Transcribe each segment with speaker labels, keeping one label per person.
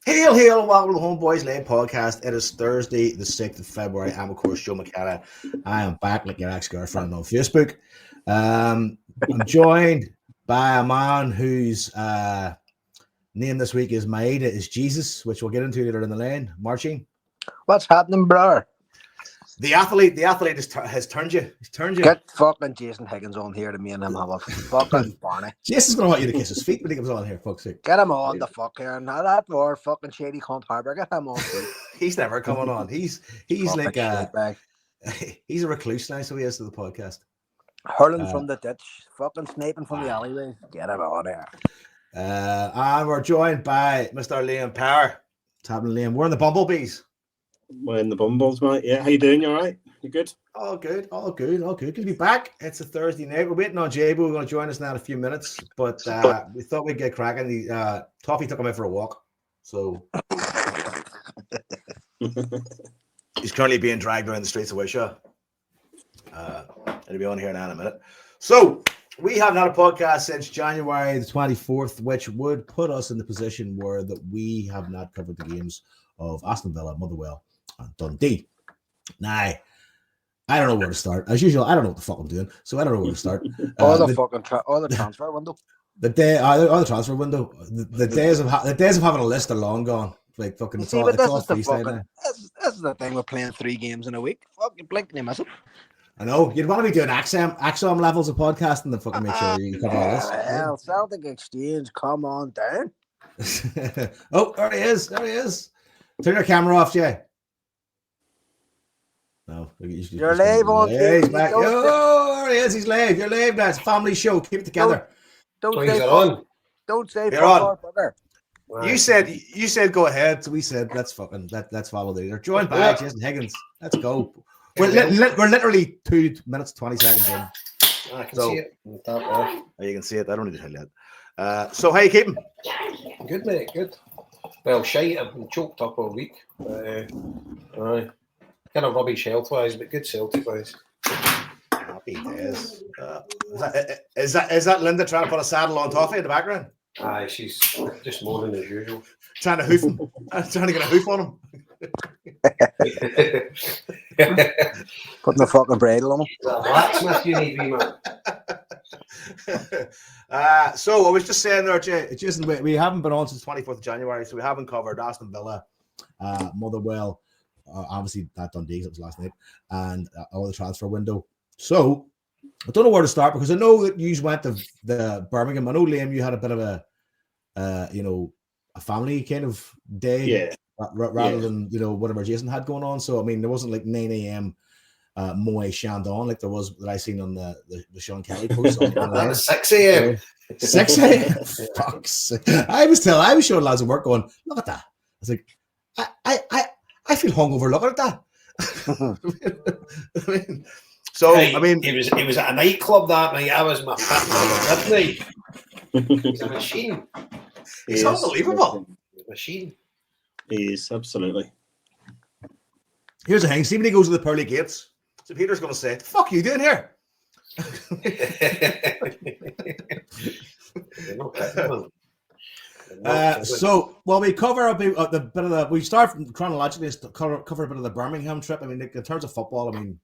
Speaker 1: Hail, hail, and welcome to the HomeBhoys Lane podcast. It is Thursday, the 6th of February. I'm, of course, Joe McKenna. I am back like your ex-girlfriend on Facebook. I'm joined by a man whose name this week is Maida is Jesus, which we'll get into later in the lane. Marching.
Speaker 2: What's happening, bro?
Speaker 1: The athlete has turned you. He's turned you.
Speaker 2: Get fucking Jason Higgins on here to me and him have a fucking Barney.
Speaker 1: Jason's going to want you to kiss his feet when he comes on here, fuck's sake.
Speaker 2: Get him on the fuck here. Now that more fucking shady cunt Harbour. Get him on, too.
Speaker 1: He's never coming on. He's like he's a recluse now, so he is to the podcast.
Speaker 2: Hurling from the ditch, fucking sniping from the alleyway. Get him on here.
Speaker 1: And we're joined by Mr. Liam Power. What's happening, Liam? We're in the Bumblebees.
Speaker 3: We're in the Bumbles, mate. Yeah, how you doing? You all right? You good?
Speaker 1: All good. Good to be back. It's a Thursday night. We're waiting on Jabu. We're going to join us now in a few minutes, but we thought we'd get cracking. The Toffee took him out for a walk, so he's currently being dragged around the streets of Wishaw. He'll be on here now in a minute. So we haven't had a podcast since January the 24th, which would put us in the position where that we have not covered the games of Aston Villa, Motherwell, and Dundee. Now, I don't know where to start. As usual, I don't know what the fuck I'm doing, so I don't know where to start.
Speaker 2: Or the transfer window.
Speaker 1: The transfer window. The days of having a list are long gone. Like fucking, it's all freestyle now.
Speaker 2: This is the thing with playing 3 games in a week. Fuck, you blink and you miss it.
Speaker 1: I know you'd want to be doing Axom levels of podcasting to fucking make sure you cover all this.
Speaker 2: Hell, Celtic Exchange, come on down.
Speaker 1: Oh, there he is. Turn your camera off, Jay. No,
Speaker 2: you're live on.
Speaker 1: Yeah, he's back. Oh, there he is. He's live. You're live now. It's a family show. Keep it together.
Speaker 2: Don't say
Speaker 1: you're on. Wow. You said go ahead. So we said let's follow the leader. Joined by Jason Higgins. Let's go. We're literally 2 minutes 20 seconds in.
Speaker 4: I can see it.
Speaker 1: Oh, you can see it. I don't need to tell you that. So how you keeping?
Speaker 4: Good, mate. Good. Well, shite. I've been choked up all week. Kind of rubbish health-wise, but good Celtic-wise.
Speaker 1: Happy days. Is that Linda trying to put a saddle on Toffee in the background?
Speaker 4: Aye, she's just moaning as usual.
Speaker 1: Trying to hoof him. Trying to get a hoof on him.
Speaker 2: Putting the fucking bridle on him.
Speaker 4: Is that a blacksmith you need, man?
Speaker 1: So I was just saying there, Jason, we haven't been on since 24th of January, so we haven't covered Aston Villa, Motherwell, obviously that Dundee, it was last night, and all the transfer window. So I don't know where to start because I know that you went to the Birmingham. I know, Liam, you had a bit of a family kind of day, rather than whatever Jason had going on. So I mean, there wasn't like 9 a.m. Moe Shandon like there was that I seen on the Sean Kelly post.
Speaker 4: That was 6 a.m.
Speaker 1: 6 a.m. Fuck's sake. I was showing lads at work going, look at that. I was like, I feel hungover looking at that.
Speaker 4: He was at a nightclub that night. I was my midnight. He's a machine.
Speaker 1: It's unbelievable.
Speaker 4: Machine.
Speaker 3: He is, absolutely.
Speaker 1: Here's the thing. See when he goes to the pearly gates, so Peter's going to say, the fuck are you doing here? We cover a bit of we start from chronologically to cover a bit of the Birmingham trip. I mean, in terms of football, I mean,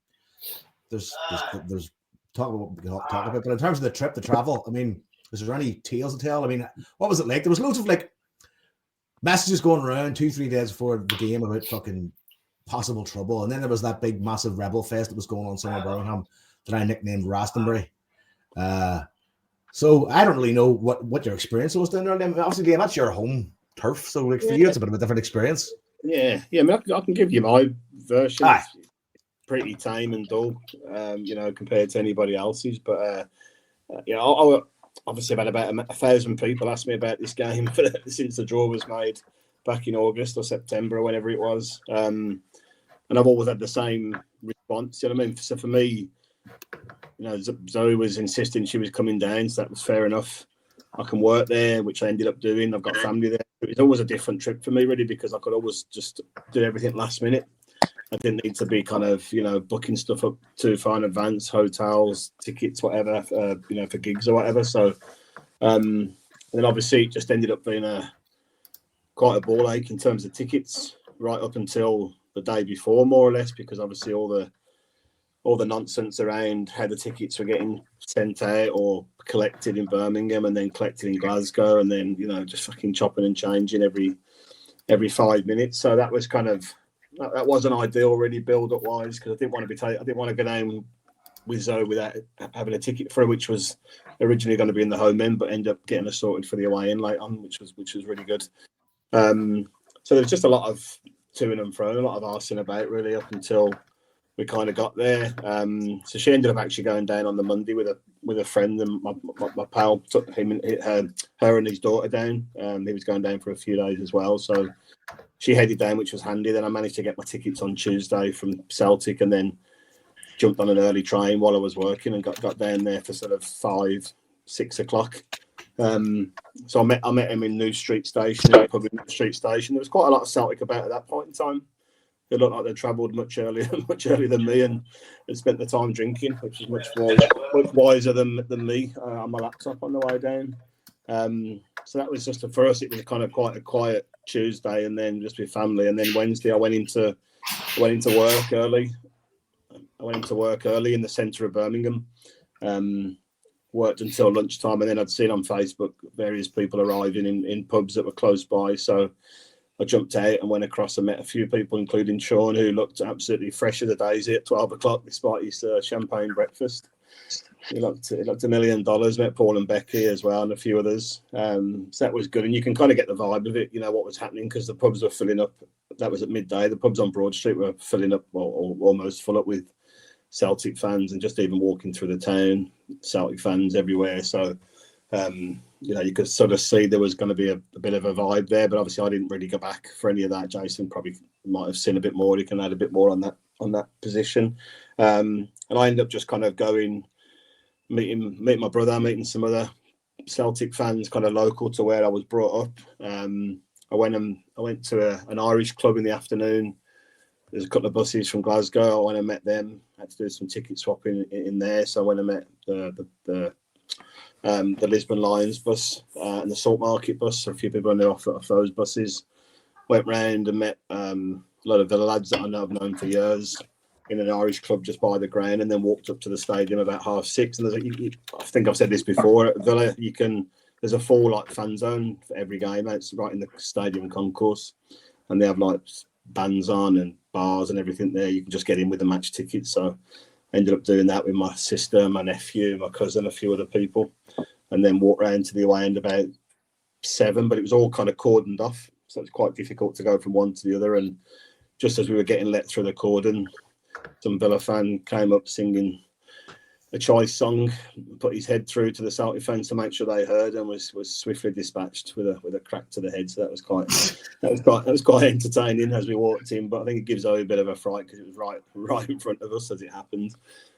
Speaker 1: there's talk about what we can talk about, but in terms of the trip, the travel, I mean, is there any tales to tell? I mean, what was it like? There was loads of like messages going around 2-3 days before the game about fucking possible trouble, and then there was that big massive rebel fest that was going on somewhere in Birmingham that I nicknamed Rastonbury. So I don't really know what your experience was down there. Obviously, Liam, that's your home turf, so like for you, it's a bit of a different experience.
Speaker 3: Yeah. I mean, I can give you my version. It's pretty tame and dull, compared to anybody else's. But obviously, I've had about 1,000 people ask me about this game since the draw was made back in August or September or whenever it was, and I've always had the same response. You know what I mean? So for me, Zoe was insisting she was coming down, so that was fair enough. I can work there, which I ended up doing. I've got family there. It was always a different trip for me, really, because I could always just do everything last minute. I didn't need to be kind of, booking stuff up too far in advance, hotels, tickets, whatever, for gigs or whatever. So, and then obviously it just ended up being a quite a ball ache in terms of tickets right up until the day before, more or less, because obviously all the nonsense around how the tickets were getting sent out or collected in Birmingham and then collected in Glasgow, and then just fucking chopping and changing every 5 minutes. So that was that wasn't ideal really build up wise, because I didn't want to go down with Zoe without having a ticket through, which was originally going to be in the home end, but ended up getting us sorted for the away end late on, which was really good. So there's just a lot of to and fro, a lot of arsing about really up until we kind of got there. So she ended up actually going down on the Monday with a friend, and my pal took her and his daughter down. He was going down for a few days as well, so she headed down, which was handy. Then I managed to get my tickets on Tuesday from Celtic, and then jumped on an early train while I was working and got down there for sort of 5-6 o'clock. So I met him in New Street Station, in a pub in New Street Station. There was quite a lot of Celtic about at that point in time. They looked like they travelled much earlier than me, and had spent the time drinking, which is much wiser than me on my laptop on the way down. So that was just for us. It was kind of quite a quiet Tuesday, and then just with family. And then Wednesday, I went into work early. I went into work early in the centre of Birmingham. Worked until lunchtime, and then I'd seen on Facebook various people arriving in pubs that were close by. So I jumped out and went across and met a few people, including Sean, who looked absolutely fresh as a daisy at 12 o'clock, despite his champagne breakfast. He looked $1 million. Met Paul and Becky as well, and a few others. So that was good, and you can kind of get the vibe of it, what was happening, because the pubs were filling up. That was at midday. The pubs on Broad Street were filling up, or almost full up, with Celtic fans, and just even walking through the town, Celtic fans everywhere. So, you could sort of see there was going to be a bit of a vibe there, but obviously I didn't really go back for any of that. Jason probably might have seen a bit more. He can add a bit more on that position. And I ended up just kind of going, meeting my brother, meeting some other Celtic fans kind of local to where I was brought up. I went to an Irish club in the afternoon. There's a couple of buses from Glasgow. I went and met them. I had to do some ticket swapping in there. So I went and met the Lisbon Lions bus and the Salt Market bus. So a few people I knew off those buses. Went round and met a lot of Villa lads that I've known for years in an Irish club just by the ground, and then walked up to the stadium about 6:30. And I think I've said this before, at Villa, there's a full fan zone for every game. It's right in the stadium concourse, and they have bands on and bars and everything there. You can just get in with the match tickets. So I ended up doing that with my sister, my nephew, my cousin, a few other people, and then walked around to the away end about 7, but it was all kind of cordoned off, so it's quite difficult to go from one to the other. And just as we were getting let through the cordon, some Villa fan came up singing a choice song, put his head through to the Celtic fans to make sure they heard, and was swiftly dispatched with a crack to the head. So that was quite entertaining as we walked in. But I think it gives Zoe a bit of a fright, because it was right in front of us as it happened.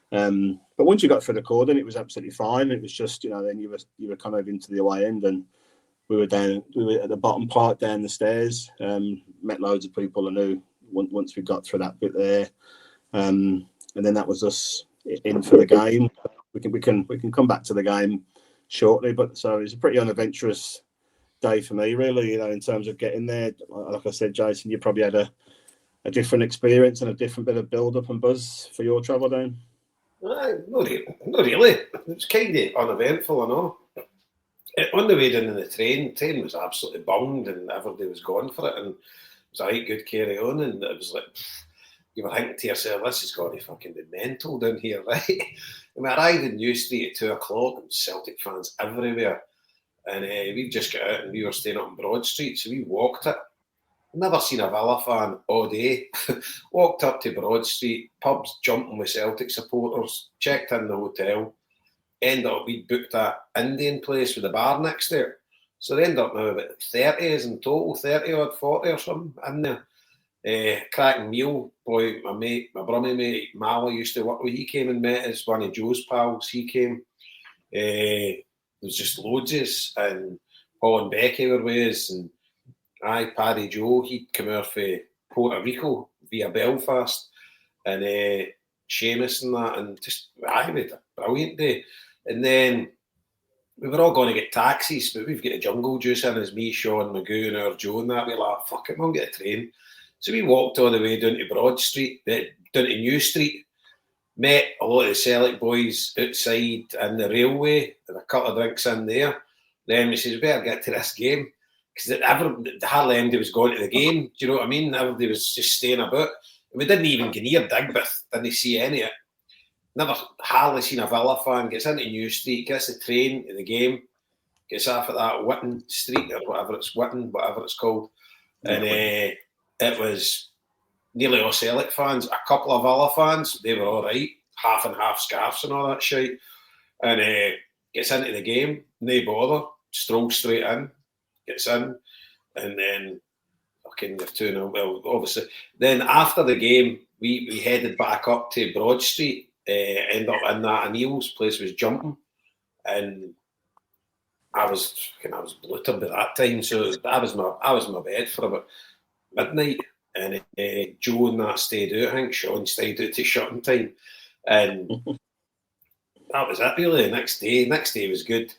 Speaker 3: But once you got through the cordon, it was absolutely fine. It was just then you were kind of into the away end, and we were at the bottom part down the stairs. Met loads of people I knew once we got through that bit there, and then that was us in for the game. We can come back to the game shortly, but so it was a pretty unadventurous day for me, really. In terms of getting there, like I said, Jason, you probably had a different experience and a different bit of build up and buzz for your travel down.
Speaker 4: Not really. It was kind of uneventful, I know. On the way down in the train was absolutely bunged, and everybody was going for it, and it was a good carry on, and it was you were thinking to yourself, this is going to fucking be mental down here, right? And we arrived in New Street at 2 o'clock, and Celtic fans everywhere, and we just got out and we were staying up on Broad Street, so we walked it. Never seen a Villa fan all day. Walked up to Broad Street, pubs jumping with Celtic supporters, checked in the hotel, ended up, we booked that Indian place with a bar next there. So they ended up now about 30 in total, 30 or 40 or something in there. Cracking meal. Boy, my brummy mate, Mala, used to work with, he came and met us, one of Joe's pals, he came. There was just loads, and Paul and Becky were with us, and Paddy Joe, he'd come out for Puerto Rico via Belfast, and Seamus and that, and just, we had a brilliant day. And then we were all going to get taxis, but we've got a jungle juice in as me, Sean, Magoo, and our Joe and that. We're like, fuck it, we'll get a train. So we walked all the way down to Broad Street, down to New Street, met a lot of the Celtic boys outside in the railway, and a couple of drinks in there. Then we says, we better get to this game. Because hardly anybody was going to the game, do you know what I mean? Everybody was just staying about. And we didn't even get near Digbeth, didn't see any of it. Never hardly seen a Villa fan, gets into New Street, gets the train to the game, gets off at that Whitton Street or whatever it's called. And it was nearly all Celtic fans, a couple of Villa fans, they were all right, half and half scarves and all that shit. And gets into the game, no bother, strolls straight in, gets in, and then fucking they're 2-0. Well, obviously. Then after the game, we headed back up to Broad Street. End up in that O'Neill's place was jumping, and I was bluttered by that time. So I was in my bed for about midnight, and Joe and that stayed out. I think Sean stayed out to shutting time, and that was it really. The next day was good.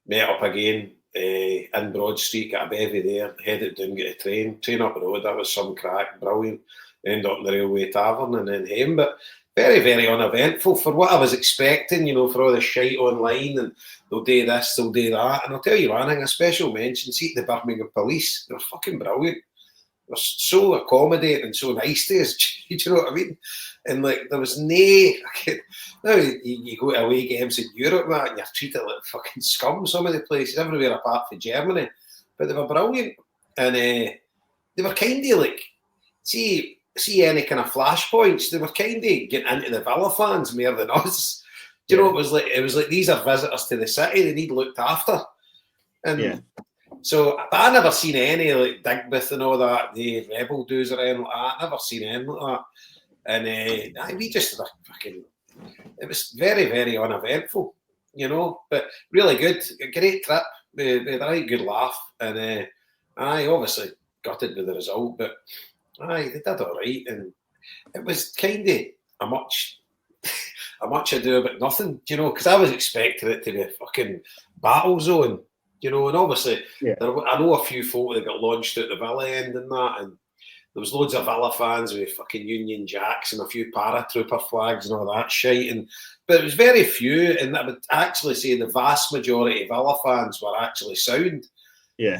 Speaker 4: Met up again in Broad Street, got a bevy there, headed down, get a train up the road. That was some crack, brilliant. End up in the Railway Tavern and then home, but very, very uneventful for what I was expecting, for all the shite online and they'll do this, they'll do that. And I'll tell you one thing, a special mention, see the Birmingham police, they were fucking brilliant. They were so accommodating and so nice to us, do you know what I mean? And there was now you go to away games in Europe, man, and you're treated like fucking scum some of the places, everywhere apart from Germany. But they were brilliant. And they were kind of see any kind of flashpoints, they were kind of getting into the Villa fans more than us. Do you know, it was like these are visitors to the city, they need looked after. And so, but I never seen any like Digbeth and all that, the Rebel dues or anything like that. I never seen anything like that. And we just fucking, it was very, very uneventful, but really good, a great trip, we had a right good laugh. And I obviously gutted with the result, but they did all right, and it was kind of a much ado about nothing, because I was expecting it to be a fucking battle zone, and obviously I know a few folk that got launched out the Villa end and that, and there was loads of Villa fans with fucking Union Jacks and a few paratrooper flags and all that shit, but it was very few, and I would actually say the vast majority of Villa fans were actually sound. Yeah,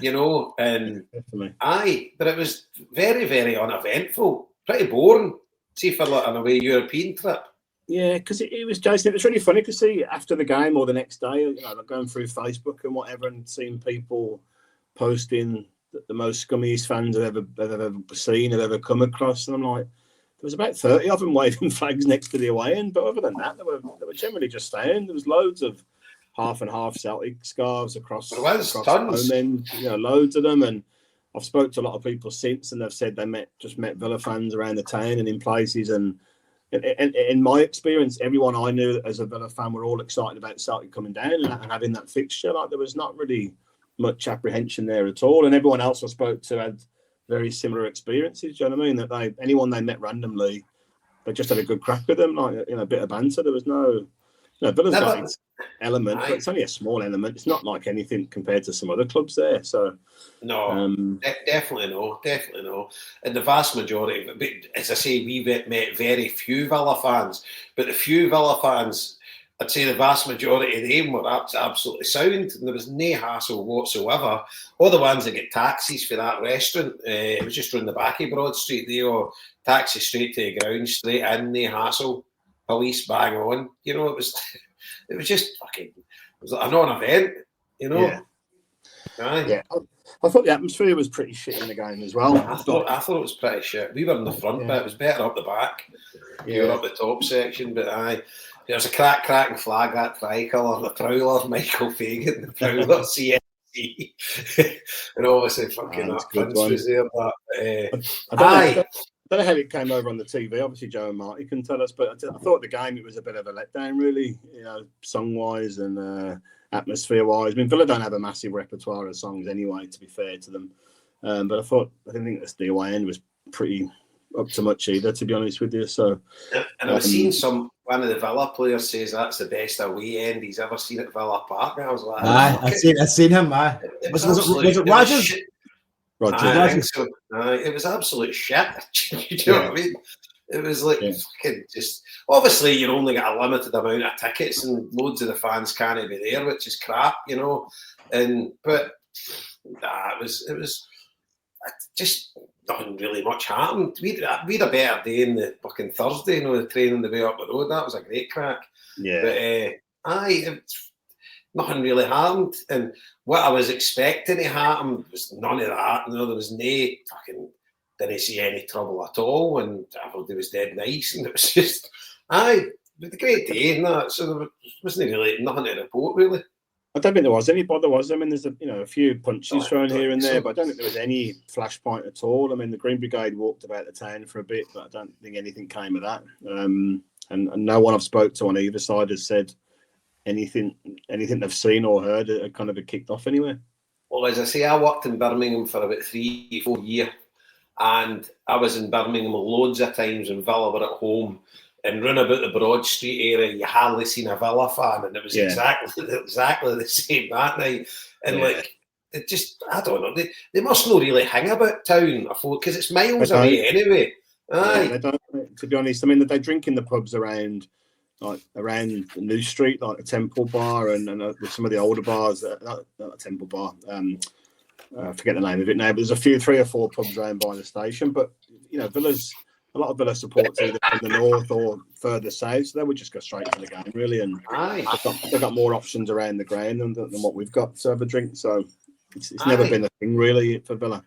Speaker 4: and definitely. But it was very, very uneventful, pretty boring. See, for like an away European trip. Yeah, because it was, Jason, it was really funny to see after the game or the next day, like going through Facebook and whatever, and seeing people posting the most scummiest fans I've ever seen, I've ever come across, and I'm like, there was about 30 of them waving flags next to the away end, but other than that, they were generally just staying. There was loads of half and half Celtic scarves across tons. And then, loads of them. And I've spoke to a lot of people since, and they've said they met Villa fans around the town and in places. And in my experience, everyone I knew as a Villa fan were all excited about Celtic coming down and having that fixture. Like, there was not really much apprehension there at all. And everyone else I spoke to had very similar experiences. Do you know what I mean? That anyone they met randomly, they just had a good crack with them, like a bit of banter. There was no. Villa's got its element, but it's only a small element. It's not like anything compared to some other clubs there. So no, definitely no. And the vast majority, but as I say, we met very few Villa fans, but the few Villa fans, I'd say the vast majority of them were absolutely sound, and there was no hassle whatsoever. All the ones that get taxis for that restaurant, it was just around the back of Broad Street. They were taxi straight to the ground, straight in, no hassle. Police bang on, it was just fucking, it was like a non-event, Yeah.
Speaker 3: Yeah, I thought the atmosphere was pretty shit in the game as well.
Speaker 4: I thought it was pretty shit. We were in the front bit, it was better up the back. You were up the top section, but there was a cracking flag, that tricolour, the Prowler, Michael Fagan, the Prowler, CSC, and obviously fucking that Prince was there. But
Speaker 3: I don't know how it came over on the TV. Obviously, Joe and Marty can tell us, but I thought the game, it was a bit of a letdown, really, song-wise and atmosphere-wise. I mean, Villa don't have a massive repertoire of songs anyway, to be fair to them. But I didn't think the away end was pretty up to much either, to be honest with you. So,
Speaker 4: and I was seeing some one of the Villa players says that's the best away end he's ever seen at Villa Park. And I was like,
Speaker 1: I seen him. Was it Rogers?
Speaker 4: I think so. It was absolute shit. You know what I mean? It was like fucking just. Obviously, you're only got a limited amount of tickets, and loads of the fans can't be there, which is crap, you know. But it was just nothing really much happened. We had a better day in the fucking Thursday, you know, the train on the way up the road. That was a great crack.
Speaker 3: Yeah.
Speaker 4: But nothing really happened, and what I was expecting to happen was none of that. You know, there was didn't see any trouble at all, and everybody was dead nice, and it was just, it was a great day, and that. So there wasn't really nothing to report, really.
Speaker 3: I don't think there was any bother, was there? I mean, there's a few punches thrown here and there, but I don't think there was any flashpoint at all. I mean, the Green Brigade walked about the town for a bit, but I don't think anything came of that. And no one I've spoke to on either side has said anything they've seen or heard kind of kicked off anywhere.
Speaker 4: Well, as I say, I worked in Birmingham for about 3-4 years, and I was in Birmingham loads of times when Villa were at home, and run about the Broad Street area, you hardly seen a Villa fan, and it was exactly the same that night. And it just, I don't know, they must not really hang about town, because it's miles away anyway.
Speaker 3: Yeah, they don't, to be honest. I mean, they drink in the pubs around New Street, like the Temple Bar and some of the older bars. Not a Temple Bar. I forget the name of it now. But there's 3 or 4 pubs around by the station. But you know, a lot of Villa supports either from the north or further south, so they would just go straight to the game, really. And they've got more options around the ground than what we've got to have a drink. So it's never been a thing, really, for Villa.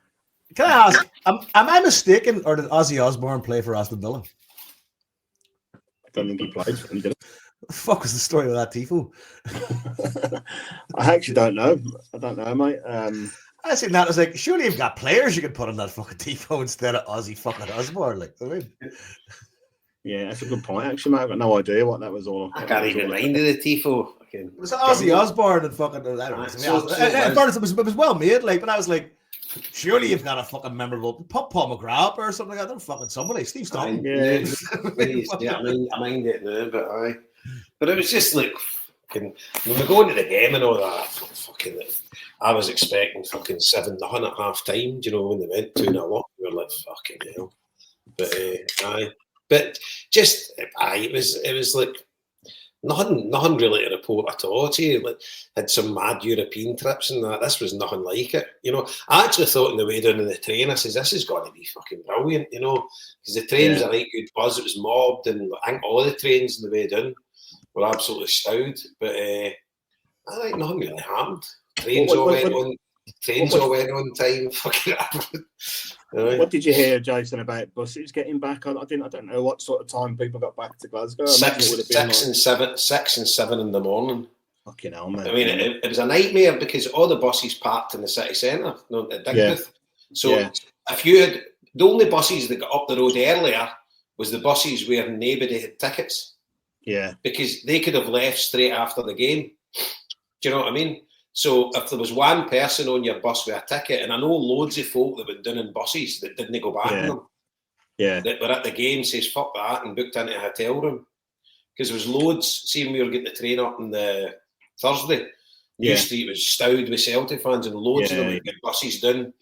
Speaker 1: Can I ask, am I mistaken, or did Ozzy Osbourne play for Aston Villa?
Speaker 3: I don't think he played for them, did he?
Speaker 1: What the fuck was the story of that tifo?
Speaker 3: I actually don't know. I don't know, mate.
Speaker 1: I seen that. I was like, surely you've got players you could put on that fucking tifo instead of Ozzy fucking Osbourne. Like, I mean. Yeah,
Speaker 3: that's a good point. Actually, mate, I've got no idea what that was all.
Speaker 4: I can't even mind of the tifo.
Speaker 1: It was Ozzy Osbourne and fucking. It was well made, like, but I was like, surely you've got a fucking memorable Paul McGrath or something like that. Fucking somebody, Steve Stone.
Speaker 4: I mind it now, but it was just like when we go into the game and all that. Fucking, I was expecting fucking 7-0 at half time. You know, when they went 2-0 up, we were like, fucking hell. But just it was like nothing really to report at all. Like, had some mad European trips and that. This was nothing like it. You know, I actually thought on the way down in the train, I says, this is going to be fucking brilliant. You know, because the train was a right good buzz. It was mobbed, and I think all the trains on the way down were absolutely stowed. But I think nothing really happened. Trains all went on time. Fucking.
Speaker 3: What did you hear, Jason, about buses getting back? I don't know what sort of time people got back to Glasgow.
Speaker 4: 6 and 7 in the morning.
Speaker 3: Fucking hell, man.
Speaker 4: I mean, it was a nightmare because all the buses parked in the city centre, at Digbeth. So if you had the only buses that got up the road earlier was the buses where nobody had tickets.
Speaker 3: Yeah. Because
Speaker 4: they could have left straight after the game. Do you know what I mean? So if there was one person on your bus with a ticket, and I know loads of folk that went down in buses that didn't go back in them.
Speaker 3: Yeah.
Speaker 4: That were at the game, says fuck that, and booked into a hotel room. Because there was loads, see when we were getting the train up on the Thursday, New Street was stowed with Celtic fans, and loads of them would get buses down,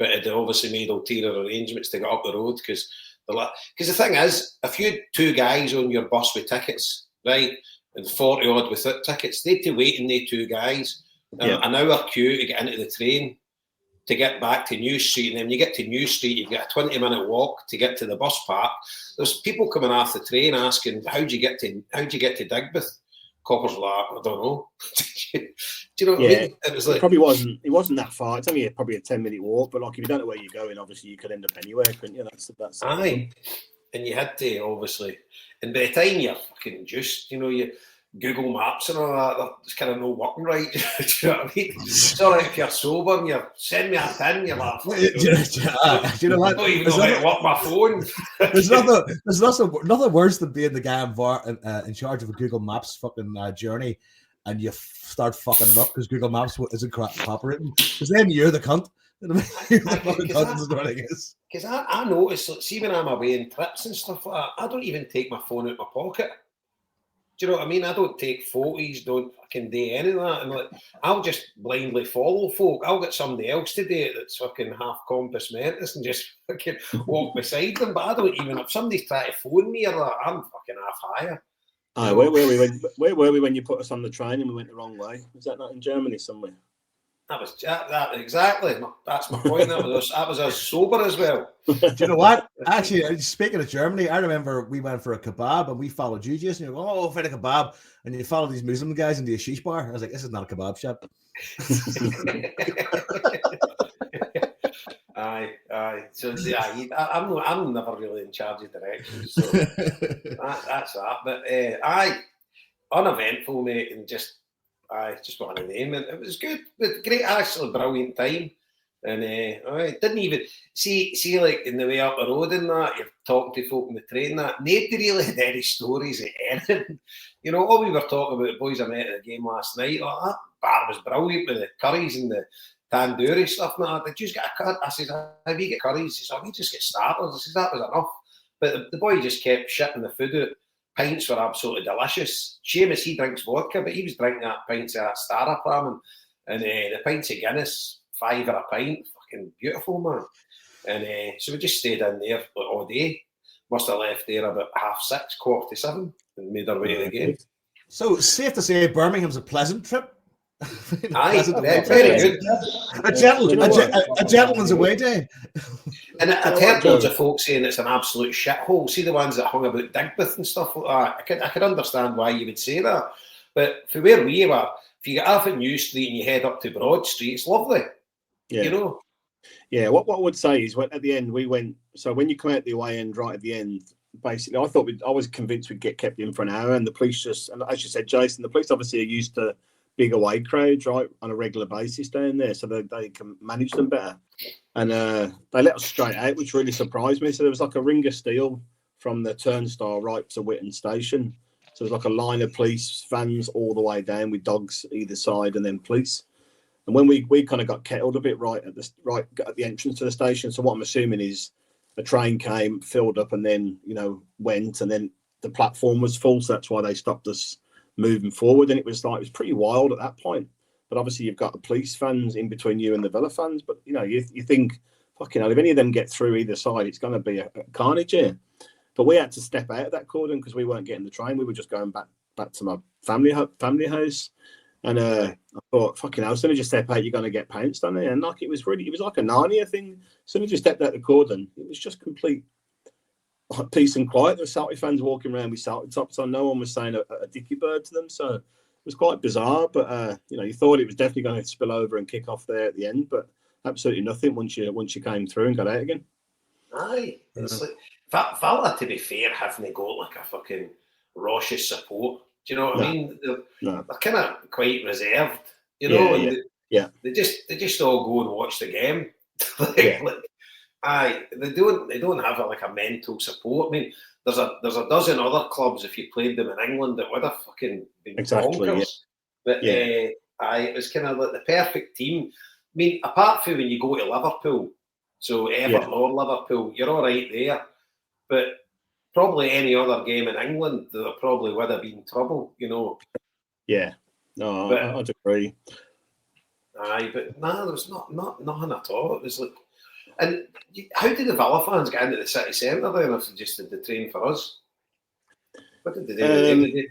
Speaker 4: but it obviously made ulterior arrangements to get up the road. Because the thing is, if you had 2 guys on your bus with tickets, right, and 40 odd without tickets, they'd to wait in the 2 guys. An hour queue to get into the train to get back to New Street, and then when you get to New Street, you've got a 20-minute walk to get to the bus park. There's people coming off the train asking, "How'd you get to Digbeth?" Coppers like, I don't know. Do you know what I mean? It was like,
Speaker 3: it wasn't that far. It's only probably a 10-minute walk, but like if you don't know where you're going, obviously you could end up anywhere, couldn't you? That's
Speaker 4: aye. And you had to obviously, and by the time you're fucking juiced, you know, you Google Maps and all that, it's kind of no working right. Do you know what I mean? It's all right if you're sober and you send me a pin, you're like, do you know what? I don't even know how to work my phone.
Speaker 1: There's nothing worse than being the guy in charge of a Google Maps fucking journey, and you start fucking it up because Google Maps isn't cooperating. Because then you're the cunt.
Speaker 4: Because I notice, see when I'm away in trips and stuff like that, I don't even take my phone out of my pocket. Do you know what I mean? I don't take photos, don't fucking do any of that. And like, I'll just blindly follow folk. I'll get somebody else to do it that's fucking half compass mentis and just fucking walk beside them. But I don't even, if somebody's trying to phone me or that, I'm fucking half higher.
Speaker 3: Aye, where were we when you put us on the train and we went the wrong way? Was that not in Germany somewhere?
Speaker 4: That was that exactly. That's my point. That was us sober as well.
Speaker 1: Do you know what? Actually, speaking of Germany, I remember we went for a kebab and we followed you, Jason. You go, oh, for a kebab, and you follow these Muslim guys into a sheesh bar. I was like, this is not a kebab shop.
Speaker 4: Aye. So yeah, I'm never really in charge of directions. So that's that. But aye, uneventful, mate, and just want to name it. It was good, but great, actually, brilliant time. And I didn't even see like in the way up the road and that, you're talking to folk in the train, that nobody really had any stories of anything. You know, all we were talking about, the boys I met at the game last night, like, that bar was brilliant with the curries and the tandoori stuff. And that. Did you just get a cut? I said, how do you get curries? He said, we just get starters. I said, that was enough. But the boy just kept shitting the food out. Pints were absolutely delicious. Seamus, he drinks vodka, but he was drinking that pints of that Stara Ramen. And the pints of Guinness, £5 a pint. Fucking beautiful, man. And so we just stayed in there all day. Must have left there about 6:30, 7:15, and made our way to the game.
Speaker 1: So, safe to say Birmingham's a pleasant trip?
Speaker 4: Aye, very good.
Speaker 1: A gentleman's away day.
Speaker 4: And I've heard loads of folks saying it's an absolute shithole. See the ones that hung about Digbeth and stuff like that. I could understand why you would say that. But for where we were, if you get off at New Street and you head up to Broad Street, it's lovely.
Speaker 3: Yeah.
Speaker 4: You know?
Speaker 3: Yeah, what I would say is at the end we went, so when you come out the away end right at the end, basically I was convinced we'd get kept in for an hour, and the police just, and as you said, Jason, the police obviously are used to big away crowds, right, on a regular basis down there, so they can manage them better. And they let us straight out, which really surprised me. So there was like a ring of steel from the turnstile right to Whitton Station. So there's like a line of police vans all the way down with dogs either side, and then police. And when we kind of got kettled a bit right at the entrance to the station. So what I'm assuming is a train came, filled up, and then went, and then the platform was full. So that's why they stopped us moving forward. And it was pretty wild at that point. But obviously you've got the police fans in between you and the Villa fans. But you think, fucking hell, if any of them get through either side, it's going to be a carnage here. But we had to step out of that cordon because we weren't getting the train. We were just going back to my family house. And I thought, fucking hell, as soon as you step out, you're going to get pounced on it. And it was like a Narnia thing. As soon as you stepped out the cordon, it was just complete peace and quiet. There were Celtic fans walking around with Celtic tops on. No one was saying a dicky bird to them. So it was quite bizarre. But, you thought it was definitely going to spill over and kick off there at the end. But absolutely nothing once you came through and got out again.
Speaker 4: Aye. It's like, Valla, to be fair, haven't got like a fucking raucous support. Do you know what I mean? They're kind of quite reserved, They just all go and watch the game. They don't have a mental support. I mean, there's a dozen other clubs if you played them in England that would have fucking been bonkers. But it was kind of like the perfect team. I mean, apart from when you go to Liverpool, so Everton or Liverpool, you're all right there, but probably any other game in England, there probably would have been trouble,
Speaker 3: Yeah, no, I'd agree.
Speaker 4: Aye, but no, there was nothing at all. It was like, and how did the Villa fans get into the city centre then if they just did the train for us? What did they do?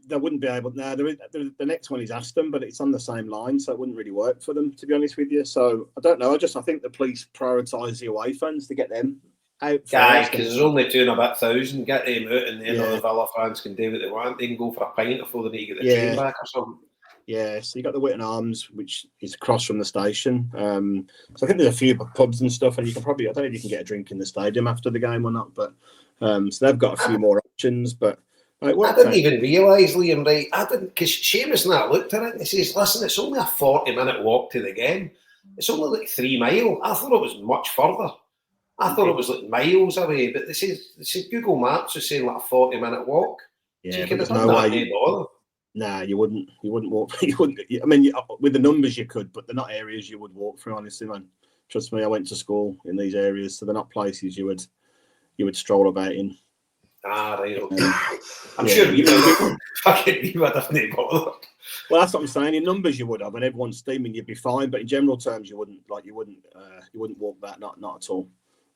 Speaker 3: They wouldn't be able. No, the next one is Aston, but it's on the same line, so it wouldn't really work for them, to be honest with you. So I don't know. I think the police prioritise the away fans to get them out.
Speaker 4: Yeah, because there's only 2,500. Get them out, and then all the Villa fans can do what they want. They can go for a pint before they need to get the train back or something.
Speaker 3: Yeah, so you got the Whitton Arms, which is across from the station. So I think there's a few pubs and stuff, and you can probably, I don't know if you can get a drink in the stadium after the game or not, but so they've got a few more options. But
Speaker 4: I didn't even realise, Liam, right? I didn't, because Seamus and I looked at it and he says, listen, it's only a 40-minute walk to the game. It's only like 3 miles. I thought it was much further. I thought it was like miles away, but this is Google Maps is saying like a 40-minute walk.
Speaker 3: Yeah,
Speaker 4: so you could have done that.
Speaker 3: Nah, you wouldn't walk. You wouldn't. I mean, with the numbers you could, but they're not areas you would walk through. Honestly, man, trust me. I went to school in these areas, so they're not places you would stroll about in.
Speaker 4: Ah, right, okay. I'm sure we would fucking would have no bother.
Speaker 3: Well, that's what I'm saying. In numbers, you would have. When everyone's steaming, you'd be fine. But in general terms, you wouldn't walk that. Not at all.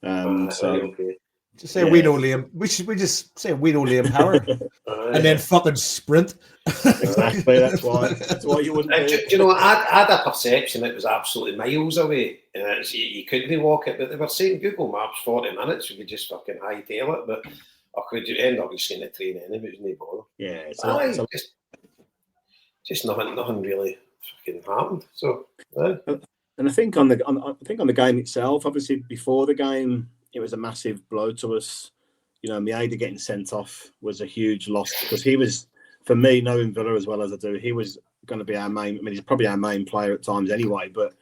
Speaker 3: So
Speaker 4: right, okay.
Speaker 1: Just say we know Liam. We just say we know Liam Power, and then fucking sprint.
Speaker 3: Exactly. That's why you wouldn't.
Speaker 4: Do you know what? I had a perception it was absolutely miles away, and you couldn't walk it. But they were saying Google Maps 40 minutes. You could just fucking hightail it, but I could end up seeing the train anyway. It was no bother.
Speaker 3: Yeah,
Speaker 4: just nothing really fucking happened. So.
Speaker 3: And I think on the game itself, obviously before the game, it was a massive blow to us. You know, Maeda getting sent off was a huge loss because he was, for me, knowing Villa as well as I do, he was going to be our main. I mean, he's probably our main player at times anyway, but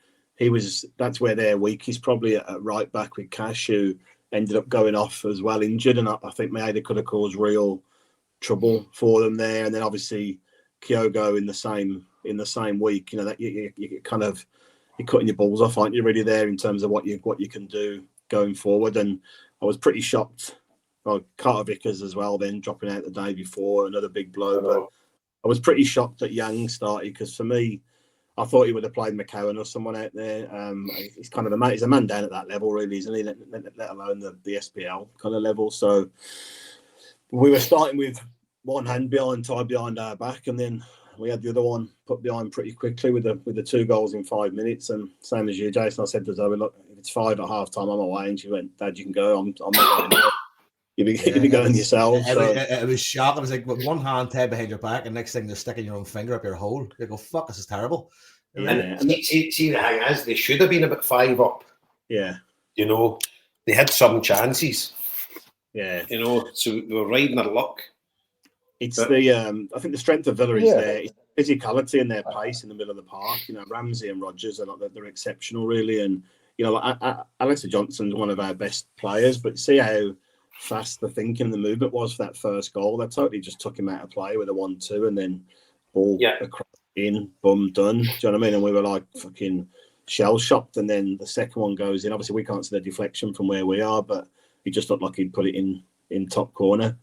Speaker 3: that's where they're weak. He's probably at right back with Cash, who ended up going off as well injured, and I think Maeda could have caused real trouble for them there. And then obviously Kyogo in the same week. You know, that you kind of, you're cutting your balls off, aren't you? Really there in terms of what you can do going forward. And I was pretty shocked. Well, Carter Vickers as well, then dropping out the day before, another big blow. But I was pretty shocked that Yang started because for me, I thought he would have played McCowan or someone out there. He's kind of he's a man down at that level, really, isn't he? Let alone the SPL kind of level. So we were starting with one hand tied behind our back, and then we had the other one put behind pretty quickly with the 2 goals in 5 minutes. And same as you, Jason, I said to Zoe, look, if it's 5 at half time, I'm away. And she went, Dad, you can go. I'm not going. You'd be going yourself.
Speaker 1: It was shocking. It was like with one hand tied behind your back, and next thing they're sticking your own finger up your hole. You go, fuck, this is terrible.
Speaker 4: And see, the thing is, they should have been about 5 up.
Speaker 3: Yeah.
Speaker 4: You know, they had some chances.
Speaker 3: Yeah.
Speaker 4: You know, so they were riding their luck.
Speaker 3: It's I think the strength of Villa is their physicality and their pace in the middle of the park. You know, Ramsey and Rodgers they're exceptional, really. And you know, Alexa Johnson's one of our best players, but see how fast the thinking and the movement was for that first goal. They totally just took him out of play with a 1-2 and then ball across in, boom, done. Do you know what I mean? And we were like fucking shell shocked. And then the second one goes in. Obviously, we can't see the deflection from where we are, but he just looked like he'd put it in top corner.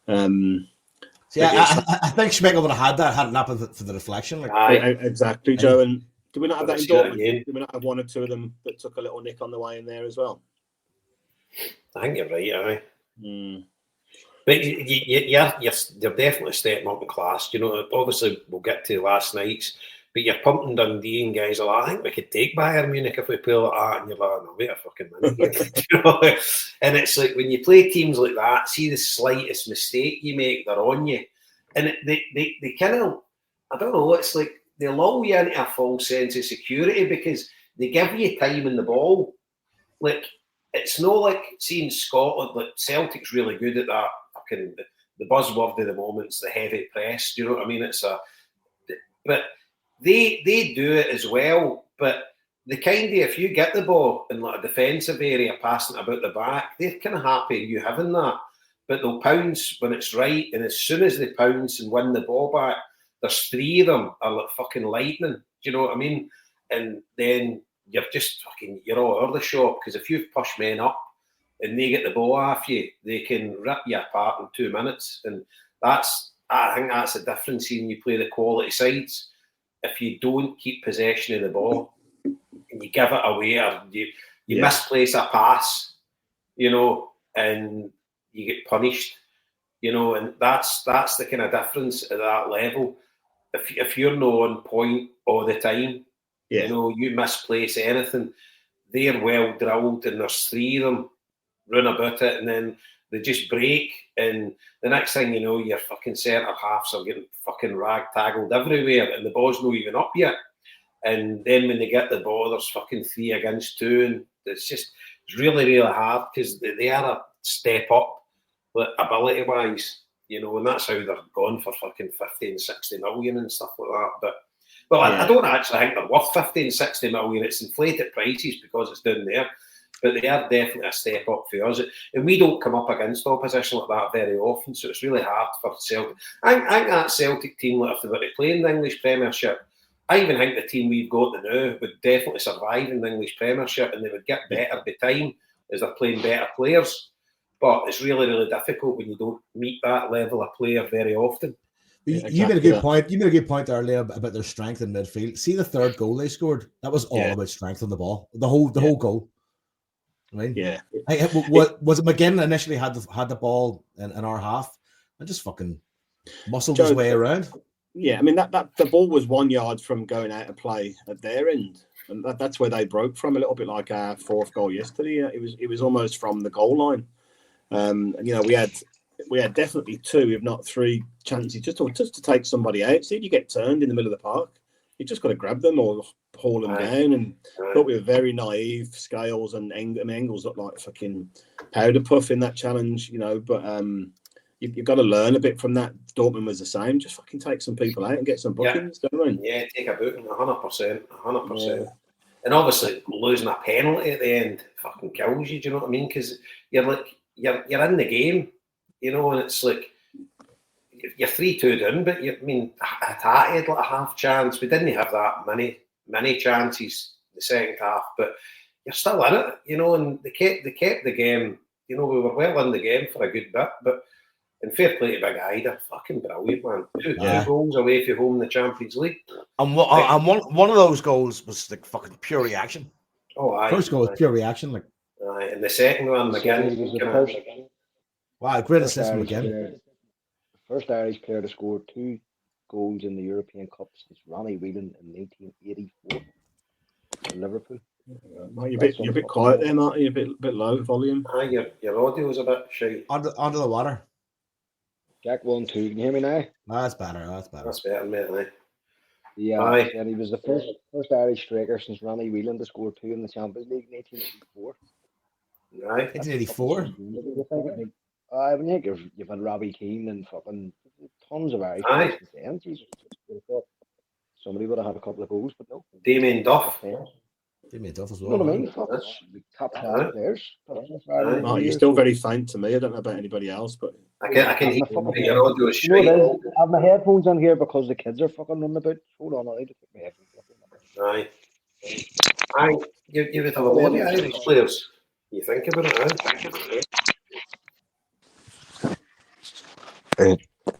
Speaker 1: I think Schmeichel would have had that had it not been for the deflection.
Speaker 3: Exactly, Joe. And do we not have that in Dortmund? Do we not have 1 or 2 of them that took a little nick on the way in there as well?
Speaker 4: I think you're right, But you're definitely stepping up in class. You know, obviously we'll get to last night's, but you're pumping Dundee and guys are like, I think we could take Bayern Munich if we play like that, and you're like, no, wait a fucking minute. You know? And it's like when you play teams like that, see the slightest mistake you make, they're on you. And they kind of, I don't know, it's like they lull you into a false sense of security because they give you time in the ball. Like, it's not like seeing Scotland, like Celtic's really good at that. Fucking the buzzword of the moment's the heavy press. Do you know what I mean? But they do it as well. But the kind of, if you get the ball in like a defensive area, passing about the back, they're kind of happy you having that. But they'll pounce when it's right, and as soon as they pounce and win the ball back, there's 3 of them are like fucking lightning. Do you know what I mean? And then you're all over the shop because if you push men up and they get the ball off you, they can rip you apart in 2 minutes. And I think that's the difference when you play the quality sides. If you don't keep possession of the ball and you give it away or you misplace a pass, you know, and you get punished, you know, and that's the kind of difference at that level. If you're not on point all the time, you know, you misplace anything, they're well drilled and there's 3 of them run about it and then they just break and the next thing you know, your fucking centre halves are getting fucking rag-taggled everywhere and the ball's not even up yet. And then when they get the ball, there's fucking 3 against 2 and it's really, really hard because they are a step up ability-wise, you know, and that's how they're gone for fucking 50 and 60 million and stuff like that. But I don't actually think they're worth 50 and 60 million. It's inflated prices because it's down there. But they are definitely a step up for us. And we don't come up against opposition like that very often, so it's really hard for Celtic. I think that Celtic team, like if they were to play in the English Premiership, I even think the team we've got now would definitely survive in the English Premiership and they would get better by time as they're playing better players. But it's really, really difficult when you don't meet that level of player very often.
Speaker 1: You made a good point. You made a good point earlier about their strength in midfield. See the third goal they scored? That was all about strength on the ball. The whole goal. I mean, what was it? McGinn initially had the ball in our half and just fucking muscled his way around.
Speaker 3: Yeah, I mean that the ball was 1 yard from going out of play at their end, and that's where they broke from, a little bit like our fourth goal yesterday. It was almost from the goal line. And you know, we had definitely 2, if not 3, chances just to take somebody out. See if you get turned in the middle of the park, you just got to grab them or haul them down. And I thought we were very naive. Scales and Engels looked like fucking powder puff in that challenge, you know. But you've got to learn a bit from that. Dortmund was the same. Just fucking take some people out and get some bookings, don't we?
Speaker 4: Yeah, take a booking, 100%. And obviously losing a penalty at the end fucking kills you. Do you know what I mean? Because you're like you're in the game, you know, and it's like you're 3-2 down. But Hatate had like a half chance. We didn't have that many chances the second half, but you're still in it, you know. And they kept the game. You know, we were well in the game for a good bit, but. And fair play to Big Ida, fucking brilliant, man. Two goals away from home in the Champions League.
Speaker 5: And one of those goals was like fucking pure reaction.
Speaker 4: Oh, aye.
Speaker 1: First goal was pure reaction, like.
Speaker 4: Aye, and the second one, McGinn.
Speaker 1: Wow, great assist from McGinn.
Speaker 2: First Irish player to score 2 goals in the European Cup since Ronnie Whelan in 1984 for Liverpool.
Speaker 3: You're a bit quiet there, Marty. You're a bit low volume.
Speaker 4: Aye, your audio was a bit shy.
Speaker 1: Under the water.
Speaker 2: Jack 1-2. Can you hear me now?
Speaker 1: That's better.
Speaker 4: That's better, mate. Aye.
Speaker 2: Yeah,
Speaker 4: aye.
Speaker 2: And he was the first Irish striker since Ronnie Whelan to score 2 in the Champions League in 1884.
Speaker 4: Aye.
Speaker 1: 1884?
Speaker 2: When you think you've had Robbie Keane and fucking tons of Irish
Speaker 4: players
Speaker 2: since then. Jesus, somebody would have had a couple of goals, but no.
Speaker 4: Damien Duff.
Speaker 1: Damien Duff as well.
Speaker 2: You know what I mean? Top 5 players.
Speaker 3: Oh, you're still very faint to me. I don't know about anybody else, but
Speaker 4: I can hear your audio is straight.
Speaker 2: I have my headphones on here because the kids are fucking running about. Hold on, I need to put my headphones on.
Speaker 4: Aye. You would have a lot of Irish players. You think about it,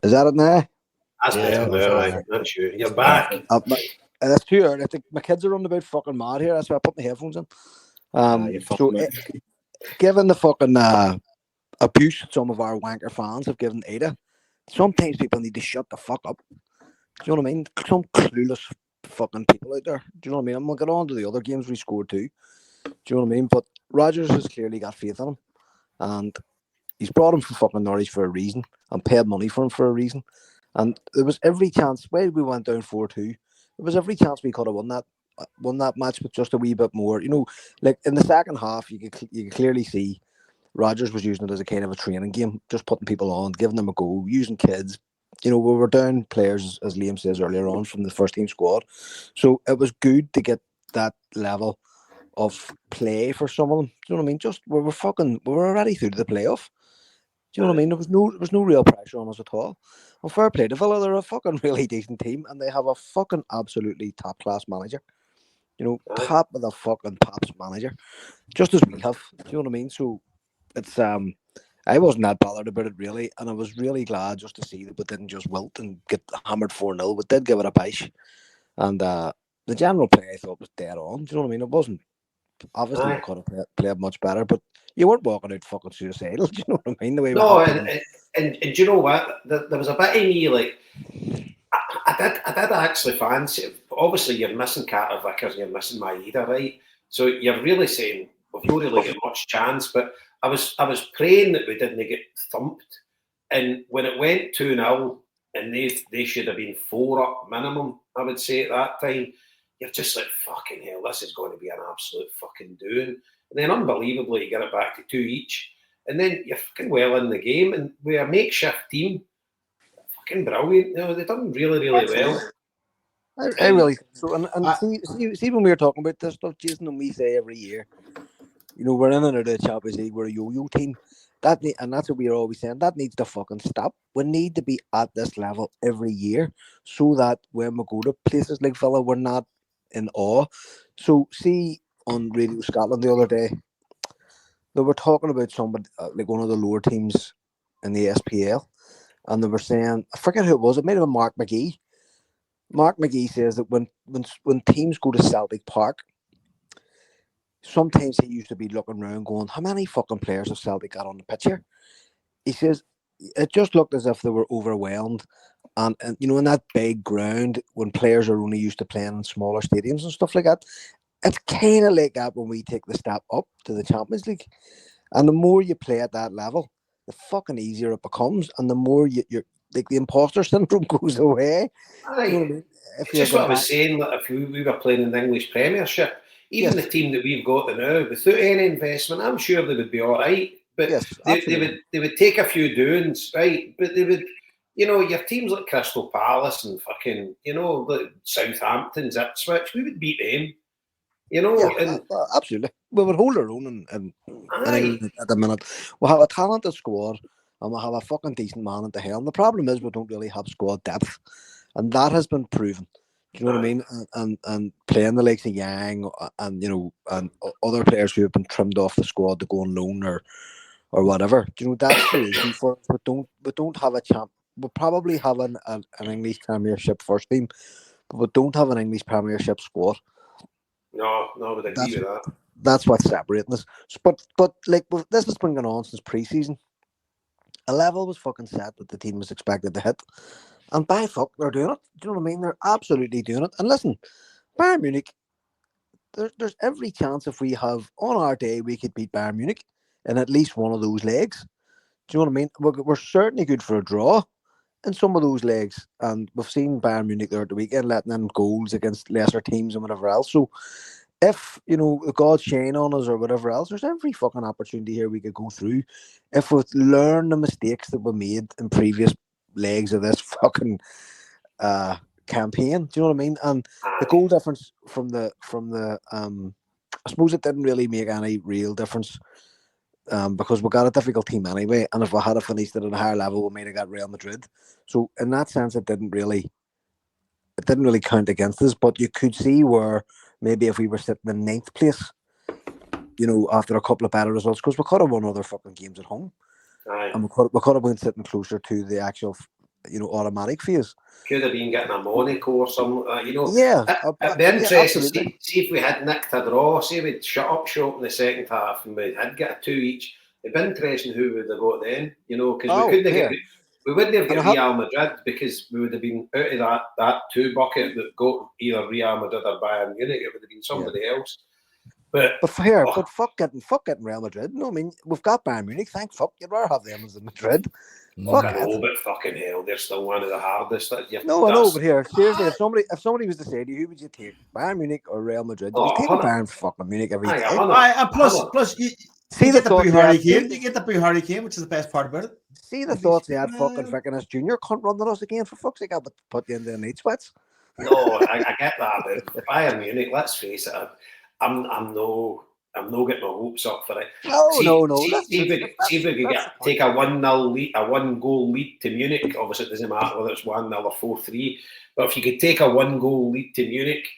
Speaker 2: Is that it now?
Speaker 4: That's better now, aye. That's you. You're back.
Speaker 2: That's too early. I think my kids are running about fucking mad here. That's why I put my headphones on. Given the fucking abuse some of our wanker fans have given Ada, sometimes people need to shut the fuck up. Do you know what I mean? Some clueless fucking people out there. Do you know what I mean? I'm going to get on to the other games we scored too. Do you know what I mean? But Rodgers has clearly got faith in him. And he's brought him from fucking Norwich for a reason and paid money for him for a reason. And there was every chance, when we went down 4-2, there was every chance we could have won that match with just a wee bit more. You know, like in the second half, you could clearly see Rodgers was using it as a kind of a training game, just putting people on, giving them a go, using kids. You know, we were down players, as Liam says earlier on, from the first team squad. So it was good to get that level of play for some of them. Do you know what I mean? Just we were already through to the playoff. Do you know what I mean? There was no real pressure on us at all. Well, fair play to Villa, they're a fucking really decent team, and they have a fucking absolutely top class manager. You know, top of the fucking pops manager, just as we have. Do you know what I mean? So it's I wasn't that bothered about it really, and I was really glad just to see that we didn't just wilt and get hammered 4-0. We did give it a bash, and the general play I thought was dead on. Do you know what I mean? It wasn't. Obviously, we could have played much better, but you weren't walking out fucking suicidal. Do you know what I mean? The way
Speaker 4: and do you know what? There was a bit of me like I did actually fancy it. Obviously, you're missing Carter Vickers and you're missing Maeda, right? So you're really saying we've not really got much chance. But I was praying that we didn't get thumped. And when it went 2-0 and they should have been 4 up minimum, I would say at that time. You're just like, fucking hell, this is going to be an absolute fucking doing. And then unbelievably, you get it back to 2 each. And then you're fucking well in the game. And we're a makeshift team. Fucking brilliant. You know, they've done really, really well.
Speaker 2: I really think so. And see when we were talking about this stuff, Jason, and we say every year, you know, we're in and out of the Champions League, we're a yo-yo team. And that's what we're always saying. That needs to fucking stop. We need to be at this level every year so that when we go to places like Villa, we're not in awe. So see on Radio Scotland the other day, they were talking about somebody like one of the lower teams in the SPL, and they were saying, I forget who it was. It might have been Mark McGee. Mark McGee says that when teams go to Celtic Park, sometimes he used to be looking around going, how many fucking players have Celtic got on the pitch here? He says it just looked as if they were overwhelmed. And you know, in that big ground, when players are only used to playing in smaller stadiums and stuff like that, it's kind of like that when we take the step up to the Champions League. And the more you play at that level, the fucking easier it becomes. And the more you're like the imposter syndrome goes away.
Speaker 4: Aye.
Speaker 2: You know what I mean? If
Speaker 4: It's just what I was saying, that if we were playing in the English Premiership, even
Speaker 2: Yes.
Speaker 4: the team that we've got now, without any investment, I'm sure they would be all right. But
Speaker 2: Yes,
Speaker 4: they would take a few doings, right? But they would, you know, your teams like Crystal Palace and fucking, you know, like Southampton's, Ipswich, we would beat them. You know,
Speaker 2: yeah, absolutely. We would hold our own in
Speaker 4: aye.
Speaker 2: England at the minute. We'll have a talented squad and we'll have a fucking decent man at the helm. The problem is we don't really have squad depth, and that has been proven. Do you know what I mean? And playing the likes of Yang and you know and other players who have been trimmed off the squad to go on loan or whatever. Do you know that's the reason for it. We don't have a champ. We probably have an English Premiership first team, but we don't have an English Premiership squad.
Speaker 4: No, I would agree with that.
Speaker 2: That's what's separating us. But like this has been going on since pre-season. A level was fucking set that the team was expected to hit, and by fuck they're doing it. Do you know what I mean? They're absolutely doing it. And listen, Bayern Munich, there's every chance if we have on our day we could beat Bayern Munich in at least one of those legs. Do you know what I mean? We're certainly good for a draw in some of those legs, and we've seen Bayern Munich there at the weekend letting in goals against lesser teams and whatever else. So if you know God shine on us or whatever else, there's every fucking opportunity here we could go through if we learn the mistakes that we made in previous legs of this fucking campaign. Do you know what I mean? And the goal difference from the I suppose it didn't really make any real difference. Because we got a difficult team anyway, and if we had finished at a higher level, we might have got Real Madrid. So in that sense, it didn't really count against us. But you could see where maybe if we were sitting in 9th place, you know, after a couple of better results, because we could have won other fucking games at home, and we could have been sitting closer to the actual, you know, automatic phase.
Speaker 4: Could have been getting a Monaco or something like that, you know.
Speaker 2: Yeah,
Speaker 4: it'd be interesting to see if we had nicked a draw, say we'd shut up shop in the second half and we had got a 2 each. It'd be interesting who would have got then, you know, because we wouldn't have got Real Madrid because we would have been out of that 2 bucket that got either Real Madrid or Bayern Munich. It would have been somebody else. But
Speaker 2: fuck getting Real Madrid. No, I mean we've got Bayern Munich. Thank fuck, you'd rather have them as in Madrid.
Speaker 4: But fucking hell, they're still one of the hardest.
Speaker 2: No, I know, but here, seriously, if somebody was to say to you, who would you take, Bayern Munich or Real Madrid? You'd be taking Bayern fucking Munich every day.
Speaker 5: Plus, you get the Boo Hurricane. You get the Boo Hurricane, which is the best part about it.
Speaker 2: See the thoughts they had fucking Vickerness Junior can't run at us again for fuck's sake. I would put you in the night sweats.
Speaker 4: No, I get that, but Bayern Munich. Let's face it, I'm no getting my hopes up for it.
Speaker 2: No.
Speaker 4: See if we could take a 1-0 lead, a 1-goal lead to Munich. Obviously, it doesn't matter whether it's 1-0 or 4-3. But if you could take a 1-goal lead to Munich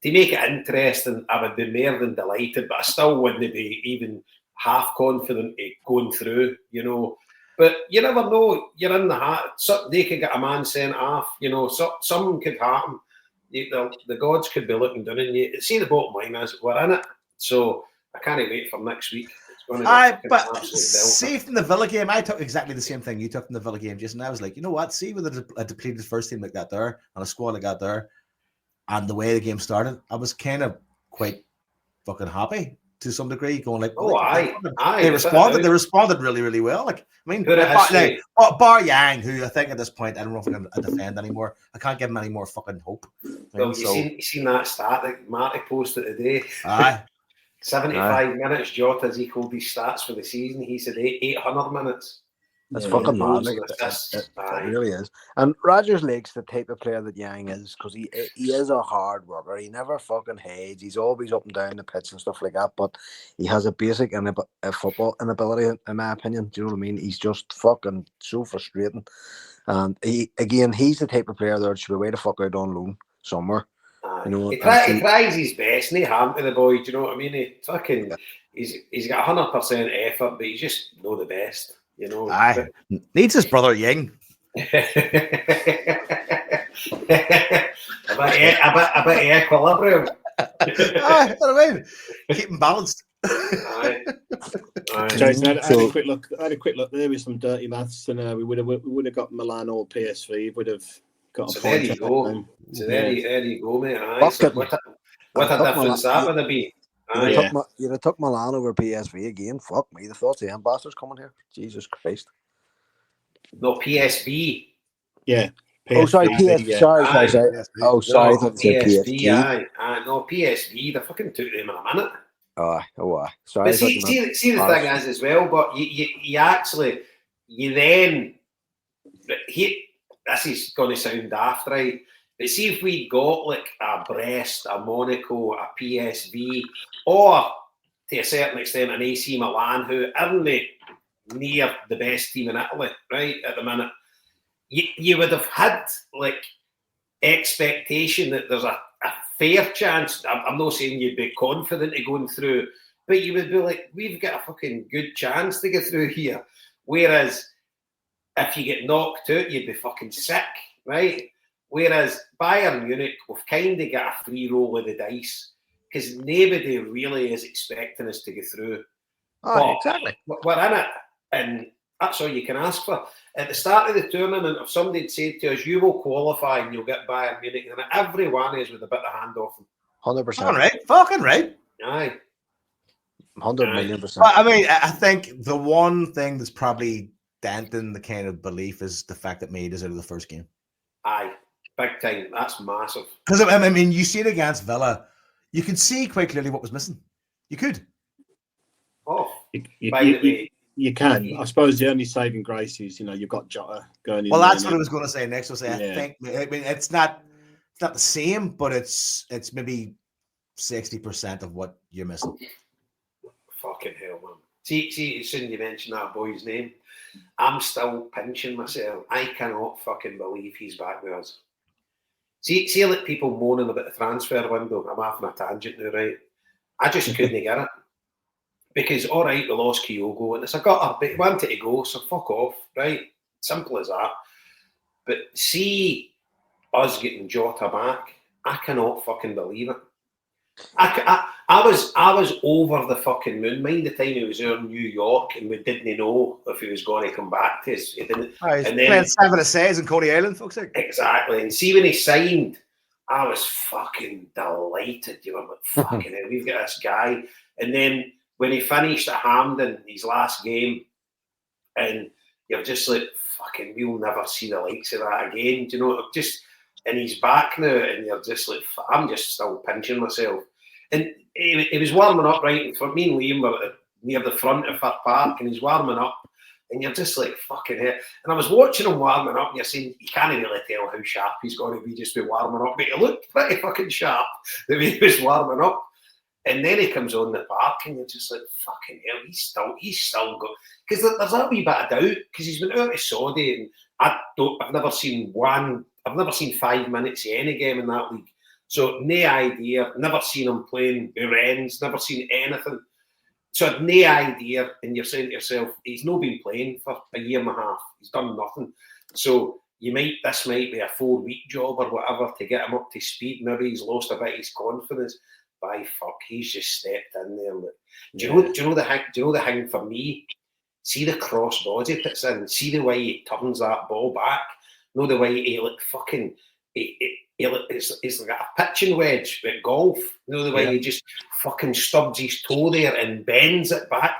Speaker 4: to make it interesting, I would be more than delighted. But I still wouldn't be even half confident of going through, you know. But you never know. You're in the hat. So they could get a man sent off. You know, something could happen. The gods could be looking down on you. See, the bottom line is we're in it. So I can't wait for next week. It's going to be
Speaker 5: but see from the Villa game, I took exactly the same thing you took from the Villa game, Jason. I was like, you know what? See with a depleted first team like that there and a squad like that there, and the way the game started, I was kind of quite fucking happy to some degree, going like, they responded. They responded really, really well. Like, I mean, bar Yang, who I think at this point I don't know if I'm going to defend anymore. I can't give him any more fucking hope.
Speaker 4: Well, you seen that stat that Marty posted today?
Speaker 5: Aye.
Speaker 4: 75 minutes. Jota's equalled his stats for the season. He said 800 minutes.
Speaker 2: That's fucking mad. Like, it really is. And Rogers Lake's the type of player that Yang is, because he is a hard worker. He never fucking hides. He's always up and down the pitch and stuff like that. But he has a basic football inability, in my opinion. Do you know what I mean? He's just fucking so frustrating. And he's the type of player that should be way the fuck out on loan somewhere.
Speaker 4: You know, he tries his best and he hammed to the boy. Do you know what I mean? he's got 100% effort, but he's just not the best, you know.
Speaker 5: Aye. Needs his brother Ying.
Speaker 4: a bit equilibrium.
Speaker 5: Aye, that's what I mean. Keep him balanced.
Speaker 4: Aye.
Speaker 3: Jason, I had a quick look. I had a quick look there with some dirty maths, and we would have got Milan or PSV. Would have got
Speaker 4: So
Speaker 3: a
Speaker 4: there
Speaker 3: point.
Speaker 4: you go. So there you go, mate. Aye.
Speaker 2: Fuck
Speaker 4: So
Speaker 2: it.
Speaker 4: what a difference that would have been. Aye.
Speaker 2: You'd have took Milan over PSV again. Fuck me. The thoughts of them bastards coming here. Jesus Christ.
Speaker 4: No, PSV.
Speaker 3: Yeah.
Speaker 2: Oh, sorry, PSV.
Speaker 3: yeah.
Speaker 2: Sorry.
Speaker 5: PSV.
Speaker 2: Oh, sorry.
Speaker 4: No,
Speaker 2: I thought you said
Speaker 4: PSV. Aye. No, PSV. They fucking took them in a minute.
Speaker 2: Sorry.
Speaker 4: But see the thing is as well. But you actually, this is going to sound daft, right? But see if we got like a Brest, a Monaco, a PSV, or to a certain extent an AC Milan, who aren't near the best team in Italy, right, at the minute, you would have had like expectation that there's a fair chance. I'm not saying you'd be confident of going through, but you would be like, we've got a fucking good chance to get through here. Whereas if you get knocked out, you'd be fucking sick, right? Whereas Bayern Munich, we've kind of got a free roll of the dice because nobody really is expecting us to get through.
Speaker 2: Exactly.
Speaker 4: We're in it, and that's all you can ask for. At the start of the tournament, if somebody had said to us, you will qualify and you'll get Bayern Munich, then everyone is with a bit of hand off them.
Speaker 2: 100%.
Speaker 5: Fucking right.
Speaker 4: Aye.
Speaker 2: 100,000,000%.
Speaker 5: I mean, I think the one thing that's probably denting the kind of belief is the fact that Maid is out of the first game.
Speaker 4: Aye. Big time. That's massive.
Speaker 5: Because, I mean, you see it against Villa, you could see quite clearly what was missing. You could.
Speaker 4: Oh,
Speaker 3: you can. I suppose the only saving grace is, you've got Jota going in.
Speaker 5: Well, that's what I was going to say next. I
Speaker 3: Yeah.
Speaker 5: think, I mean, it's not the same, but it's maybe 60% of what you're missing.
Speaker 4: Fucking hell, man. See, as soon as you mention that boy's name, I'm still pinching myself. I cannot fucking believe he's back with us. See, like people moaning about the transfer window. I'm off on a tangent now, right? I just couldn't get it. Because, all right, we lost Kyogo, and it's a gutter, but he wanted to go, so fuck off, right? Simple as that. But see us getting Jota back, I cannot fucking believe it. I was over the fucking moon. Mind the time he was here in New York and we didn't know if he was going to come back to us. He didn't.
Speaker 5: He's playing 7 assists in Coney Island, fuck's sake.
Speaker 4: Exactly. And see when he signed, I was fucking delighted. You know, like, fucking hell, we've got this guy. And then when he finished at Hampden, his last game, and you're just like, fucking, we'll never see the likes of that again. Do you know? And he's back now, and you're just like, I'm just still pinching myself. And he was warming up right in front. Me and Liam were near the front of Fir Park, and he's warming up, and you're just like, fucking hell. And I was watching him warming up, and you're saying, you can't really tell how sharp he's going to be just by warming up, but he looked pretty fucking sharp the way he was warming up. And then he comes on the park, and you're just like, fucking hell, he's still got. Because there's that wee bit of doubt, because he's been out of Saudi, and I've never seen 5 minutes of any game in that league. So no idea, never seen him playing Rennes, never seen anything. So I'd no idea, and you're saying to yourself, he's not been playing for a year and a half. He's done nothing. So this might be a 4-week job or whatever to get him up to speed. Maybe he's lost a bit of his confidence. By fuck, he's just stepped in there. Do you know the thing for me? See the cross body he puts in. See the way he turns that ball back. Know the way he like fucking. It's like a pitching wedge at golf. You know the way he just fucking stubs his toe there and bends it back.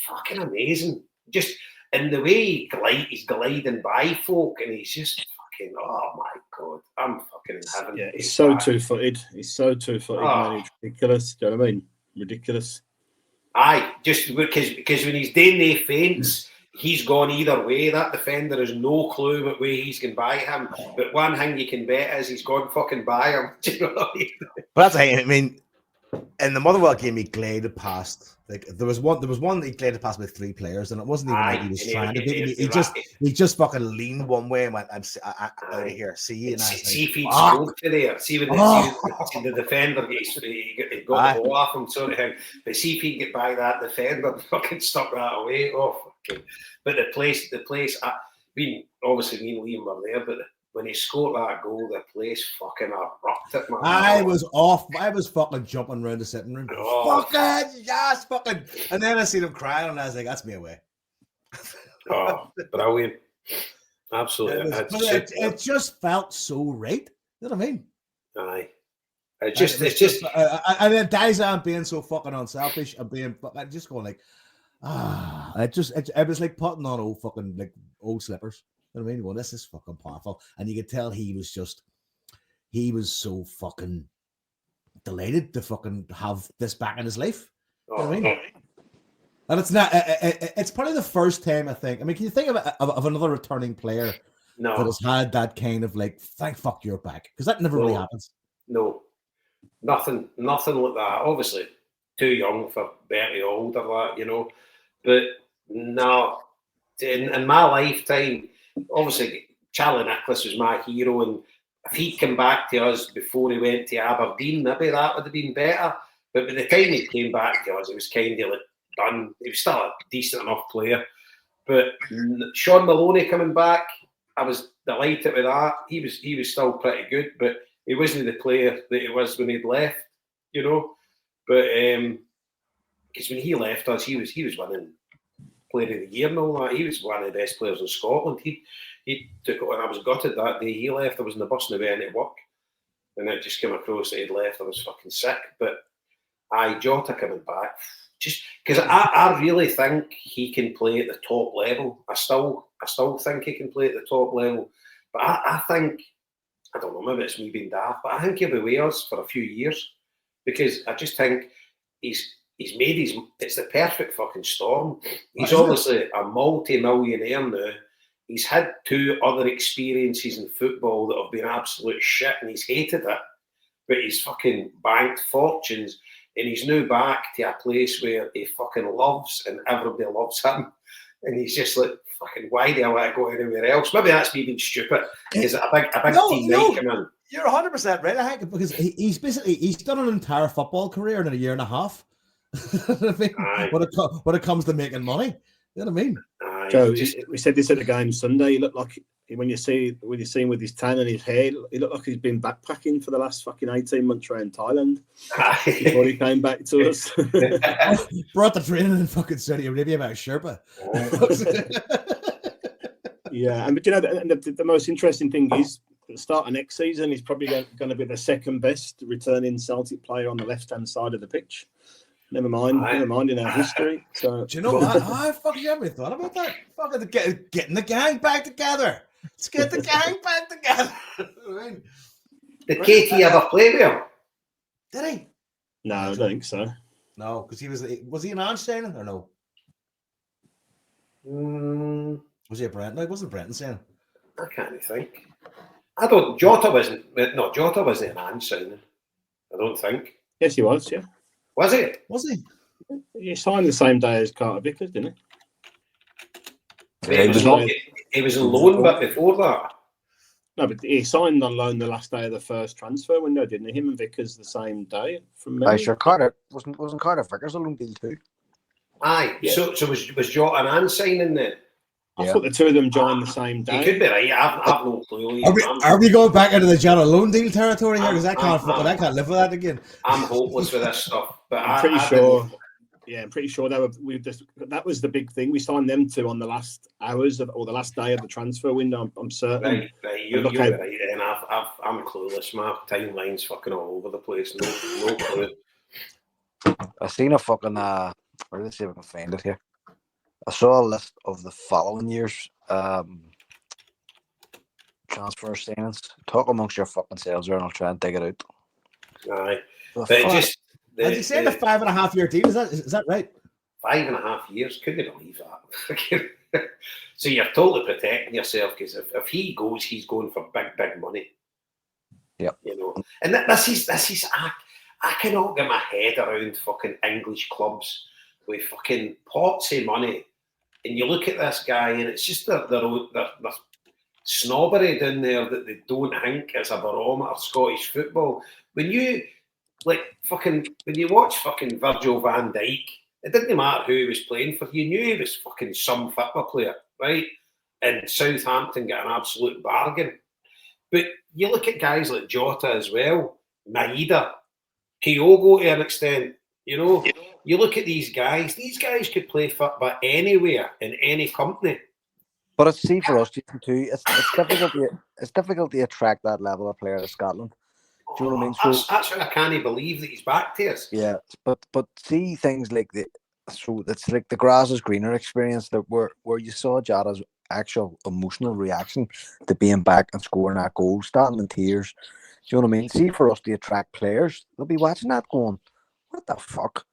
Speaker 4: Fucking amazing. Just and the way he's gliding by folk, and he's just fucking. Oh my god, I'm fucking in heaven.
Speaker 3: Yeah, he's so two-footed. Man. It's ridiculous. Do you know what I mean? Ridiculous.
Speaker 4: Aye, just because when he's doing the feints, he's gone either way. That defender has no clue what way he's going by him. But one thing you can bet is he's gone fucking by him. Do you know what I mean?
Speaker 5: But that's the thing. I mean, in the Motherwell game, he glided past. Like there was one that he glided past with 3 players, and it wasn't even like he was trying to. He just fucking leaned one way and went, "I'm out of here. See you."
Speaker 4: See if he'd spoke to there. See when the defender gets you've got the ball off him, sort of thing. But see if he can get by that defender, fucking stuck that away. Oh, fucking. But the place, obviously me and Liam were there, but when he scored that goal, the place fucking erupted, man.
Speaker 5: I was fucking jumping around the sitting room.
Speaker 4: Oh.
Speaker 5: Fucking, yes, fucking. And then I seen him crying, and I was like, that's me away.
Speaker 4: Oh, brilliant. Absolutely.
Speaker 5: It just felt so right. You know what I mean?
Speaker 4: Aye. It's just.
Speaker 5: And then Daisan being so fucking unselfish and being just going like, it was like putting on old slippers. You know what I mean? Well, this is fucking powerful. And you could tell he was so fucking delighted to fucking have this back in his life. You know what I mean? And it's not, it's probably the first time I think, can you think of another returning player that has had that kind of like, thank fuck you're back? Because that never really happens.
Speaker 4: No, nothing like that. Obviously, too young for Bertie old or that, you know. But no, in my lifetime, obviously Charlie Nicholas was my hero, and if he'd come back to us before he went to Aberdeen, maybe that would have been better. But by the time he came back to us, it was kind of like done. He was still a decent enough player. But Sean Maloney coming back, I was delighted with that. He was still pretty good, but he wasn't the player that he was when he'd left, you know. But because when he left us, he was winning Player of the Year and all that. He was one of the best players in Scotland. He took it, and I was gutted that day he left. I was in the bus on the way into work, and it just came across that he'd left. I was fucking sick. But Jota coming back, just because I really think he can play at the top level. I still think he can play at the top level. But I think, I don't know, maybe it's me being daft, but I think he'll be with us for a few years, because I just think he's made it's the perfect fucking storm. He's obviously a multi-millionaire now. He's had 2 other experiences in football that have been absolute shit, and he's hated it. But he's fucking banked fortunes, and he's now back to a place where he fucking loves, and everybody loves him. And he's just like, fucking, why do I want to go anywhere else? Maybe that's me being stupid. Is it a big team might come in?
Speaker 5: You're 100% right, I think, because he's done an entire football career in a year and a half. When it comes to making money, you know what I mean?
Speaker 3: Joe, we said this at the game Sunday. He looked like, when you see him with his tan and his hair, he looked like he's been backpacking for the last fucking 18 months around Thailand before he came back to us.
Speaker 5: Brought the training in fucking Saudi Arabia about Sherpa.
Speaker 3: Yeah, but you know, the most interesting thing is, at the start of next season, he's probably going to be the second best returning Celtic player on the left-hand side of the pitch. Never mind in our history. So,
Speaker 5: do you know what? I fucking never thought about that. Fucking getting the gang back together. Let's get the gang back together.
Speaker 4: Did KT ever play with him?
Speaker 5: Did he?
Speaker 3: No, I don't think so.
Speaker 5: No, because was he an Einstein or no? Was he a Brent? No, it wasn't Brenton saying.
Speaker 4: I can't think. Jota wasn't an Einstein. I don't think.
Speaker 3: Yes, he was. Yeah.
Speaker 4: Was he?
Speaker 5: Was he?
Speaker 3: He signed the same day as Carter Vickers, didn't he?
Speaker 4: He was on loan, but before that.
Speaker 3: No, but he signed on loan the last day of the first transfer window, didn't he? Him and Vickers the same day. From memory.
Speaker 2: Sure, Carter wasn't Carter Vickers a loan deal too?
Speaker 4: Aye. Yeah. So was Jota and Ann signing then?
Speaker 3: I thought the two of them joined the same day.
Speaker 4: You could be right. I've no clue.
Speaker 5: Are we going back into the Jota loan deal territory here? Because I can't live with that again.
Speaker 4: I'm hopeless with this stuff. But
Speaker 3: I'm pretty sure. Yeah, I'm pretty sure that was the big thing. We signed them two on the last hours or the last day of the transfer window. I'm certain.
Speaker 4: Right. You're right, and I'm clueless. My timeline's fucking all over the place. No clue.
Speaker 2: I seen a fucking let's see if I can find it here. I saw a list of the following year's transfer signings. Talk amongst your fucking selves there, and I'll try and dig it out.
Speaker 4: Aye, but
Speaker 5: as you say, the 5.5 year deal, is that right?
Speaker 4: 5.5 years. Couldn't believe that. So you're totally protecting yourself, because if he goes, he's going for big money.
Speaker 2: Yeah,
Speaker 4: you know. And this is I cannot get my head around fucking English clubs with fucking pots of money. And you look at this guy, and it's just their snobbery down there that they don't think it's a barometer of Scottish football. When you like fucking when you watch fucking Virgil van Dijk, it didn't matter who he was playing for. You knew he was fucking some football player, right? And Southampton got an absolute bargain. But you look at guys like Jota as well, Maeda, Kyogo to an extent. You know, you look at these guys could play football anywhere in any company.
Speaker 2: But it's see for us, Jason, too. It's difficult to attract that level of player to Scotland. Do you know what I mean? So
Speaker 4: That's why I can't believe that he's back to us.
Speaker 2: yeah, but see things like it's like the grass is greener experience that where you saw Jota's actual emotional reaction to being back and scoring that goal, standing in tears. Do you know what I mean? See, for us to attract players, they'll be watching that going, what the fuck?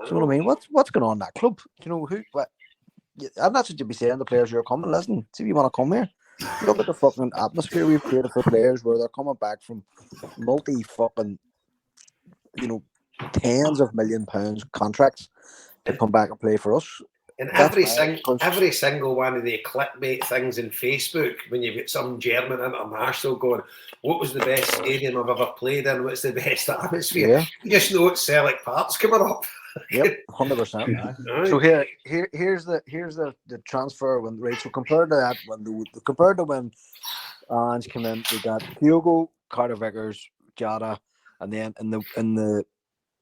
Speaker 2: Do you know what I mean? What's going on in that club? Do you know who? What? And that's what you'd be saying to players who are coming. Listen, see if you want to come here. Look at the fucking atmosphere we've created for players where they're coming back from multi-fucking, tens of £1 million contracts to come back and play for us.
Speaker 4: And every single one of the clickbait things in Facebook, when you've got some German international going, what was the best stadium I've ever played in? What's the best atmosphere?
Speaker 2: Yeah.
Speaker 4: You just know it's Selleck Park's coming up.
Speaker 2: Yep, 100%. So here's the transfer when Rachel compared to that when Ange came in, we got Kyogo, Carter Vickers, Jota, and then in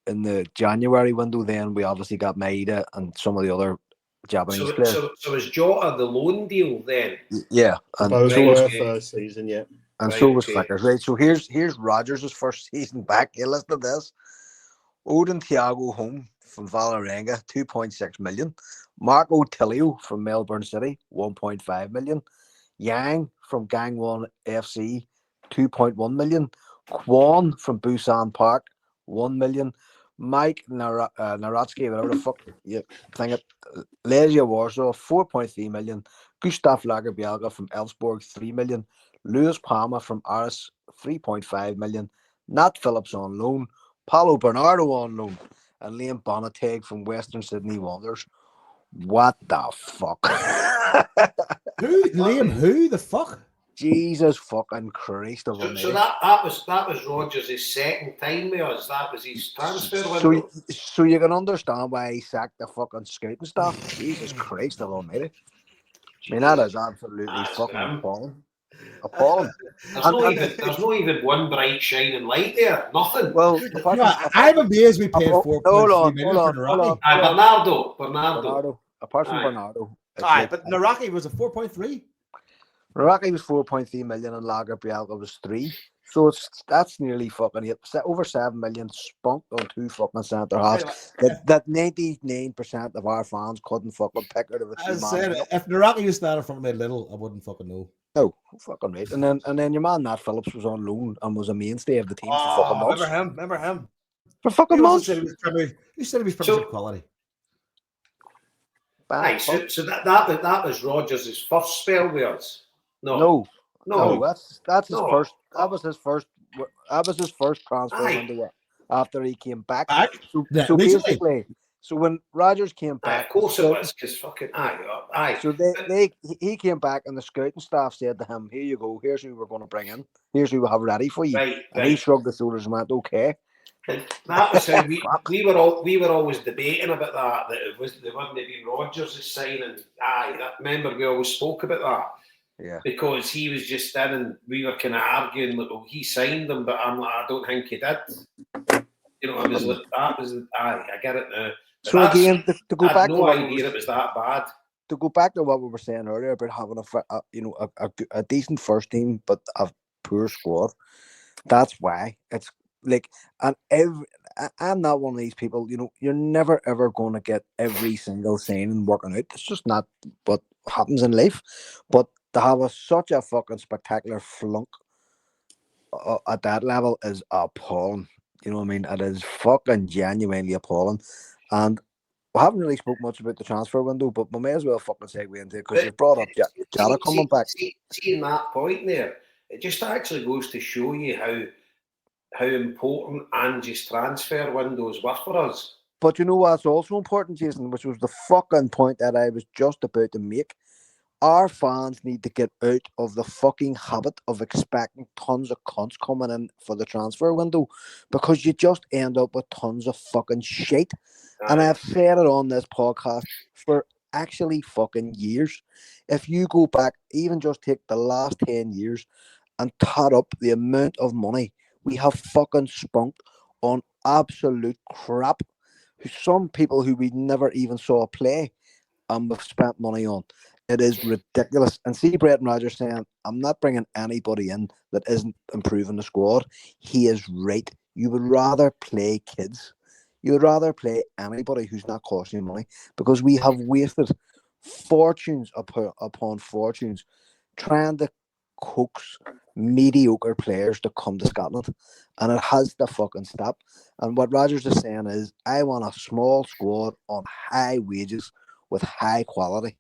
Speaker 2: the January window, then we obviously got Maeda and some of the other Japanese players.
Speaker 4: So was Jota the loan deal then?
Speaker 2: Yeah, and
Speaker 3: Those were first season, yeah.
Speaker 2: And so was Vickers, right? So here's Rodgers' first season back. You listen to this. Odin Thiago home from Valerenga, 2.6 million. Marco Tilio from Melbourne City, 1.5 million. Yang from Gangwon FC, 2.1 million. Kwon from Busan Park, 1 million. Mike Naratsky, whatever the fuck you think it. Legia Warsaw, 4.3 million. Gustav Lagerbielga from Elfsborg, 3 million. Luis Palma from Aris, 3.5 million. Nat Phillips on loan. Paulo Bernardo on loan. And Liam Bonateg from Western Sydney Wanderers. What the fuck?
Speaker 5: Who? Liam who? The fuck?
Speaker 2: Jesus fucking Christ of
Speaker 4: So that was Rodgers' second time with us. That was his transfer window.
Speaker 2: So you can understand why he sacked the fucking scouting staff. Jesus Christ of Almighty. I mean, that is absolutely fucking appalling.
Speaker 4: There's not even one bright shining light there. Nothing.
Speaker 2: Well,
Speaker 5: I'm amazed we paid $4.3 million for Naraki.
Speaker 4: Bernardo.
Speaker 2: Apart from Bernardo.
Speaker 5: Aye, but Naraki was a 4.3.
Speaker 2: Naraki was 4.3 million and Lagerbielga was 3. So that's nearly fucking over 7 million spunked on 2 fucking centre halves. That 99% of our fans couldn't fucking pick out of a 2 man.
Speaker 5: I said, if Naraki was standing from me little, I wouldn't fucking know.
Speaker 2: No, fucking right. And then your man Nat Phillips was on loan and was a mainstay of the team for fucking months.
Speaker 5: Remember him?
Speaker 2: For fucking months.
Speaker 5: He said he was Premier quality.
Speaker 4: Aye, so that was Rodgers' first spell with us. No,
Speaker 2: that's his first. That was his first transfer window after he came back. So basically, so when Rodgers came back,
Speaker 4: of course it was because fucking aye.
Speaker 2: So he came back and the scouting staff said to him, "Here you go. Here's who we're going to bring in. Here's who we have ready for you."
Speaker 4: Right.
Speaker 2: He shrugged his shoulders and went, "Okay."
Speaker 4: And that was how we were always debating about that it wouldn't have been Rodgers' signing. Remember we always spoke about that.
Speaker 2: Yeah.
Speaker 4: Because he was just in and we were kind of arguing that he signed them, but I'm like, I don't think he did. I was like, I get it now. But
Speaker 2: so again, to go back,
Speaker 4: no idea it was that bad.
Speaker 2: To go back to what we were saying earlier about having a decent first team but a poor squad. That's why it's like, and I'm not one of these people. You're never ever going to get every single signing working out. It's just not what happens in life. But to have such a fucking spectacular flunk at that level is appalling. You know what I mean? It is fucking genuinely appalling. And we haven't really spoke much about the transfer window, but we may as well fucking segue into it because you brought up Jota coming back.
Speaker 4: Seeing that point there, it just actually goes to show you how important Ange's transfer windows were for us.
Speaker 2: But you know what's also important, Jason, which was the fucking point that I was just about to make. our fans need to get out of the fucking habit of expecting tons of cunts coming in for the transfer window, because you just end up with tons of fucking shit. And I've said it on this podcast for actually fucking years. If you go back, even just take the last 10 years and tot up the amount of money we have fucking spunked on absolute crap. Some people who we never even saw play and we've spent money on. It is ridiculous. And see Brendan Rodgers saying, I'm not bringing anybody in that isn't improving the squad. He is right. You would rather play kids. You would rather play anybody who's not costing you money, because we have wasted fortunes upon fortunes trying to coax mediocre players to come to Scotland. And it has to fucking stop. And what Rodgers is saying is, I want a small squad on high wages with high quality,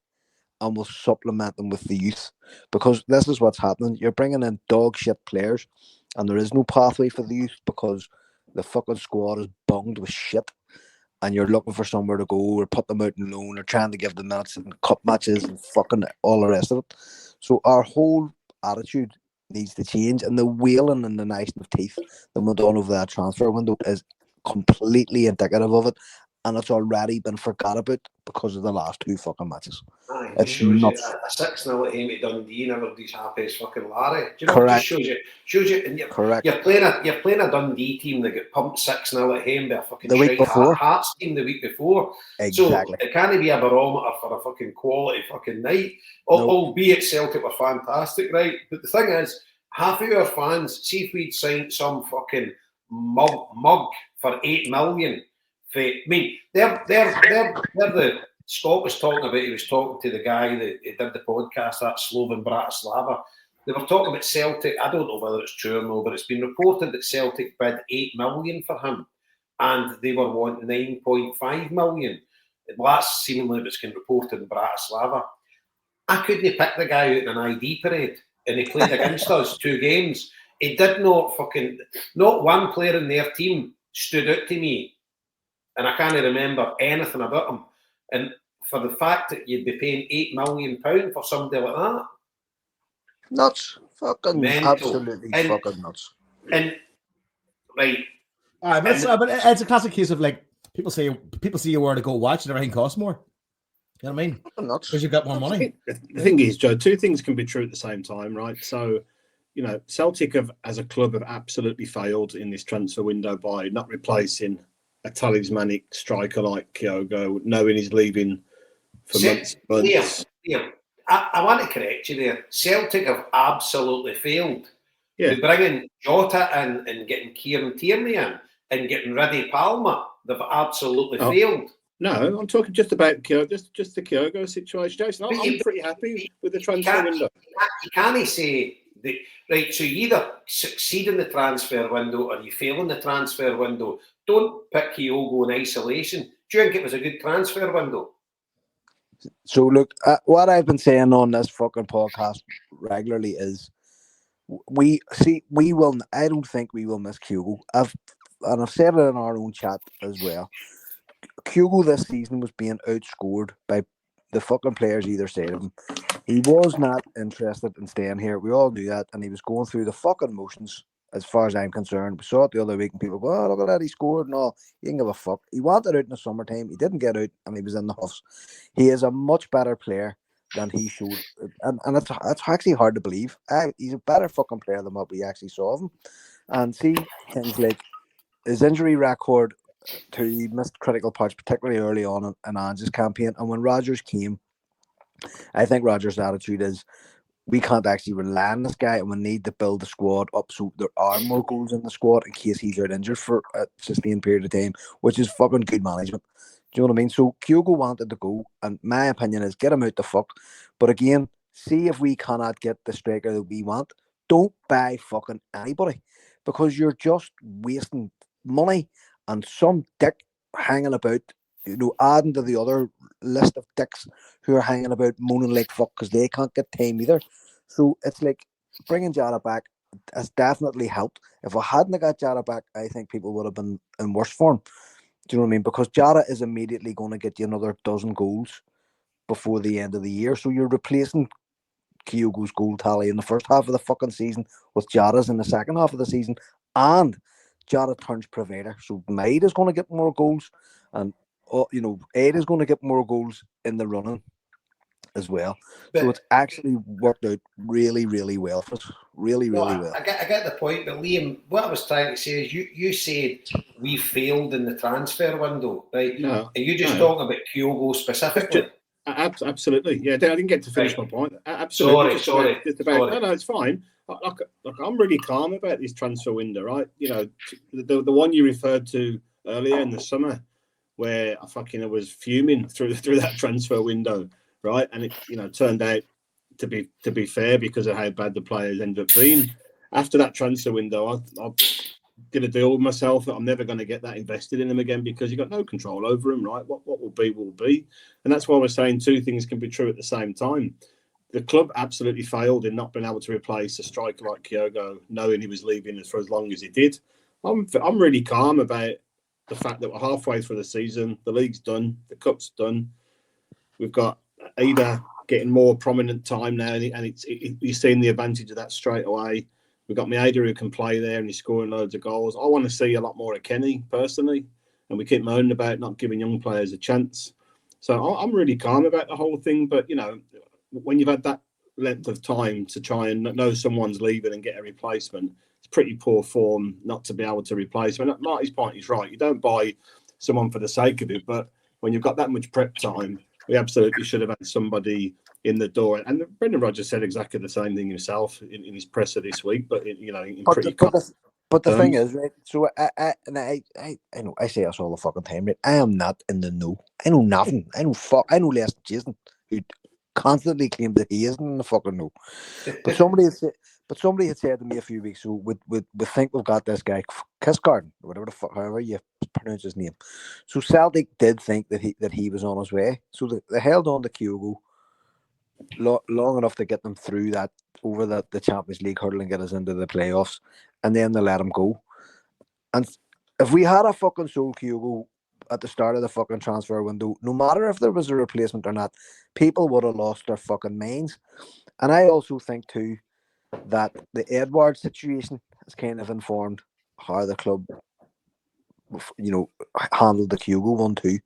Speaker 2: and we'll supplement them with the youth, because this is what's happening. You're bringing in dog shit players, and there is no pathway for the youth because the fucking squad is bunged with shit, and you're looking for somewhere to go or put them out in loan or trying to give them minutes in cup matches and fucking all the rest of it. So our whole attitude needs to change, and the wailing and the gnashing of teeth that went on over that transfer window is completely indicative of it. And it's already been forgot about because of the last two fucking matches.
Speaker 4: Aye,
Speaker 2: It's
Speaker 4: it shows
Speaker 2: nuts.
Speaker 4: you a 6-0 at home at Dundee, everybody's happy as fucking Larry. Do you know?
Speaker 2: Correct.
Speaker 4: It just shows you, and
Speaker 2: Correct.
Speaker 4: you're playing a Dundee team that got pumped 6-0 at home by a fucking
Speaker 2: The week
Speaker 4: shite
Speaker 2: before.
Speaker 4: Hearts team the week before.
Speaker 2: Exactly.
Speaker 4: So it can't be a barometer for a fucking quality fucking night.
Speaker 2: Nope.
Speaker 4: Albeit Celtic were fantastic, right? But the thing is, half of our fans, see if we'd signed some fucking mug for 8 million. I mean, they're the Scott was talking about. He was talking to the guy that did the podcast, that Slovan Bratislava. They were talking about Celtic. I don't know whether it's true or no, but it's been reported that Celtic bid 8 million for him, and they were wanting 9.5 million. That's seemingly what's been reported in Bratislava. I couldn't pick the guy out in an ID parade, and he played against us 2 games. He did not one player in their team stood out to me. And I can't remember anything about him. And for the fact that you'd be paying £8 million for somebody like that,
Speaker 2: nuts, fucking
Speaker 4: mental.
Speaker 2: Absolutely fucking nuts.
Speaker 4: And right,
Speaker 5: but it's a classic case of like people see you where to go watch, and everything costs more. You know what I mean?
Speaker 2: Nuts.
Speaker 5: Because you've got more money.
Speaker 3: The thing is, Joe, 2 things can be true at the same time, right? So, you know, Celtic as a club have absolutely failed in this transfer window by not replacing a talismanic striker like Kyogo, knowing he's leaving for months.
Speaker 4: Liam, I want to correct you there. Celtic have absolutely failed.
Speaker 3: Yeah.
Speaker 4: Bringing Jota in and getting Kieran Tierney in and getting rid of Palmer, they've absolutely failed.
Speaker 3: No, I'm talking just about just the Kyogo situation. Jason, I'm pretty happy with the transfer window.
Speaker 4: You can't say that, right, so you either succeed in the transfer window or you fail in the transfer window. Don't pick Kyogo in isolation. Do you think it was a good transfer window?
Speaker 2: So look, what I've been saying on this fucking podcast regularly is, I don't think we will miss Kyogo. I've said it in our own chat as well. Kyogo this season was being outscored by the fucking players either side of him. He was not interested in staying here. We all knew that, and he was going through the fucking motions. As far as I'm concerned, we saw it the other week, and people go, "Oh, look at that, he scored." No, he didn't give a fuck. He wanted out in the summertime. He didn't get out, and he was in the huffs. He is a much better player than he showed, and it's actually hard to believe. He's a better fucking player than what we actually saw of him. And see things like his injury record. He missed critical parts, particularly early on in Ange's campaign. And when Rodgers came, I think Rodgers' attitude is, we can't actually rely on this guy, and we need to build the squad up so there are more goals in the squad in case he's out injured for a sustained period of time, which is fucking good management. Do you know what I mean? So Kyogo wanted to go, and my opinion is get him out the fuck. But again, see if we cannot get the striker that we want. Don't buy fucking anybody, because you're just wasting money and some dick hanging about, adding to the other list of dicks who are hanging about moaning like fuck because they can't get time either. So it's like bringing Jota back has definitely helped. If I hadn't got Jota back, I think people would have been in worse form. Do you know what I mean? Because Jota is immediately going to get you another dozen goals before the end of the year. So you're replacing Kyogo's goal tally in the first half of the fucking season with Jota's in the second half of the season, and Jota turns provider. So Maeda's going to get more goals, and Ada's going to get more goals in the running as well. So it's actually worked out really, really well for us. Really, really well.
Speaker 4: I get the point, but Liam, what I was trying to say is you said we failed in the transfer window, right?
Speaker 3: No,
Speaker 4: Are you just talking about Kyogo specifically?
Speaker 3: Absolutely. Yeah, I didn't get to finish my point. Absolutely.
Speaker 4: Sorry.
Speaker 3: No, it's fine. Look, I'm really calm about this transfer window, right? You know, the one you referred to earlier in the summer, where I was fuming through that transfer window, right? And it turned out to be fair because of how bad the players ended up being. After that transfer window, I did a deal with myself that I'm never going to get that invested in them again because you've got no control over them, right? What will be. And that's why we're saying two things can be true at the same time. The club absolutely failed in not being able to replace a striker like Kyogo, knowing he was leaving for as long as he did. I'm really calm about the fact that we're halfway through the season. The league's done. The cup's done. We've got Ada getting more prominent time now, and you're seeing the advantage of that straight away. We've got Maeda who can play there and he's scoring loads of goals. I want to see a lot more of Kenny, personally. And we keep moaning about not giving young players a chance. So I'm really calm about the whole thing. But, when you've had that length of time to try and know someone's leaving and get a replacement, it's pretty poor form not to be able to replace them. And Marty's point is right. You don't buy someone for the sake of it. But when you've got that much prep time, we absolutely should have had somebody in the door. And Brendan Rodgers said exactly the same thing himself in his presser this week, but
Speaker 2: But the thing is, right? So I know I say this all the fucking time, right? I am not in the know. I know nothing. I know less than Jason, who constantly claimed that he isn't in the fucking know. But somebody had said to me a few weeks ago, we think we've got this guy Kiss-Garden, or whatever the fuck, however you pronounce his name. So Celtic did think that he was on his way. So they held on to Kyogo long enough to get them through that, over the Champions League hurdle and get us into the playoffs, and then they let him go. And if we had a fucking sold Kyogo at the start of the fucking transfer window, no matter if there was a replacement or not, people would have lost their fucking minds. And I also think too that the Edwards situation has kind of informed how the club handled the Kyogo one too,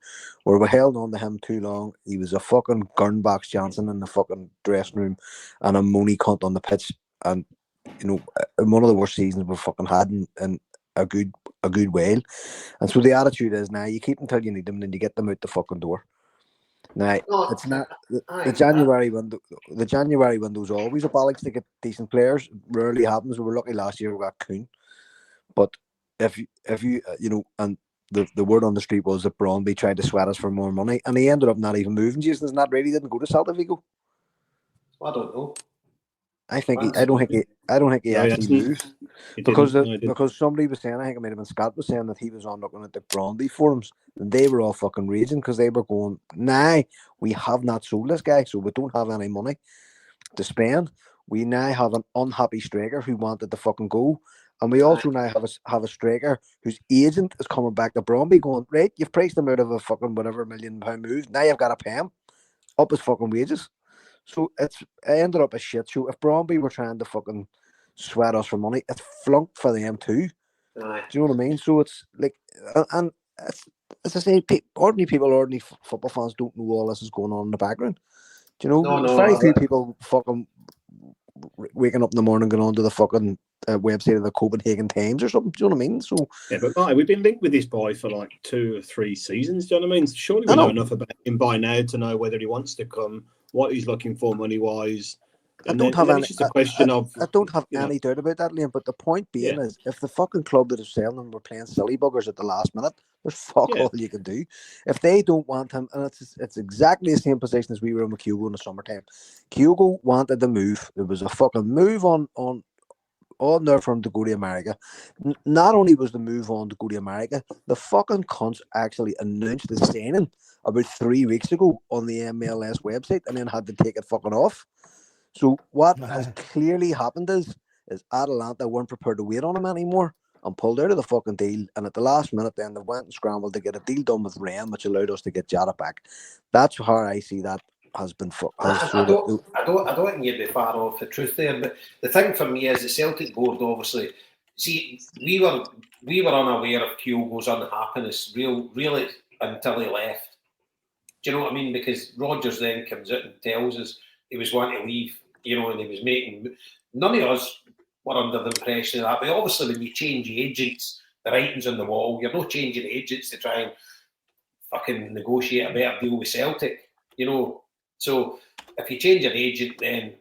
Speaker 2: where we held on to him too long. He was a fucking Gurnbox Johnson in the fucking dressing room and a moany cunt on the pitch, and one of the worst seasons we've fucking had in a good while. And so the attitude is now you keep them till you need them, and then you get them out the fucking door. Now it's not the January window. The January window is always a bollocks to get decent players. It rarely happens. We were lucky last year we got Kuhn, but if you and the word on the street was that Brøndby tried to sweat us for more money, and he ended up not even moving. Jason's not ready. Didn't go to Celta Vigo.
Speaker 4: I don't know.
Speaker 2: I don't think he actually moved because somebody was saying, I think it might have been Scott was saying that he was on looking at the Brøndby forums, and they were all fucking raging because they were going, "Nah, we have not sold this guy, so we don't have any money to spend. We now have an unhappy striker who wanted to fucking go." And we also now have a striker whose agent is coming back to Brøndby going, right, you've priced him out of a fucking whatever £1 million move. Now you've got to pay him up his fucking wages. So it ended up a shit show. If Brøndby were trying to fucking sweat us for money, it's flunked for them too.
Speaker 4: Aye.
Speaker 2: Do you know what I mean? So it's like, and it's, as I say, ordinary football fans don't know all this is going on in the background. Do you know? Very few people fucking waking up in the morning, going on to the fucking website of the Copenhagen Times or something. Do you know what I mean? So
Speaker 3: yeah, but Marty, we've been linked with this boy for like 2 or 3 seasons. Do you know what I mean? Surely we know enough about him by now to know whether he wants to come, what he's looking for money wise.
Speaker 2: I don't have any doubt about that, Liam. But the point being is, if the fucking club that is selling them were playing silly buggers at the last minute, there's all you can do. If they don't want him, and it's exactly the same position as we were in with Kyogo in the summertime. Kyogo wanted to move. There was a fucking move on there for him to go to America. Not only was the move on to go to America, the fucking cunts actually announced the signing about 3 weeks ago on the MLS website, and then had to take it fucking off. So what has clearly happened is Atalanta weren't prepared to wait on him anymore and pulled out of the fucking deal. And at the last minute, then they went and scrambled to get a deal done with Rennes, which allowed us to get Jota back. That's how I see that has been
Speaker 4: I don't think you'd be far off the truth there. But the thing for me is the Celtic board obviously. See, we were unaware of Kyogo's unhappiness really until he left. Do you know what I mean? Because Rodgers then comes out and tells us he was wanting to leave, and he was making. None of us were under the impression of that. But obviously, when you change agents, the writing's on the wall. You're not changing agents to try and fucking negotiate a better deal with Celtic, So if you change an agent, then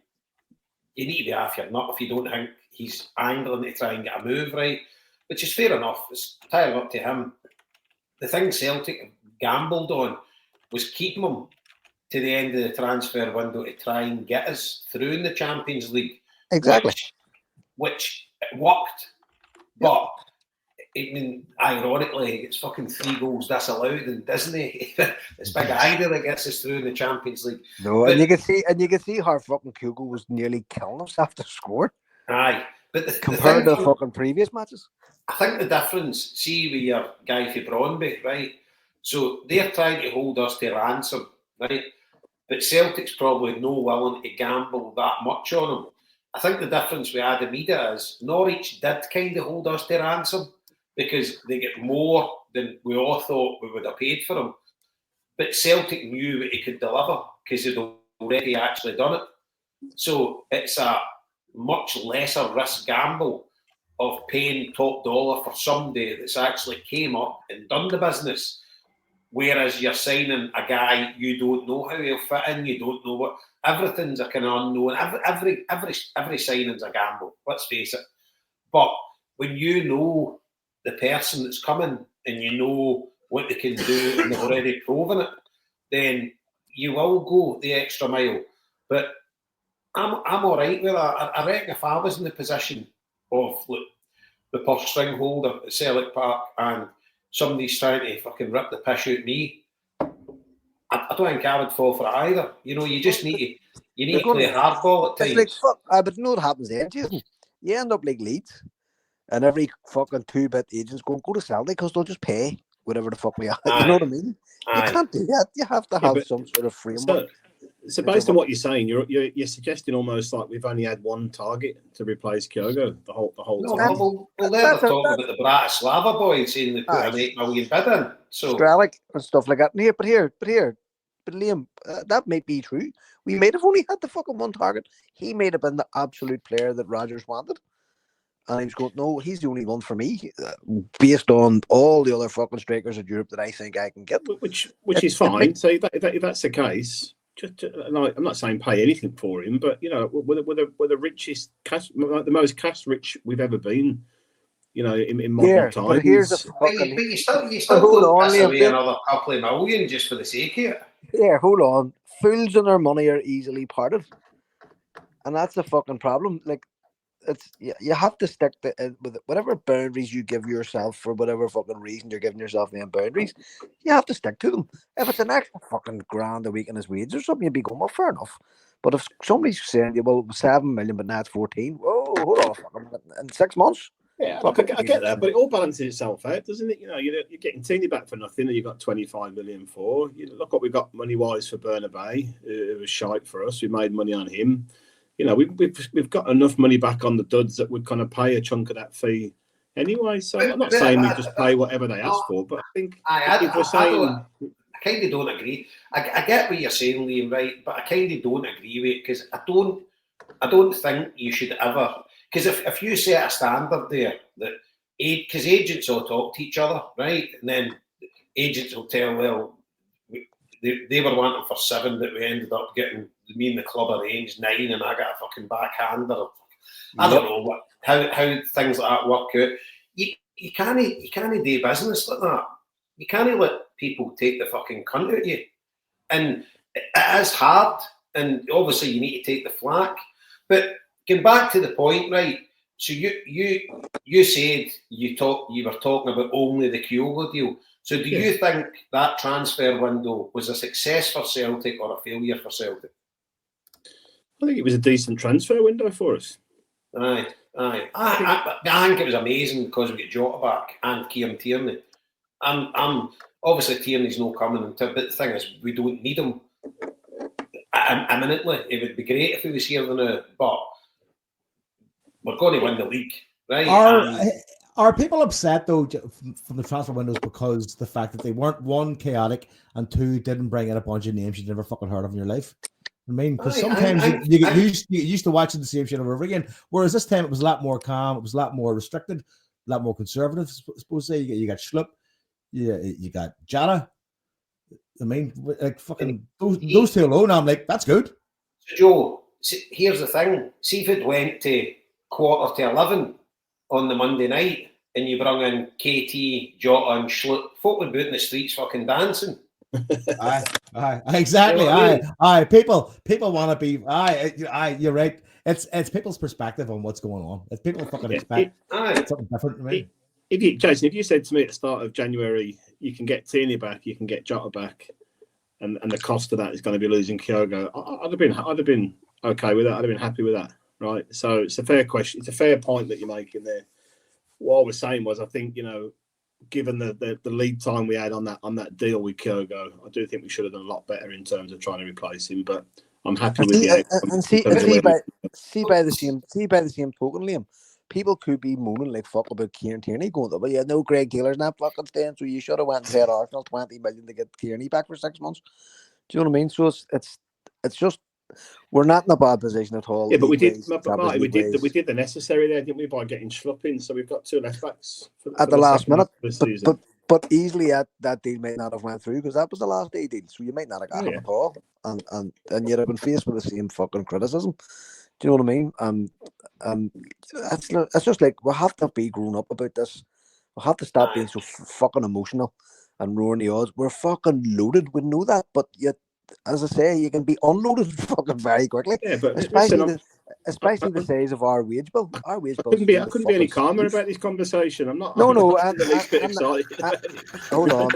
Speaker 4: you need to be off your nut if you don't think he's angling to try and get a move right, which is fair enough. It's entirely up to him. The thing Celtic gambled on was keeping him to the end of the transfer window to try and get us through in the Champions League.
Speaker 2: Exactly.
Speaker 4: Which it worked. But, ironically, it's fucking 3 goals disallowed in Disney. It's Big Ida that gets us through in the Champions League.
Speaker 2: No, and you can see how fucking Kyogo was nearly killing himself to score.
Speaker 4: Aye. But
Speaker 2: compared to fucking previous matches.
Speaker 4: I think the difference, see with your guy for Brøndby, right? So they're trying to hold us to ransom, right? But Celtic's probably no willing to gamble that much on him. I think the difference with Adam Ida is Norwich did kind of hold us to ransom because they get more than we all thought we would have paid for him. But Celtic knew what he could deliver because he'd already actually done it. So it's a much lesser risk gamble of paying top dollar for somebody that's actually came up and done the business. Whereas you're signing a guy you don't know how he'll fit in, you don't know what. Everything's a kind of unknown. Every signing's a gamble. Let's face it. But when you know the person that's coming and you know what they can do and they've already proven it, then you will go the extra mile. But I'm all right with that. I reckon if I was in the position of the purse string holder at Celtic Park and somebody's trying to fucking rip the piss out of me, I don't think I would fall for it either. You just need to play hardball at times.
Speaker 2: It's like fuck, but you know what happens then, Jason? You end up like Leeds, and every fucking 2-bit agent's go to Celtic because they'll just pay whatever the fuck we are. You know what I mean? You can't do that. You have to have some sort of framework.
Speaker 3: So based on what you're saying, you're suggesting almost like we've only had one target to replace Kyogo the whole time.
Speaker 4: Well, they're talking about the Bratislava boys saying they put an 8 million bid in. So
Speaker 2: Strelic and stuff like that. But Liam, that may be true. We might have only had the fucking one target. He may have been the absolute player that Rodgers wanted. And he was going, no, he's the only one for me, based on all the other fucking strikers in Europe that I think I can get.
Speaker 3: Which is fine. So if that's the case, I'm not saying pay anything for him, but we're the richest cash, like the most cash rich we've ever been. In modern times.
Speaker 2: But here's a fucking.
Speaker 4: But you still don't pass away another couple of million just for the sake of it.
Speaker 2: Yeah, hold on. Fools and their money are easily parted, and that's the fucking problem. Like, you have to stick with whatever boundaries you give yourself for whatever fucking reason you're giving yourself them boundaries. You have to stick to them. If it's an extra fucking grand a week in his wage or something, you'd be going, well, fair enough. But if somebody's saying, well, 7 million, but now it's 14, whoa, hold on, fucking in 6 months.
Speaker 3: Yeah, I get that, but it all balances itself out, doesn't it? You're getting Tini back for nothing, and you've got 25 million for. Look what we got money-wise for Bernabé. It was shite for us. We made money on him. We've got enough money back on the duds that would kind of pay a chunk of that fee anyway. So I'm not saying we just pay whatever they ask for, but I think if we're saying...
Speaker 4: I kind of don't agree. I get what you're saying, Liam, right? But I kind of don't agree with it because I don't think you should ever... Because if you set a standard there, because agents will talk to each other, right? And then agents will tell, well, they were wanting for 7, but we ended up getting, me and the club arranged 9, and I got a fucking backhander. I don't know how things like that work out. You can't do business like that. You can't let people take the fucking cunt out of you. And it is hard, and obviously you need to take the flak. But getting back to the point, right? So you said you were talking about only the Kyogo deal. So do you think that transfer window was a success for Celtic or a failure for Celtic?
Speaker 3: I think it was a decent transfer window for us.
Speaker 4: Aye. I think it was amazing because we got Jota back and Kieran Tierney. I'm obviously Tierney's no coming, but the thing is we don't need him. imminently. It would be great if he was here now, but we're going to win the league, right?
Speaker 1: Are people upset though from the transfer windows because the fact that they weren't, one, chaotic, and two, didn't bring in a bunch of names you'd never fucking heard of in your life? I mean, because sometimes you get used to watching the same shit over and over again. Whereas this time it was a lot more calm, it was a lot more restricted, a lot more conservative. I suppose to say you got Schlupp, you got Jota. I mean, like fucking those two alone, I'm like, that's good.
Speaker 4: Joe, here's the thing: see if it went to 11:15 on the Monday night, and you brought in KT, Jota, and Schlupp, folk would be out in the streets fucking dancing.
Speaker 1: Aye, exactly.
Speaker 4: You know what I mean?
Speaker 1: People want to be. You're right. It's people's perspective on what's going on. If people fucking expect something different to me.
Speaker 3: Jason, if you said to me at the start of January, you can get Tierney back, you can get Jota back, and the cost of that is going to be losing Kyogo, I'd have been okay with that. I'd have been happy with that, right? So it's a fair question. It's a fair point that you're making there. What I was saying was, I think, given the lead time we had on that deal with Kyogo, I do think we should have done a lot better in terms of trying to replace him. But I'm happy with the outcome.
Speaker 2: And see by the same token, Liam, people could be moaning like fuck about Kieran Tierney going, well, yeah, no, Greg Taylor's not fucking staying, so you should have went and paid Arsenal 20 million to get Tierney back for 6 months. Do you know what I mean? So it's just, we're not in a bad position at all.
Speaker 3: Yeah, but we did the necessary there, didn't we, by getting Schlupp in? So we've got 2 left backs
Speaker 2: at the last minute.
Speaker 3: Season.
Speaker 2: But easily that deal might not have went through because that was the last day deal, so you might not have got him at all, and you'd have been faced with the same fucking criticism. Do you know what I mean? It's just like we have to be grown up about this. We have to stop being so fucking emotional and roaring the odds. We're fucking loaded. We know that, but yet, as I say, you can be unloaded fucking very quickly.
Speaker 3: Yeah, but
Speaker 2: especially the size of our wage bill. Our wage bill.
Speaker 3: I couldn't be any calmer about this conversation. I'm not.
Speaker 2: No.
Speaker 3: I'm the least bit excited.
Speaker 2: Hold on.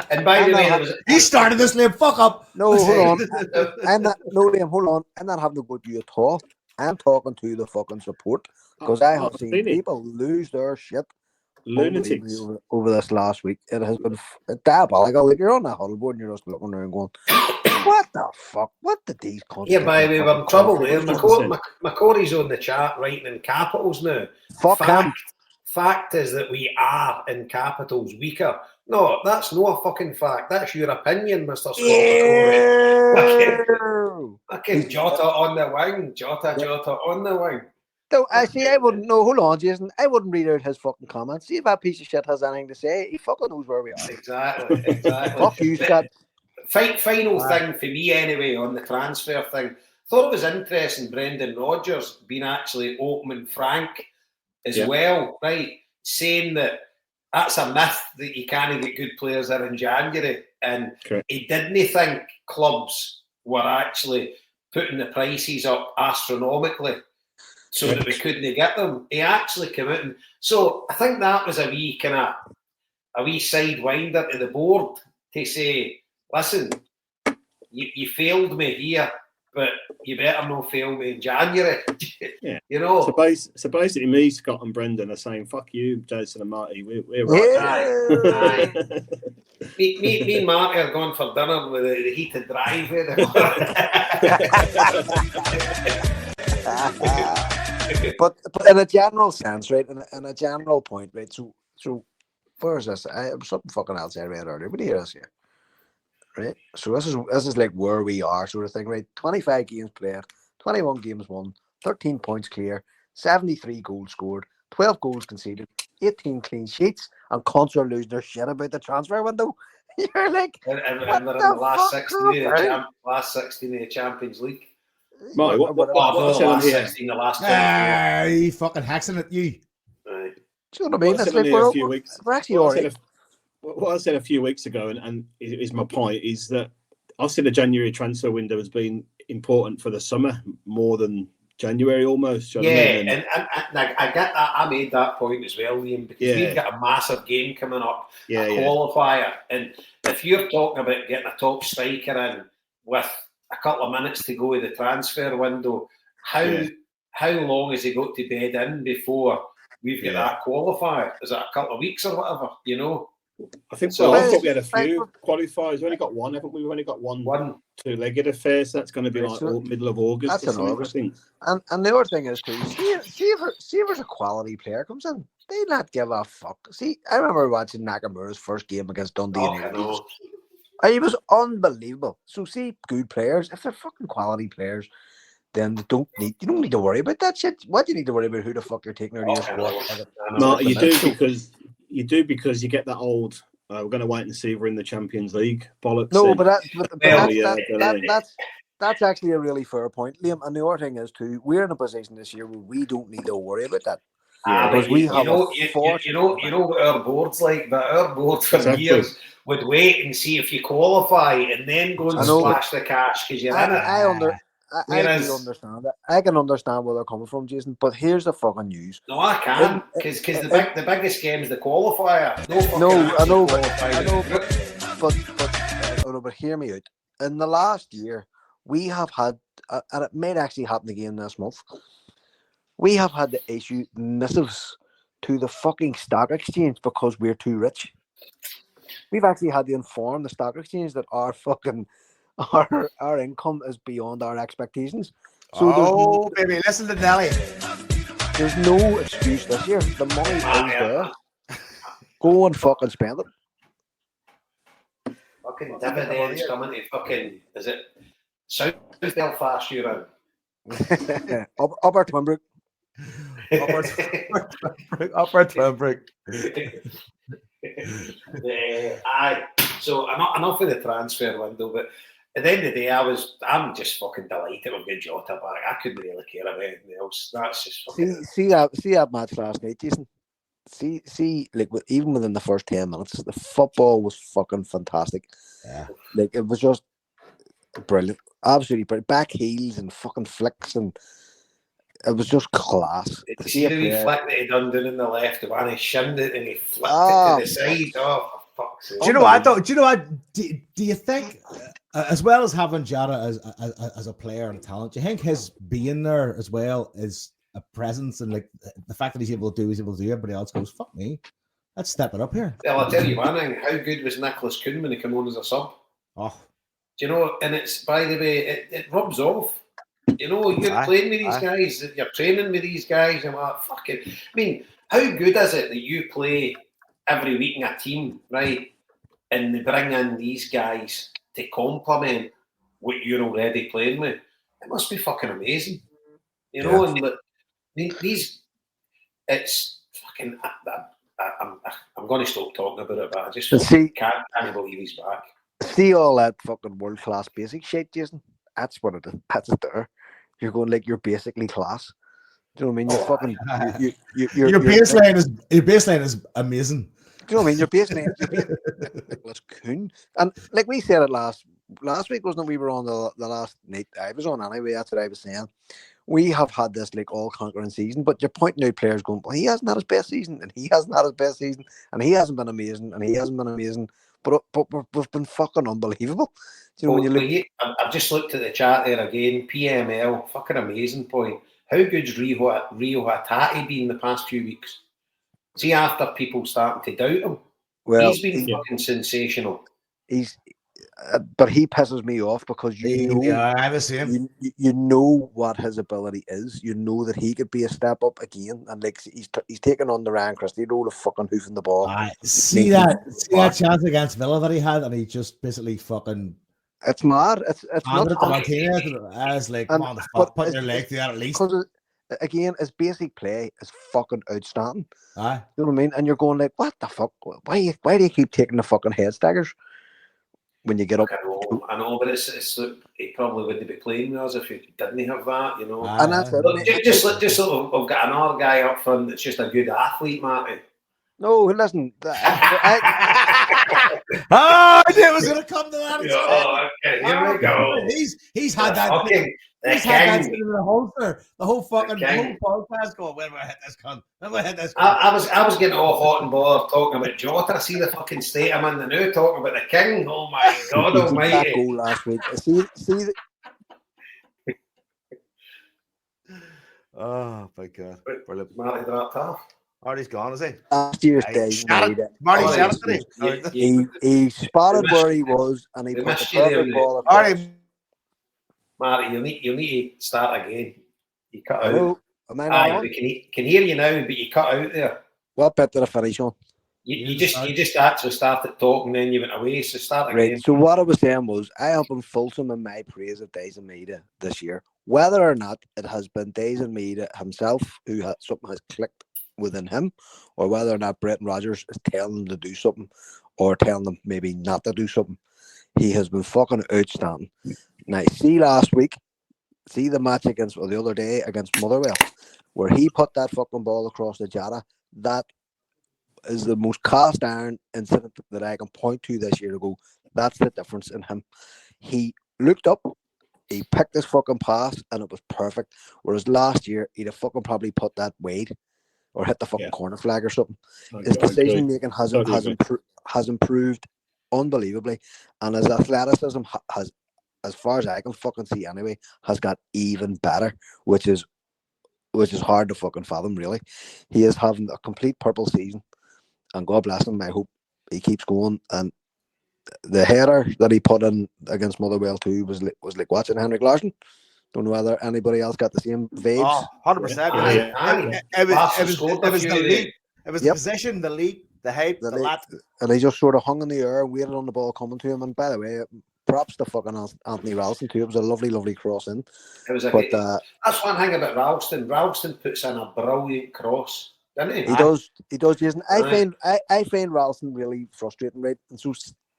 Speaker 4: And by the way,
Speaker 1: you started this, Liam. Fuck up.
Speaker 2: No, hold on. Liam, hold on. I'm not having to go to you at all. I'm talking to the fucking support because I have seen people lose their shit.
Speaker 3: Lunatics
Speaker 2: over this last week. It has been diabolical. Like, you're on that huddle board and you're just looking there and going, what the fuck? What did these cunts
Speaker 4: Yeah, by the way, we're in trouble there. McCory's on the chat writing in capitals now. Fact is that we are in capitals weaker. No, that's no fucking fact. That's your opinion, Mr. Scott McCory. Fucking Jota on the wing. Jota on the wing.
Speaker 2: So, actually, I wouldn't know. Hold on, Jason. I wouldn't read out his fucking comments. See if that piece of shit has anything to say. He fucking knows where we are.
Speaker 4: Exactly.
Speaker 2: Fuck you, Scott.
Speaker 4: Final thing for me, anyway, on the transfer thing. Thought it was interesting, Brendan Rodgers being actually open and frank as well, right? Saying that that's a myth that you can't get good players there in January. And he didn't think clubs were actually putting the prices up astronomically so that we couldn't get them. He actually came out and so I think that was a wee sidewinder to the board to say, listen, you failed me here, but you better not fail me in January. You know.
Speaker 3: So basically, me, Scott, and Brendan are saying, "Fuck you, Jason and Marty. We're right."
Speaker 4: Me and Marty are going for dinner with the heated driveway.
Speaker 2: but in a general sense, right? In a general point, right? So where is this? I was something fucking else I read earlier, but here it is here. Right, so this is like where we are, sort of thing, right? 25 games played, 21 games won, 13 points clear, 73 goals scored, 12 goals conceded, 18 clean sheets, and cons are losing their shit about the transfer window. You're like,
Speaker 4: and they're in the last 16 of the Champions League.
Speaker 3: Marty, what's the last
Speaker 4: 16, the last 24.
Speaker 1: You fucking hexing it, you.
Speaker 4: Right.
Speaker 2: Do you know what I mean? That's like we're actually alright.
Speaker 3: What I said a few weeks ago, and is my point, is that I've seen the January transfer window has been important for the summer more than January almost. You know what I mean?
Speaker 4: And I get that. I made that point as well, Liam, because we've got a massive game coming up, a qualifier. And if you're talking about getting a top striker in with a couple of minutes to go in the transfer window, how long has he got to bed in before we've got that qualifier? Is it a couple of weeks or whatever, you know?
Speaker 3: I think
Speaker 4: So-
Speaker 3: I thought we had a few qualifiers. We've only got one, haven't we? We've only got one two-legged affair, so that's going to be like middle of August.
Speaker 2: That's
Speaker 3: or
Speaker 2: in
Speaker 3: something,
Speaker 2: August.
Speaker 3: I think.
Speaker 2: And the other thing is too, see if there's a quality player comes in, they not give a fuck. See, I remember watching Nakamura's first game against Dundee
Speaker 4: Oh,
Speaker 2: and
Speaker 4: I know.
Speaker 2: he was unbelievable. So see, good players, if they're fucking quality players, then you don't need to worry about that shit. What do you need to worry about? Who the fuck you're taking out of your squad?
Speaker 4: I know.
Speaker 3: No, you do because you get that old. We're going to wait and see if we're in the Champions League bollocks.
Speaker 2: No, but
Speaker 4: Well,
Speaker 2: that's actually a really fair point, Liam. And the other thing is too, we're in a position this year where we don't need to worry about that.
Speaker 4: But
Speaker 2: we
Speaker 4: you
Speaker 2: have
Speaker 4: know what our board's like. But our board for years would wait and see if you qualify and then go and splash the cash because you're in it.
Speaker 2: I do understand that. I can understand where they're coming from, Jason. But here's the fucking news.
Speaker 4: No, I can't because the biggest game is the qualifier.
Speaker 2: But hear me out. In the last year, we have had, and it may actually happen again this month. We have had to issue missives to the fucking stock exchange because we're too rich. We've actually had to inform the stock exchange that our income is beyond our expectations. So
Speaker 5: baby, listen to Nelly.
Speaker 2: There's no excuse this year. The money is there. Go and fucking spend it.
Speaker 4: Fucking dividends coming to fucking, is it South Belfast you're in?
Speaker 2: Upper Twinbrook.
Speaker 5: Upper Twinbrook.
Speaker 4: Aye. So enough of the transfer window, but at the end of the day, I'm just fucking delighted with good Jota back. I couldn't really care about anything else. That's just fucking...
Speaker 2: See that match last night, Jason. See, like even within the first 10 minutes, the football was fucking fantastic.
Speaker 5: Yeah.
Speaker 2: Like it was just brilliant, absolutely brilliant. Back heels and fucking flicks, and it was just class.
Speaker 4: To see the wee flick that he done down in the left, and he shimmed it and he flicked it to the side. Oh, for fuck's sake!
Speaker 5: Do you know what? Do you know what? Do you think, as well as having Jota as a player and a talent, do you think his being there as well is a presence, and like the fact that he's able to do, everybody else goes, fuck me, let's step it up here.
Speaker 4: Well, I'll tell you one thing. How good was Nicholas Kuhn when he came on as a sub?
Speaker 5: Oh,
Speaker 4: do you know? And it's, by the way, it rubs off. You know, you're playing with these guys, you're training with these guys, and like, fucking. I mean, how good is it that you play every week in a team, right? And they bring in these guys to complement what you're already playing with. It must be fucking amazing, you know. And these, it's fucking. I'm going to stop talking about it, but I just can't believe he's back.
Speaker 2: See all that fucking world class basic shit, Jason. That's what it is. That's it there. You're going like you're basically class. Do you know what I mean? You're fucking. Your
Speaker 5: baseline is amazing.
Speaker 2: Do you know what I mean? Your baseline Nicholas Kuhn, and like we said it last week, wasn't it? We were on the last night I was on anyway. That's what I was saying. We have had this like all conquering season, but you're pointing out players going, well, he hasn't had his best season, and he hasn't had his best season, and he hasn't been amazing, and he hasn't been amazing. But we've been fucking unbelievable. You know, when you look...
Speaker 4: I've just looked at the chat there again. PML, fucking amazing point. How good's Rio Hatate been the past few weeks? See, after people starting to doubt him, he's been fucking sensational.
Speaker 2: But he pisses me off because you know what his ability is. You know that he could be a step up again, and like he's taking on the Ryan Christie role of fucking hoofing the ball.
Speaker 5: See that chance against Villa that he had, and he just basically fucking.
Speaker 2: It's mad. It's not.
Speaker 5: I was like, come on, put your leg through that at least.
Speaker 2: Because again, his basic play is fucking outstanding.
Speaker 5: You
Speaker 2: know what I mean? And you're going like, what the fuck? Why do you keep taking the fucking head staggers? When you get up,
Speaker 4: I know, but it's he probably wouldn't be playing with us if he didn't have that, you know.
Speaker 2: And that's it.
Speaker 4: Just we've got another guy up front that's just a good athlete, Marty.
Speaker 2: No, listen.
Speaker 5: I knew it was going to come to that.
Speaker 4: Okay, here we go.
Speaker 5: He's had that. He's had that in the holster. The whole fucking podcast going, when will I hit this cunt? When will I hit this cunt?
Speaker 4: I was getting all hot and bothered talking about Jota. See the fucking state I'm in the now, talking about the king. Oh my God almighty.
Speaker 2: That goal last week. See
Speaker 5: oh my God.
Speaker 4: Marty dropped off.
Speaker 5: Artie's gone, is he?
Speaker 2: Last year's
Speaker 5: Hey,
Speaker 2: days,
Speaker 5: shut
Speaker 2: made
Speaker 5: it. Marty,
Speaker 4: Oh,
Speaker 5: shut
Speaker 4: yes,
Speaker 5: it.
Speaker 2: he spotted
Speaker 4: missed-
Speaker 2: where he was, and he
Speaker 4: they
Speaker 2: put the
Speaker 4: missed you there,
Speaker 2: perfect
Speaker 4: mate.
Speaker 2: ball across.
Speaker 5: Artie,
Speaker 4: Marty, you need to start again. You cut out.
Speaker 2: Hello, am I
Speaker 4: Aye,
Speaker 2: not on?
Speaker 4: we can hear you now, but you cut out there.
Speaker 2: What bit did I finish on?
Speaker 4: You just actually started talking, then you went away. So start again.
Speaker 2: Right. So what I was saying was, I have been fulsome in my praise of Days and Media this year, whether or not it has been Days and Media himself something has clicked within him, or whether or not Brendan Rodgers is telling him to do something, or telling them maybe not to do something. He has been fucking outstanding. Now, see the match the other day against Motherwell, where he put that fucking ball across the Jota. That is the most cast iron incident that I can point to this year to go, that's the difference in him. He looked up, he picked his fucking pass, and it was perfect. Whereas last year, he'd have fucking probably put that wide or hit the fucking corner flag or something. His decision making has improved unbelievably, and his athleticism has, as far as I can fucking see anyway, has got even better, which is hard to fucking fathom, really. He is having a complete purple season, and God bless him. I hope he keeps going. And the header that he put in against Motherwell too was like watching Henrik Larsson. Don't know whether anybody else got the same vibes.
Speaker 5: Oh, 100%. It was the leap. It was the position, the leap, the hype, the lat.
Speaker 2: And he just sort of hung in the air, waited on the ball coming to him. And by the way, props to fucking Anthony Ralston too. It was a lovely, lovely cross in.
Speaker 4: It was that's one thing about Ralston. Ralston puts in a brilliant cross, doesn't he?
Speaker 2: He does, Jason. I find Ralston really frustrating, right? And so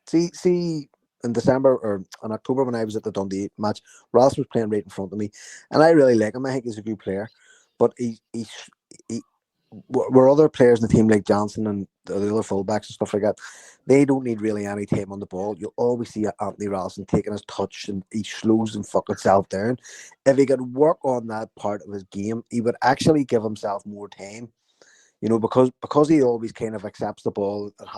Speaker 2: see in December or in October when I was at the Dundee match, Ralston was playing right in front of me, and I really like him. I think he's a good player, but he where other players in the team like Johnson and the other fullbacks and stuff like that, they don't need really any time on the ball. You'll always see Anthony Ralston taking his touch, and he slows him fucking self down. If he could work on that part of his game, he would actually give himself more time. You know, because he always kind of accepts the ball and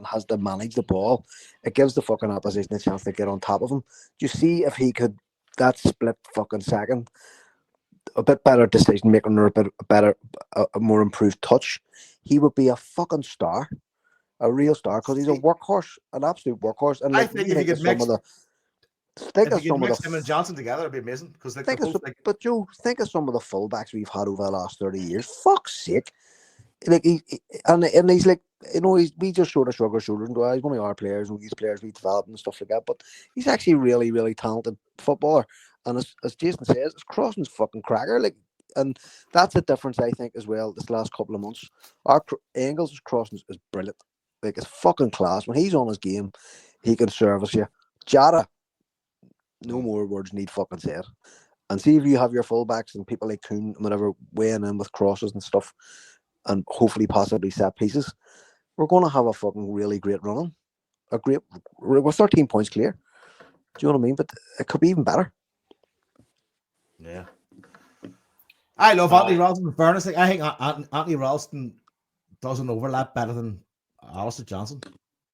Speaker 2: has to manage the ball, it gives the fucking opposition a chance to get on top of him. You see if he could, that split fucking second, a bit better decision making or a more improved touch, he would be a fucking star, a real star, because he's a workhorse, an absolute workhorse. And like,
Speaker 5: I think if you could mix him and Johnson together, it'd be amazing. Because
Speaker 2: but Joe, think of some of the fullbacks we've had over the last 30 years. Fuck's sake. Like and he's like, you know, we just sort of shrug our shoulders and go, he's one of our players, and these players we developed and stuff like that. But he's actually really, really talented footballer. And as Jason says, his crossing's fucking cracker. Like, and that's the difference, I think, as well. This last couple of months, our Engels' crossing is brilliant. Like, it's fucking class. When he's on his game, he can service you. Jota, no more words need fucking said. And see if you have your fullbacks and people like Kuhn and whatever weighing in with crosses and stuff, and hopefully possibly set pieces, we're going to have a fucking really great run. We're 13 points clear. Do you know what I mean? But it could be even better.
Speaker 5: Yeah. I love Anthony Ralston. In fairness, I think Anthony Ralston doesn't overlap better than Alistair Johnson.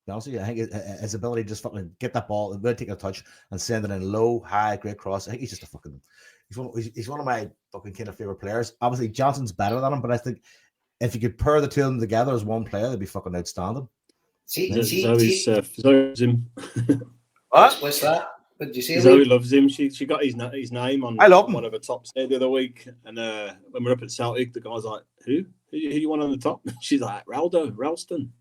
Speaker 5: Honestly, I think his ability to just fucking get that ball, really take a touch and send it in low, high, great cross. I think he's just a fucking. He's one of my fucking kind of favorite players. Obviously, Johnson's better than him, but I think if you could pair the two of them together as one player, they'd be fucking outstanding.
Speaker 3: Him.
Speaker 4: What's that? What did you say?
Speaker 3: Zoe loves him. She got his name on one of the tops there the other week, and when we're up at Celtic, the guy's like, "Who you want on the top?" She's like, "Ralston."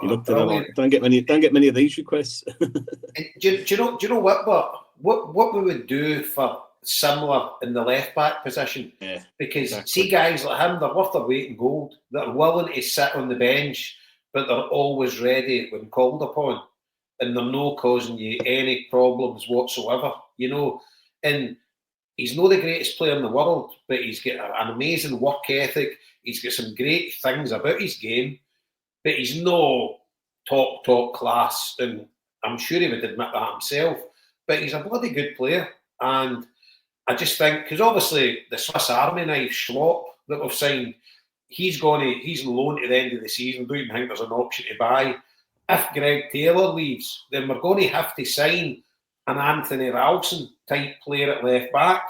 Speaker 3: He looked at her like, "Don't get many of these requests."
Speaker 4: do you know what we would do for similar in the left back position?
Speaker 3: Yeah,
Speaker 4: because
Speaker 3: exactly.
Speaker 4: See guys like him, they're worth their weight in gold. They're willing to sit on the bench, but they're always ready when called upon. And they're not causing you any problems whatsoever, you know. And he's not the greatest player in the world, but he's got an amazing work ethic. He's got some great things about his game, but he's no top class. And I'm sure he would admit that himself. But he's a bloody good player. And I just think, because obviously the Swiss Army knife Schlop that we've signed, he's on loan to the end of the season. Don't even think there's an option to buy. If Greg Taylor leaves, then we're going to have to sign an Anthony Ralston type player at left back,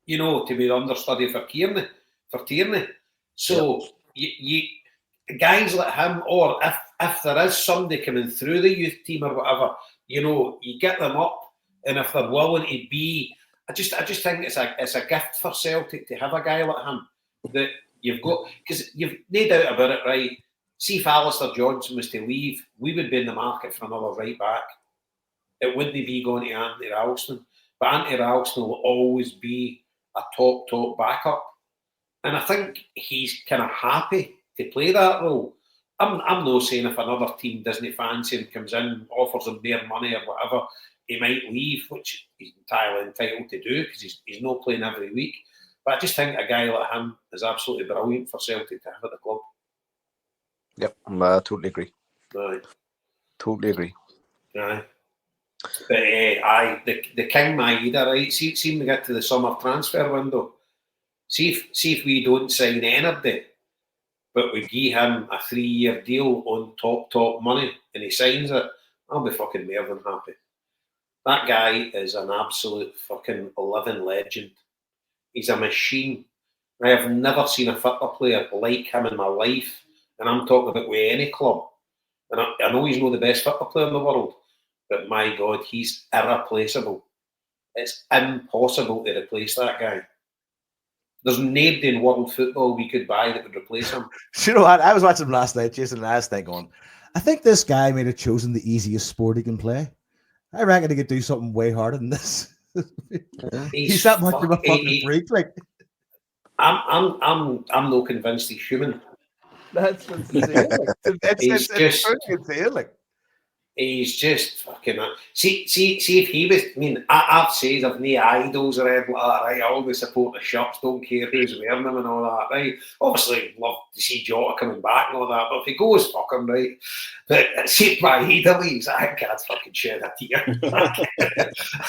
Speaker 4: you know, to be the understudy for Tierney. So you guys like him, or if there is somebody coming through the youth team or whatever, you get them up, and if they're willing to be, I just think it's a gift for Celtic to have a guy like him that you've got, because you've no doubt about it, right? See, if Alistair Johnson was to leave, we would be in the market for another right back. It wouldn't be going to Anthony Ralston, but Anthony Ralston will always be a top backup, and I think he's kind of happy to play that role. I'm not saying if another team doesn't fancy him, comes in, offers him their money or whatever, he might leave, which he's entirely entitled to do because he's not playing every week. But I just think a guy like him is absolutely brilliant for Celtic to have at the club.
Speaker 2: Yep, I totally agree.
Speaker 4: Aye.
Speaker 2: Totally agree.
Speaker 4: Aye. But the King Maeda, right? See when we get to the summer transfer window. See if we don't sign anybody, but we give him a 3-year deal on top money, and he signs it, I'll be fucking more than happy. That guy is an absolute fucking living legend. He's a machine. I have never seen a football player like him in my life, and I'm talking about with any club. And I know he's not the best football player in the world, but my God, he's irreplaceable. It's impossible to replace that guy. There's nobody in world football we could buy that would replace him.
Speaker 5: You know what? I was watching him last night, Jason, and I was thinking, I think this guy may have chosen the easiest sport he can play. I reckon he could do something way harder than this. He's that much of a fucking freak. Like,
Speaker 4: I'm not convinced he's human.
Speaker 5: That's what's insane. It's insane. Like,
Speaker 4: he's just fucking. See if he was. I mean, I've said I've no idols or anything like that. Right? I always support the shirts, don't care who's wearing them and all that. Right? Obviously, love to see Jota coming back and all that. But if he goes, fuck him, right? But see if my header leaves, I can't fucking shed a tear.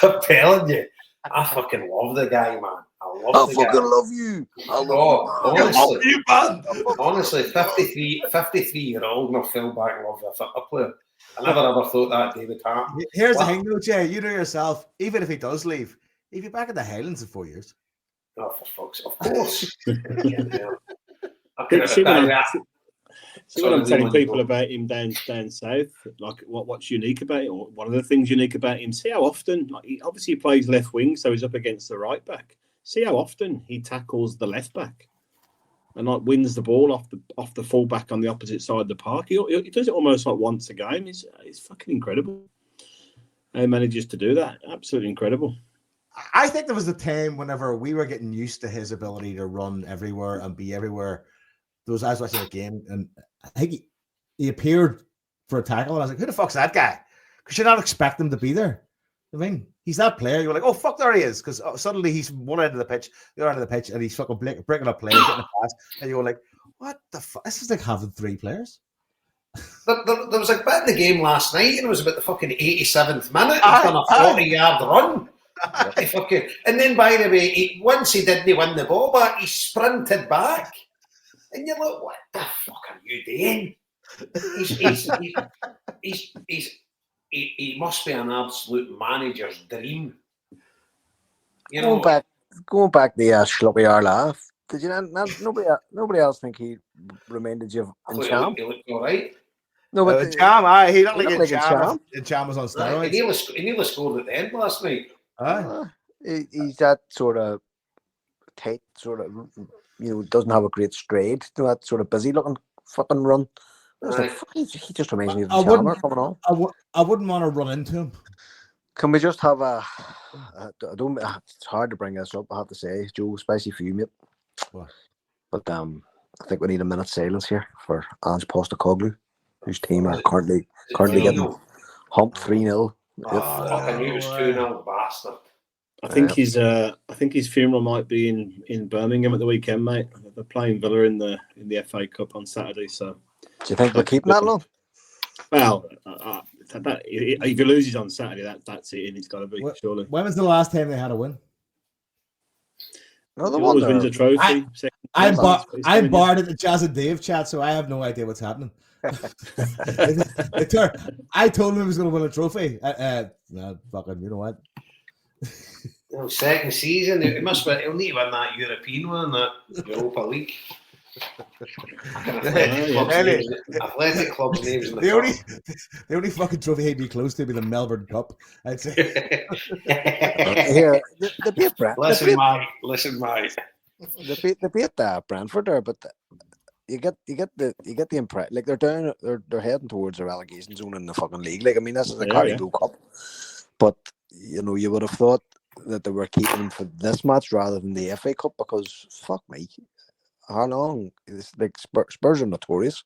Speaker 4: I'm telling you, I fucking love the guy, man. I fucking
Speaker 2: love you.
Speaker 4: Honestly, you, man. Honestly, 53-year-old and I fell back in love with a football player. I never ever thought that day would happen.
Speaker 5: Here's the thing, though, Jay. You know yourself, even if he does leave, he'll be back in the Highlands in 4 years.
Speaker 4: Oh, for fuck's sake. Of course.
Speaker 3: See what I'm telling people about him down south, like what's unique about it, or one of the things unique about him, see how often, like he obviously plays left wing, so he's up against the right back. See how often he tackles the left back and like wins the ball off the full back on the opposite side of the park. He does it almost like once a game. It's fucking incredible how he manages to do that. Absolutely incredible.
Speaker 5: I think there was a time whenever we were getting used to his ability to run everywhere and be everywhere. I was watching a game, and I think he appeared for a tackle, and I was like, who the fuck's that guy? Because you're not expecting him to be there. I mean, he's that player. You're like, oh, fuck, there he is. Because suddenly he's one end of the pitch, the other end of the pitch, and he's fucking breaking up plays, getting a pass. And you're like, what the fuck? This is like having 3 players.
Speaker 4: There was a bit in the game last night, and it was about the fucking 87th minute. He's done a 40-yard run. And then, by the way, once he didn't win the ball back, he sprinted back. And you're like, what the fuck are you doing? He must be an absolute manager's dream. You know,
Speaker 2: going back the Schluppy laugh. Did you not? Nobody else think he reminded you of Encham?
Speaker 4: He looked all right.
Speaker 2: No, but
Speaker 5: Encham, he looked like
Speaker 2: Encham.
Speaker 5: Encham was on steroids.
Speaker 4: He nearly scored at the end last night.
Speaker 2: He's that sort of tight, sort of, doesn't have a great stride. That sort of busy looking fucking run. He just reminds me of the Chamber coming on.
Speaker 5: I wouldn't want to run into him.
Speaker 2: Can we just have it's hard to bring this up, I have to say, Joe, especially for you, mate.
Speaker 5: What?
Speaker 2: But I think we need a minute's silence here for Ange Postecoglou, whose team are currently getting humped 3-0.
Speaker 4: I knew it was 2-0, bastard.
Speaker 3: I think his funeral might be in Birmingham at the weekend, mate. They're playing Villa in the FA Cup on Saturday. So,
Speaker 2: do you think we're keeping that long?
Speaker 3: Well, if he loses on Saturday, that's it, and it's got to be surely.
Speaker 5: When was the last time they had a win?
Speaker 2: No,
Speaker 3: he always wins a trophy.
Speaker 5: I'm barred at the Jazz and Dave chat, so I have no idea what's happening. I told him he was going to win a trophy. Fucking, you know what?
Speaker 4: Second season, he'll need to win that European one, that Europa League. Athletic clubs names in the
Speaker 5: The only fucking trophy he'd be close to would be the Melbourne Cup, I'd say.
Speaker 2: Here, the beat Brent.
Speaker 4: Listen, Mike.
Speaker 2: The beat Brentford there, but you get the impression like they're heading towards a relegation zone in the fucking league. Like I mean, this is a Cardiff Cup, but you know you would have thought that they were keeping them for this match rather than the FA Cup because fuck me, how long? It's like Spurs are notorious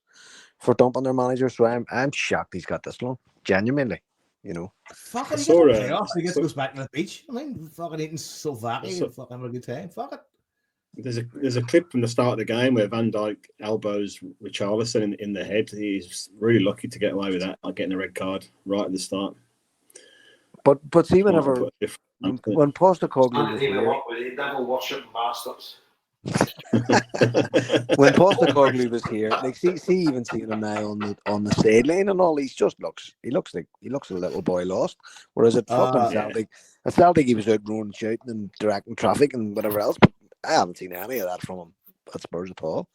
Speaker 2: for dumping their manager, so I'm shocked he's got this long. Genuinely, you know.
Speaker 5: Fucking chaos. He gets goes back to the beach. I mean, fucking eating Slovakia and fucking having a good time. Fuck it.
Speaker 3: There's a clip from the start of the game where Van Dijk elbows Richarlison in the head. He's really lucky to get away with that, like getting a red card right at the start.
Speaker 2: But see, when Postecoglou was here,
Speaker 4: devil worship bastards.
Speaker 2: when Postecoglou was here, like see even seeing him now on the sideline and all, he looks a little boy lost. Whereas at fucking Celtic, he was out running, shouting and directing traffic and whatever else. But I haven't seen any of that from him at Spurs at all.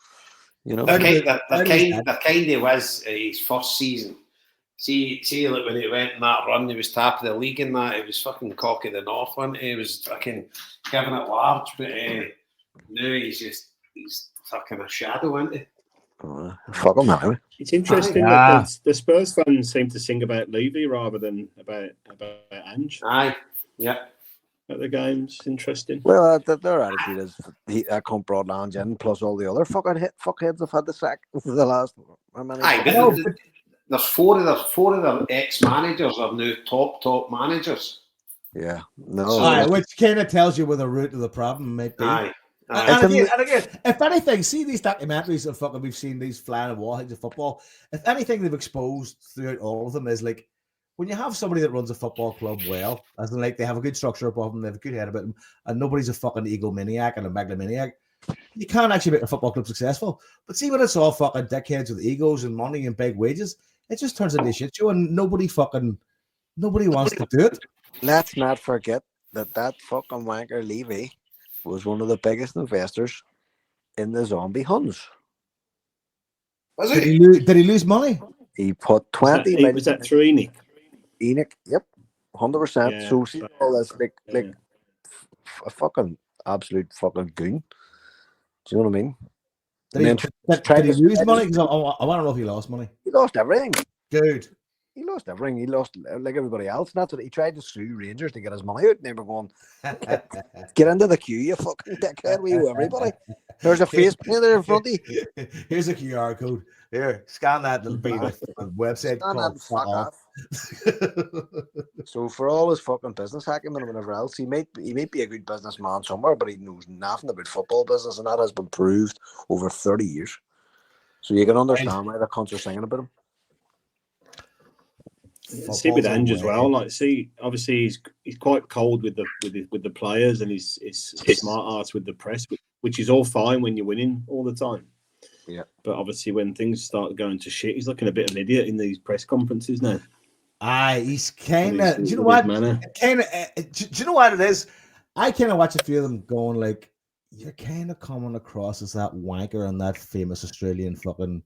Speaker 2: You know,
Speaker 4: that kind of was his first season. See, like when he went in that run, he was top of the league in that. He was fucking cock of the north, wasn't he? He was fucking giving it large, but now he's fucking a shadow, isn't he?
Speaker 2: Fuck him anyway.
Speaker 3: It's interesting that the Spurs fans seem to sing about Levy rather than about Ange.
Speaker 4: Aye, yeah.
Speaker 3: At the games, interesting.
Speaker 2: Well, their attitude is that cunt brought Ange in, plus all the other fuckheads have had the sack for the last.
Speaker 4: There's four of their ex-managers are now top managers.
Speaker 2: Yeah, no.
Speaker 5: Which kind of tells you where the root of the problem might be.
Speaker 4: Aye.
Speaker 5: And again, if anything, see these documentaries of fucking we've seen these flying wallheads of football. If anything, they've exposed throughout all of them is like when you have somebody that runs a football club well, as in like they have a good structure above them, they have a good head about them, and nobody's a fucking egomaniac and a megalomaniac, you can't actually make a football club successful. But see when it's all fucking dickheads with egos and money and big wages, it just turns into a shit show, and nobody wants to do it.
Speaker 2: Let's not forget that fucking wanker Levy was one of the biggest investors in the zombie Huns.
Speaker 4: Was
Speaker 5: Did he lose money?
Speaker 2: He put 20 million.
Speaker 3: Was that through Enoch?
Speaker 2: Yep, 100%.
Speaker 3: Yeah,
Speaker 2: so see all this like a fucking absolute fucking goon. Do you know what I mean?
Speaker 5: Did he lose money? Because I want to know if he lost money.
Speaker 2: He lost everything.
Speaker 5: Dude.
Speaker 2: He lost everything. He lost like everybody else. And that's what he tried to sue Rangers to get his money out. And they were going, get into the queue, you fucking dickhead. We owe everybody. There's a face there in front of you.
Speaker 5: Here's a QR code. Here, scan that. It'll be the website.
Speaker 2: Fuck off. So for all his fucking business acumen and whatever else, he might be a good businessman somewhere, but he knows nothing about football business, and that has been proved over 30 years. So you can understand why the cunts are singing about him.
Speaker 3: See with Ange as well. Like, see, obviously he's quite cold with the players, and he's smart ass with the press, which is all fine when you're winning all the time.
Speaker 2: Yeah.
Speaker 3: But obviously when things start going to shit, he's looking a bit of an idiot in these press conferences now.
Speaker 5: He's kind of. Do you know what? Do you know what it is? I kind of watch a few of them going like, you're kind of coming across as that wanker on that famous Australian fucking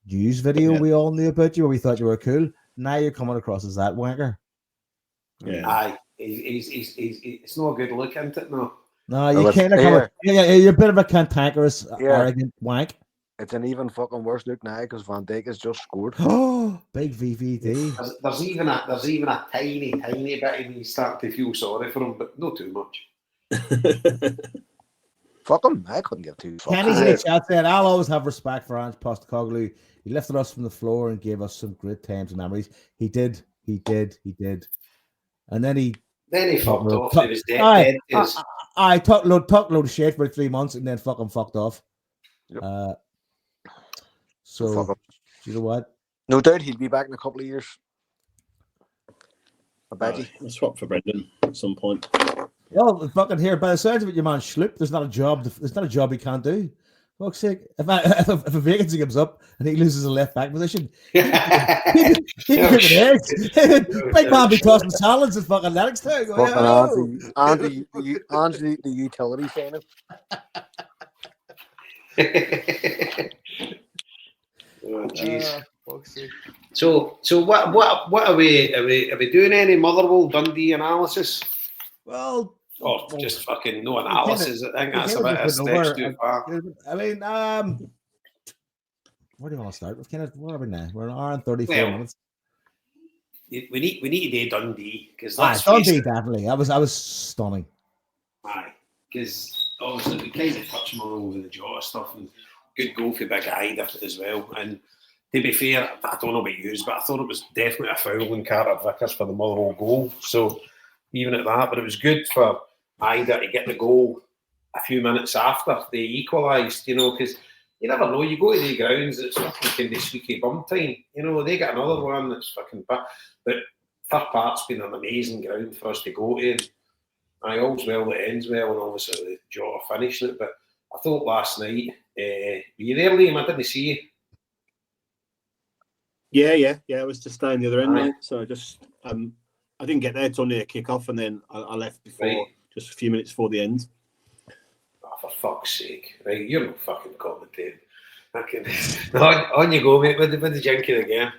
Speaker 5: news video we all knew about you, where we thought you were cool. Now you're coming across as that wanker.
Speaker 3: Yeah.
Speaker 4: Aye, he's it's not a good look, isn't it? No.
Speaker 5: No, you kind of come. You're a bit of a cantankerous, arrogant wank.
Speaker 2: It's an even fucking worse look now because Van Dijk has just scored.
Speaker 5: Oh, big VVD.
Speaker 4: There's even a tiny bit of me starting to feel sorry for him, but not too much.
Speaker 2: Fuck him. I couldn't give two fucks.
Speaker 5: Kenny's in the chat saying, I'll always have respect for Ange Postecoglou. He lifted us from the floor and gave us some great times and memories. He did. And then he
Speaker 4: fucked off. He was dead.
Speaker 5: I talked load of shit for 3 months and then fucking fucked off.
Speaker 2: Yep.
Speaker 5: So, you know what?
Speaker 2: No doubt he'll be back in a couple of years. I bet you.
Speaker 3: I'll swap for Brendan at some point.
Speaker 5: Well, fucking here, by the sounds of it, your man Schlupp, there's not a job he can't do. Fuck's sake, if a vacancy comes up and he loses a left back position, he can big man be tossing salads and fucking Lennox too.
Speaker 2: Andy, the utility signing.
Speaker 4: Oh, jeez.
Speaker 5: Fuck's sake.
Speaker 4: So what are we doing? Any Motherwell Dundee analysis?
Speaker 5: Well,
Speaker 4: Or just fucking no
Speaker 5: kinda-
Speaker 4: analysis? I think that's a bit of a stretch too far.
Speaker 5: I mean, where do you want to start? Where are we now? We're an hour and 34
Speaker 4: Well,
Speaker 5: minutes.
Speaker 4: We need to do Dundee because
Speaker 5: Dundee definitely. I was stunning.
Speaker 4: Aye, because obviously we kind of touched more over the Jota stuff and good goal for Big Ida as well. And to be fair, I don't know about you, but I thought it was definitely a foul on Carter Vickers for the Motherwell goal. So even at that, but it was good for Ida to get the goal a few minutes after they equalised, because you never know. You go to the grounds, it's fucking kind of squeaky bum time. They get another one that's fucking bad. But Third Part's been an amazing ground for us to go to. All's well that ends well, and obviously the Jota finishing it. But I thought last night, were you there, Liam? I didn't see you.
Speaker 3: Yeah. I was just down the other end,
Speaker 4: Aye.
Speaker 3: mate. So I didn't get there till near kick-off, and then I left before, just a few minutes before the end.
Speaker 4: Oh, for fuck's sake. Right, you're not fucking commentating. On you go, mate. With the jinky again.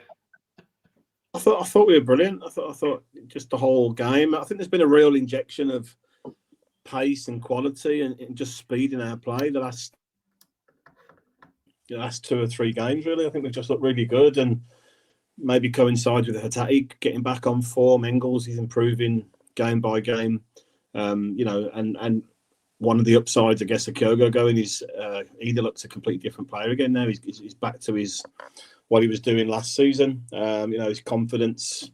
Speaker 3: I thought we were brilliant. I thought just the whole game. I think there's been a real injection of pace and quality and just speed in our play the last 2 or 3 games. Really, I think we've just looked really good, and maybe coincides with Hatate getting back on form. Engels is improving game by game. And one of the upsides, I guess, of Kyogo going is Ida looks a completely different player again now. He's back to what he was doing last season. His confidence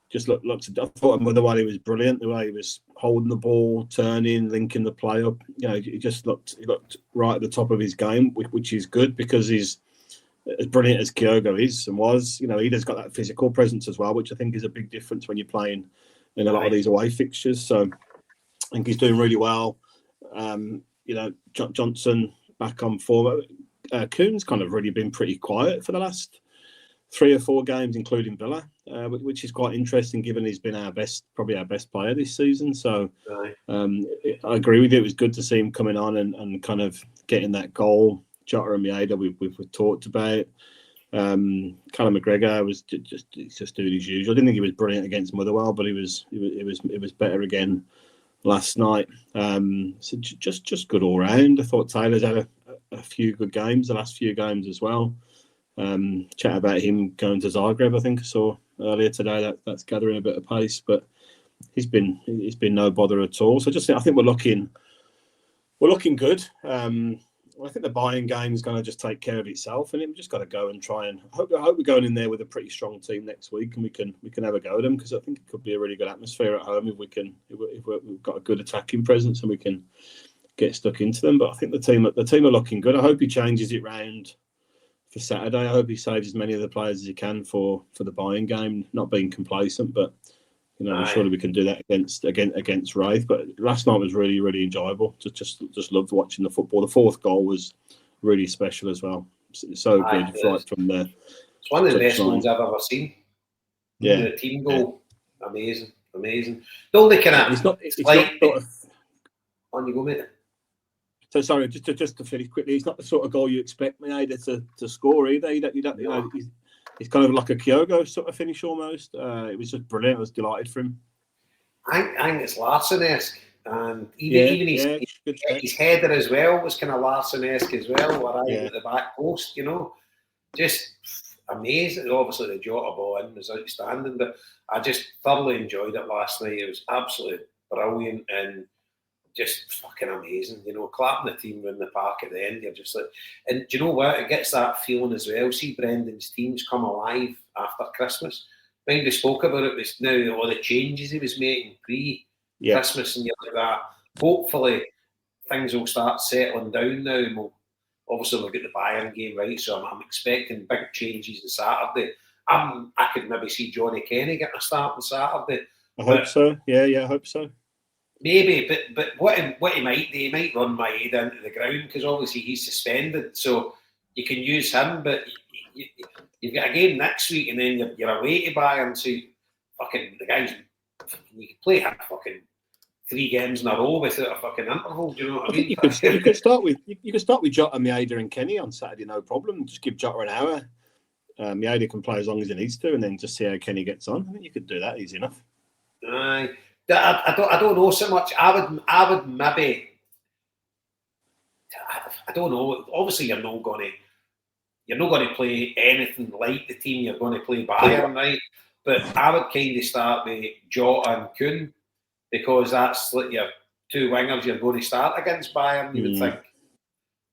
Speaker 3: just looked. I thought at Motherwell he was brilliant. The way he was holding the ball, turning, linking the play up. He looked right at the top of his game, which is good because he's as brilliant as Kyogo is and was. Ida's got that physical presence as well, which I think is a big difference when you're playing in a lot of these away fixtures. So I think he's doing really well. Johnson back on form. Kuhn's kind of really been pretty quiet for the last 3 or 4 games, including Villa, which is quite interesting given he's been probably our best player this season. So I agree with you. It was good to see him coming on and kind of getting that goal. Jota and Maeda we've talked about. Callum McGregor was just doing his usual. I didn't think he was brilliant against Motherwell, but it was better again last night. So just good all round. I thought Taylor's had a few good games, the last few games as well. Chat about him going to Zagreb, I think I saw earlier today. That's gathering a bit of pace, but he's been no bother at all. So I think we're looking good. I think the Bayern game is going to just take care of itself, and we've just got to go and try and I hope we're going in there with a pretty strong team next week, and we can have a go at them, because I think it could be a really good atmosphere at home if we've got a good attacking presence and we can get stuck into them. But I think the team are looking good. I hope he changes it round for Saturday. I hope he saves as many of the players as he can for the Bayern game, not being complacent, but surely we can do that against Wraith. But last night was really, really enjoyable. Just loved watching the football. The 4th goal was really special as well. So good right from there.
Speaker 4: It's one of the best goals I've ever seen.
Speaker 3: Yeah,
Speaker 4: the team goal, amazing. The only kind of
Speaker 3: it's not sort of,
Speaker 4: on you go, mate.
Speaker 3: So sorry, just to finish quickly, it's not the sort of goal you expect Maeda to score either. He's kind of like a Kyogo sort of finish almost. It was just brilliant. I was delighted for him.
Speaker 4: I think it's Larsson-esque, and even his header as well was kind of Larsson-esque as well. Arriving at the back post, just amazing. Obviously, the Jota ball in was outstanding, but I just thoroughly enjoyed it last night. It was absolutely brilliant and just fucking amazing. Clapping the team in the park at the end. You're just like, and do you know what? It gets that feeling as well. See Brendan's teams come alive after Christmas. Mind we spoke about it, was now all the changes he was making pre-Christmas and like that. Hopefully things will start settling down now. And obviously we'll get the Bayern game right, so I'm expecting big changes on Saturday. I could maybe see Johnny Kenny getting a start on Saturday.
Speaker 3: I hope so. Yeah, I hope so.
Speaker 4: Maybe, but what he might do, he might run Maeda into the ground, because obviously he's suspended, so you can use him. But you've got a game next week, and then you're away to Bayern, so fucking the guys, you can play him fucking 3 games in a row without a fucking interval. Do you know what I mean?
Speaker 3: think you could start with Jota, Maeda, and Kenny on Saturday, no problem. Just give Jota an hour. Maeda can play as long as he needs to, and then just see how Kenny gets on. I think you could do that easy enough.
Speaker 4: I don't know so much. I would maybe. I don't know. Obviously, you're not going to play anything like the team you're going to play Bayern, right? But I would kind of start with Jota and Kuhn, because that's like your 2 wingers you're going to start against Bayern. You would think,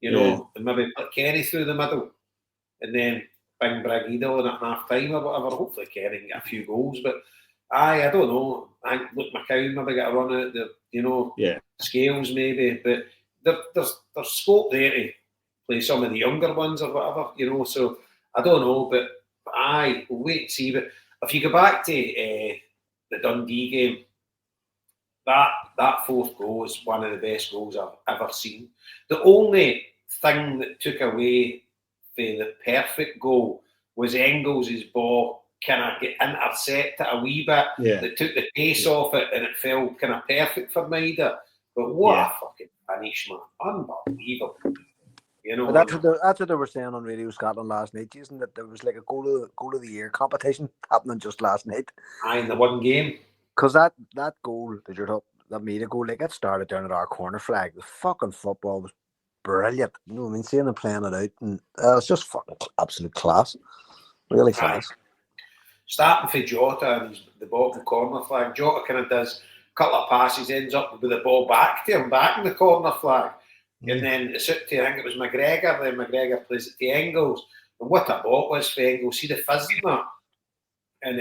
Speaker 4: and maybe put Kenny through the middle, and then bring Bragido in at half time or whatever. Hopefully, Kenny can get a few goals, but. I don't know. I think Luke McCown maybe get a run out the scales maybe, but there's scope there to play some of the younger ones or whatever, So I don't know, but we'll wait and see. But if you go back to the Dundee game, that 4th goal is one of the best goals I've ever seen. The only thing that took away from the perfect goal was Engels' ball. Kind of get intercepted a wee bit that took the pace off it, and it fell kind of perfect for Maeda. But what a fucking finish, man! Unbelievable.
Speaker 2: But that's what they were saying on Radio Scotland last night, Jason, that there was like a goal of the year competition happening just last night.
Speaker 4: In the one game.
Speaker 2: Because that goal that you're talking, that Maeda goal, like it started down at our corner flag. The fucking football was brilliant. You know what I mean? Seeing them playing it out, and it's just fucking absolute class. Really class.
Speaker 4: Starting for Jota and the bottom corner flag, Jota kind of does a couple of passes, ends up with the ball back to him, back in the corner flag. And then it's out to, I think it was McGregor, then McGregor plays it to Engels. And what a ball was for Engels. See the fizz in that? And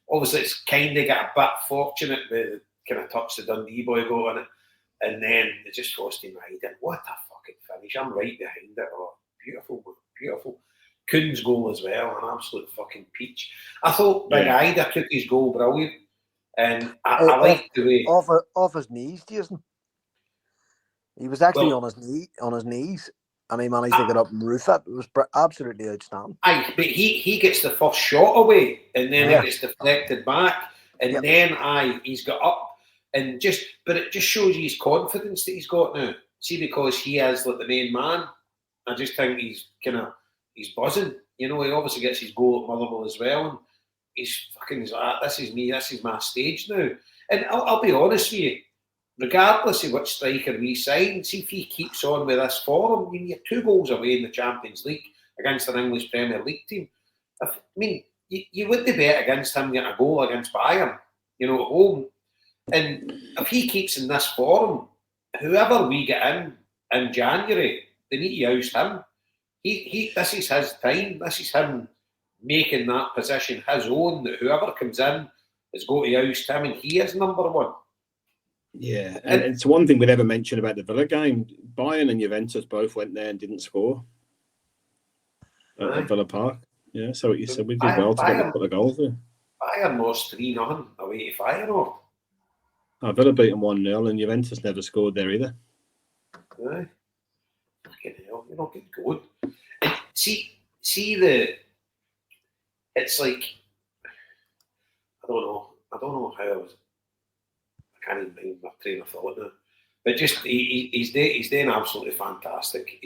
Speaker 4: obviously it's kind of got a bit fortunate with kind of touch the Dundee boy go on it. And then it just forced him right in. What a fucking finish. I'm right behind it. Oh, beautiful, beautiful. Kuhn's goal as well, an absolute fucking peach. I thought Big Ida took his goal brilliant, and I liked the way
Speaker 2: off his knees, Jason. He was actually on his knees, and he managed to get up and roof it. It was absolutely outstanding.
Speaker 4: But he gets the first shot away, and then it gets deflected back, and then he's got up, and but it just shows you his confidence that he's got now. See, because he is like the main man, I just think he's buzzing. He obviously gets his goal at Motherwell as well. And he's like, this is me, this is my stage now. And I'll be honest with you, regardless of which striker we sign, see if he keeps on with this form, you're 2 goals away in the Champions League against an English Premier League team. You wouldn't bet against him getting a goal against Bayern, at home. And if he keeps in this form, whoever we get in January, they need to oust him. This is his time. This is him making that position his own. That whoever comes in is going to oust him, and he is number 1.
Speaker 3: Yeah, and it's one thing we never mentioned about the Villa game. Bayern and Juventus both went there and didn't score at Villa Park. Yeah, so what you said, we did well to get a couple of goals there.
Speaker 4: Bayern lost 3-0 away to Feyenoord.
Speaker 3: Villa beat them 1-0, and Juventus never scored there either.
Speaker 4: Aye. Fucking hell, you're not getting going. And see it's like, I don't know how I can't even mind my train of thought now. But just he's doing absolutely fantastic.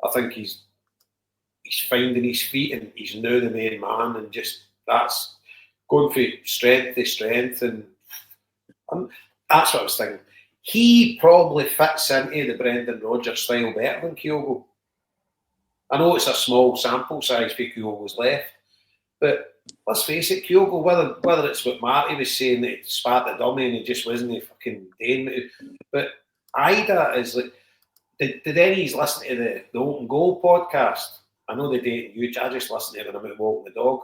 Speaker 4: I think he's finding his feet, and he's now the main man, and just that's going from strength to strength, and that's what I was thinking. He probably fits into the Brendan Rodgers style better than Kyogo. I know it's a small sample size for Kyogo's left, but let's face it, Kyogo, whether it's what Marty was saying, that he spat the dummy and he just wasn't fucking doing it, but Ida is like, did any of listen to the Open Goal podcast? I know they date huge. I just listened to it when I'm out walking the dog.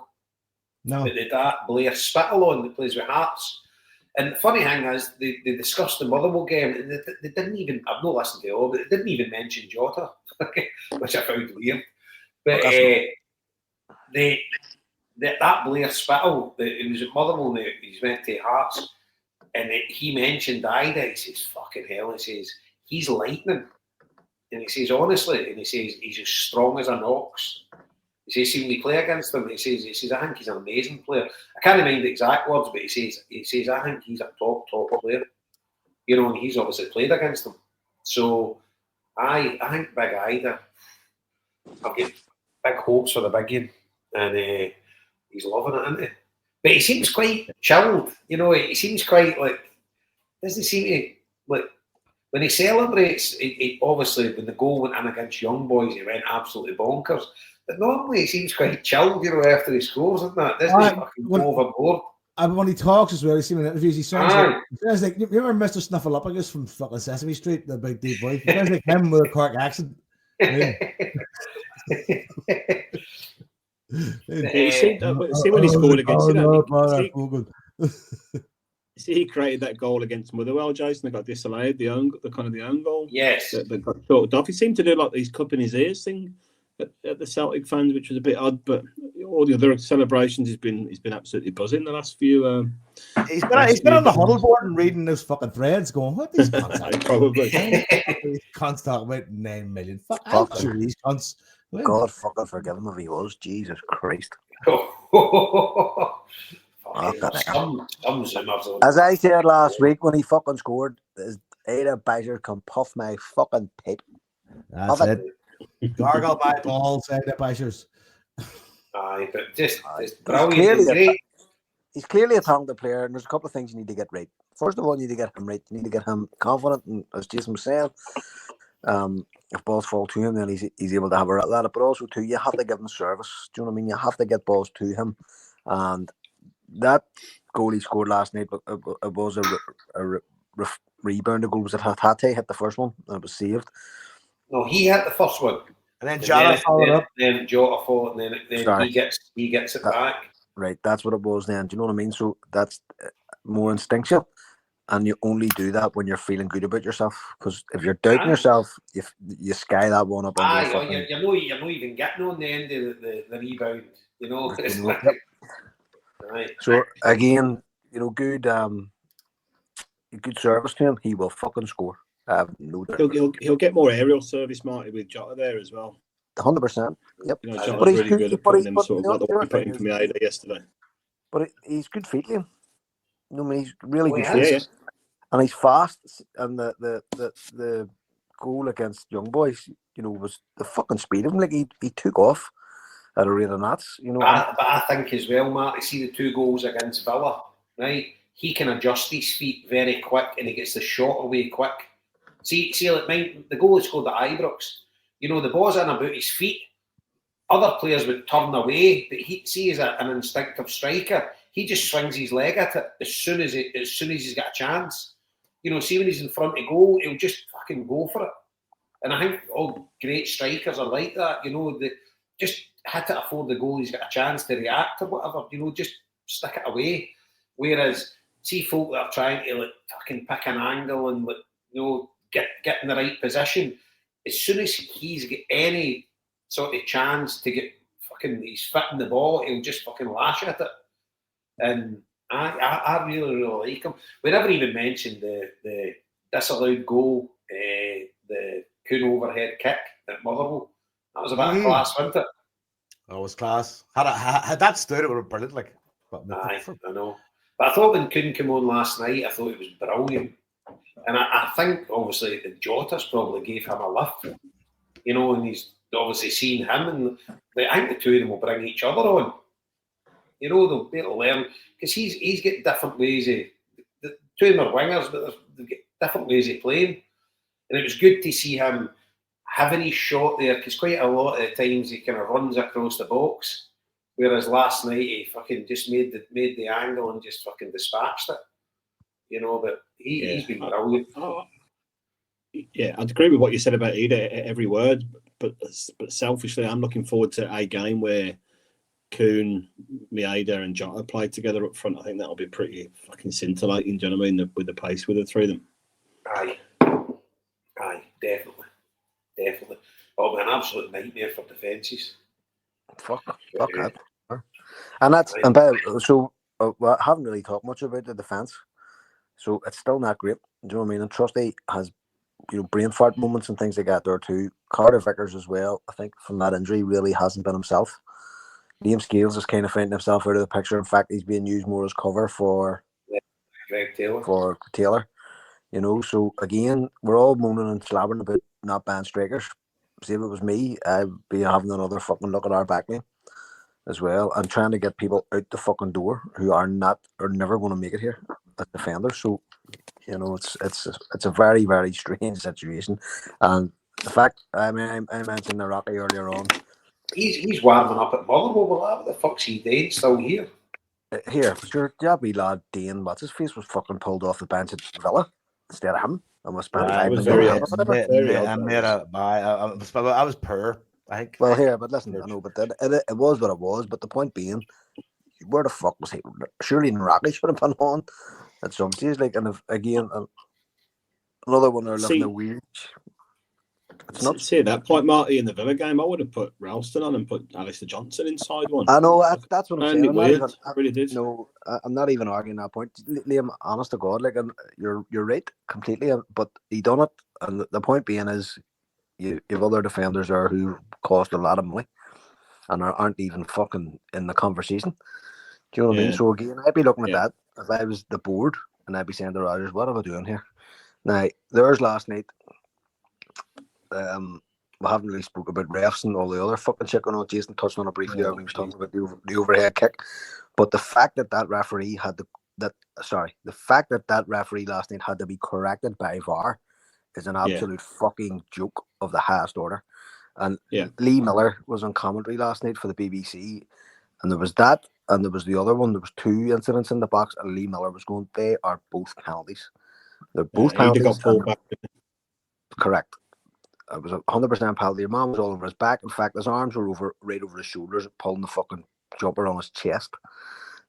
Speaker 5: No.
Speaker 4: But they that Blair Spittle on that plays with Hearts. And the funny thing is, they discussed the Motherwell game, and they didn't even, I've not listened to it all, but they didn't even mention Jota, which I found weird. But that Blair Spittle, it was at Motherwell, and he's went to Hearts, and he mentioned Ida. He says, fucking hell, he says, he's lightning. And he says, honestly, and he says, he's as strong as an ox. He says, see, when we play against him, he says, I think he's an amazing player. I can't remember the exact words, but he says, I think he's a top player. you know, and he's obviously played against them. So I think Big Ida, I've got big hopes for the big game, and he's loving it, isn't he? But he seems quite chilled, you know. He seems quite like, doesn't seem to like when he celebrates. He obviously when the goal went in against Young Boys, he went absolutely bonkers. But normally he seems quite chilled, you know, after he scores, isn't that? Doesn't he fucking go overboard?
Speaker 5: And when he talks as well, you see him in interviews, he sounds like you remember Mr. Snuffleupagus from fucking Sesame Street, the big deep voice. He sounds like him with a Cork accent. Yeah.
Speaker 3: See when he scored against see he created that goal against Motherwell, Jason. They got disallowed the own goal.
Speaker 4: Yes,
Speaker 3: that got chalked off. He seemed to do like these cupping his ears thing at the Celtic fans, which was a bit odd. But all the other celebrations, he's been absolutely buzzing the last few.
Speaker 5: He's been on the huddle board and reading those fucking threads, going, "What these cunts?"
Speaker 3: Probably
Speaker 5: these cunts talking about 9 million. Fuck sure these cunts.
Speaker 2: God fucking forgive him if he was. Jesus Christ. As I said last week when he fucking scored, Ada Badger can puff my fucking pipe.
Speaker 5: That's it. Gargle my balls, Ada Badgers.
Speaker 4: Aye, but just brilliant.
Speaker 2: He's clearly a talented player, and there's a couple of things you need to get right. First of all, you need to get him right. You need to get him confident, and as Jason was saying, if balls fall to him, then he's able to have a rattle at it. But also, too, you have to give him service. Do you know what I mean? You have to get balls to him. And that goal he scored last night, it was a rebound. The goal was at Hatate, hit the first one, and it was saved.
Speaker 4: No, he hit the first one.
Speaker 5: And then Jota followed up.
Speaker 4: Then Jota followed, and then he gets it back.
Speaker 2: Right, that's what it was then. Do you know what I mean? So that's more instinctual. And you only do that when you're feeling good about yourself. Because if you're doubting yourself, you sky that one up.
Speaker 4: You're not even getting on the end of the rebound. You know. Right.
Speaker 2: So again, you know, good service to him. He will fucking score. No doubt.
Speaker 3: He'll get more aerial service, Marty, with Jota there as well.
Speaker 2: 100%. Yep.
Speaker 3: You know, Jota's really good at putting him sort of like the way he put him for me yesterday.
Speaker 2: But he's good feet, Liam. You know, he's really good
Speaker 3: feet. Yeah.
Speaker 2: And he's fast. And the goal against Young Boys, you know, was the fucking speed of him. Like he took off at a rate of knots. You know.
Speaker 4: But I think as well, Marty, see the 2 goals against Villa, right? He can adjust his feet very quick, and he gets the shot away quick. See, like the goal he scored at Ibrox. You know, the ball's in about his feet. Other players would turn away, but he is an instinctive striker. He just swings his leg at it as soon as he's got a chance. You know, see when he's in front of goal, he'll just fucking go for it. And I think all great strikers are like that. You know, they just hit it afore the goal. He's got a chance to react or whatever. You know, just stick it away. Whereas, see folk that are trying to like fucking pick an angle and like, you know, get in the right position. As soon as he's got any sort of chance to get fucking, he's fitting the ball, he'll just fucking lash at it. And I really, really like him. We never even mentioned the disallowed goal, the Kuhn overhead kick at Motherwell. That was a bit of class, wasn't it?
Speaker 5: That was class. Had that stood, it would have been brilliant. Like,
Speaker 4: I know. But I thought when Kuhn came on last night, I thought it was brilliant. And I think, obviously, the Jota's probably gave him a lift, you know, and he's obviously seen him. And I think the 2 of them will bring each other on. You know, they'll be able to learn. Because he's got different ways of... The 2 of them are wingers, but they've got different ways of playing. And it was good to see him having his shot there, because quite a lot of the times he kind of runs across the box, whereas last night he fucking just made the angle and just fucking dispatched it. You know, but he's been brilliant.
Speaker 3: Yeah, I'd agree with what you said about Ida, every word. But selfishly, I'm looking forward to a game where Kuhn, Maeda, and Jota play together up front. I think that'll be pretty fucking scintillating. Do you know what I mean? With the pace with the 3 of them.
Speaker 4: Aye, definitely. It'll be an absolute nightmare for defences.
Speaker 2: Fuck that. And that's so. I haven't really talked much about the defence. So it's still not great. Do you know what I mean? And Trusty has, you know, brain fart moments and things like that there too. Carter Vickers as well, I think, from that injury really hasn't been himself. Liam Scales is kind of finding himself out of the picture. In fact, he's being used more as cover for
Speaker 4: Greg Taylor.
Speaker 2: For Taylor. You know, so again, we're all moaning and slabbering about not banning strikers. See, if it was me, I'd be having another fucking look at our back line as well, and trying to get people out the fucking door who are never going to make it here as defenders. So, you know, it's a very, very strange situation. And the fact, I mean, I mentioned the Rocky earlier on.
Speaker 4: He's warming up at Motherwell. What the fuck's he doing still here?
Speaker 2: Here, sure, that wee lad Dean, what's his face, was fucking pulled off the bench at Villa instead of him, and was spent
Speaker 3: I
Speaker 2: 5
Speaker 3: was
Speaker 2: million
Speaker 3: very
Speaker 2: pounds
Speaker 3: odd.
Speaker 2: or whatever.
Speaker 5: I was poor. I think.
Speaker 2: Well, here, but listen, I know, but it was what it was. But the point being, where the fuck was he? Surely Rocky should have been on at some stage. Like, and if, again, another one they're looking at weird. It's not.
Speaker 3: See, at that point, Marty, in the Villa game, I would have put Ralston on and put Alistair Johnson inside one.
Speaker 2: I know, that's what I'm saying.
Speaker 3: Weird. I really did.
Speaker 2: No, I'm not even arguing that point. Liam, honest to God, like, and you're right completely, but he done it. And the point being is, you have other defenders there who cost a lot of money and aren't even fucking in the conversation. Do you know what I mean? So again, I'd be looking at that if I was the board, and I'd be saying to Rodgers, "What am I doing here?" Now, there's last night. We haven't really spoke about refs and all the other fucking shit going on. Jason touched on it briefly when he was talking about the overhead kick. But the fact that referee had the fact that referee last night had to be corrected by VAR is an absolute fucking joke of the highest order. And Lee Miller was on commentary last night for the BBC, and there was that, and there was the other one. There was 2 incidents in the box, and Lee Miller was going, "They are both penalties. They're both penalties."
Speaker 3: Got pulled back.
Speaker 2: Correct. It was 100% penalty. Your man was all over his back. In fact, his arms were right over his shoulders, pulling the fucking jumper on his chest.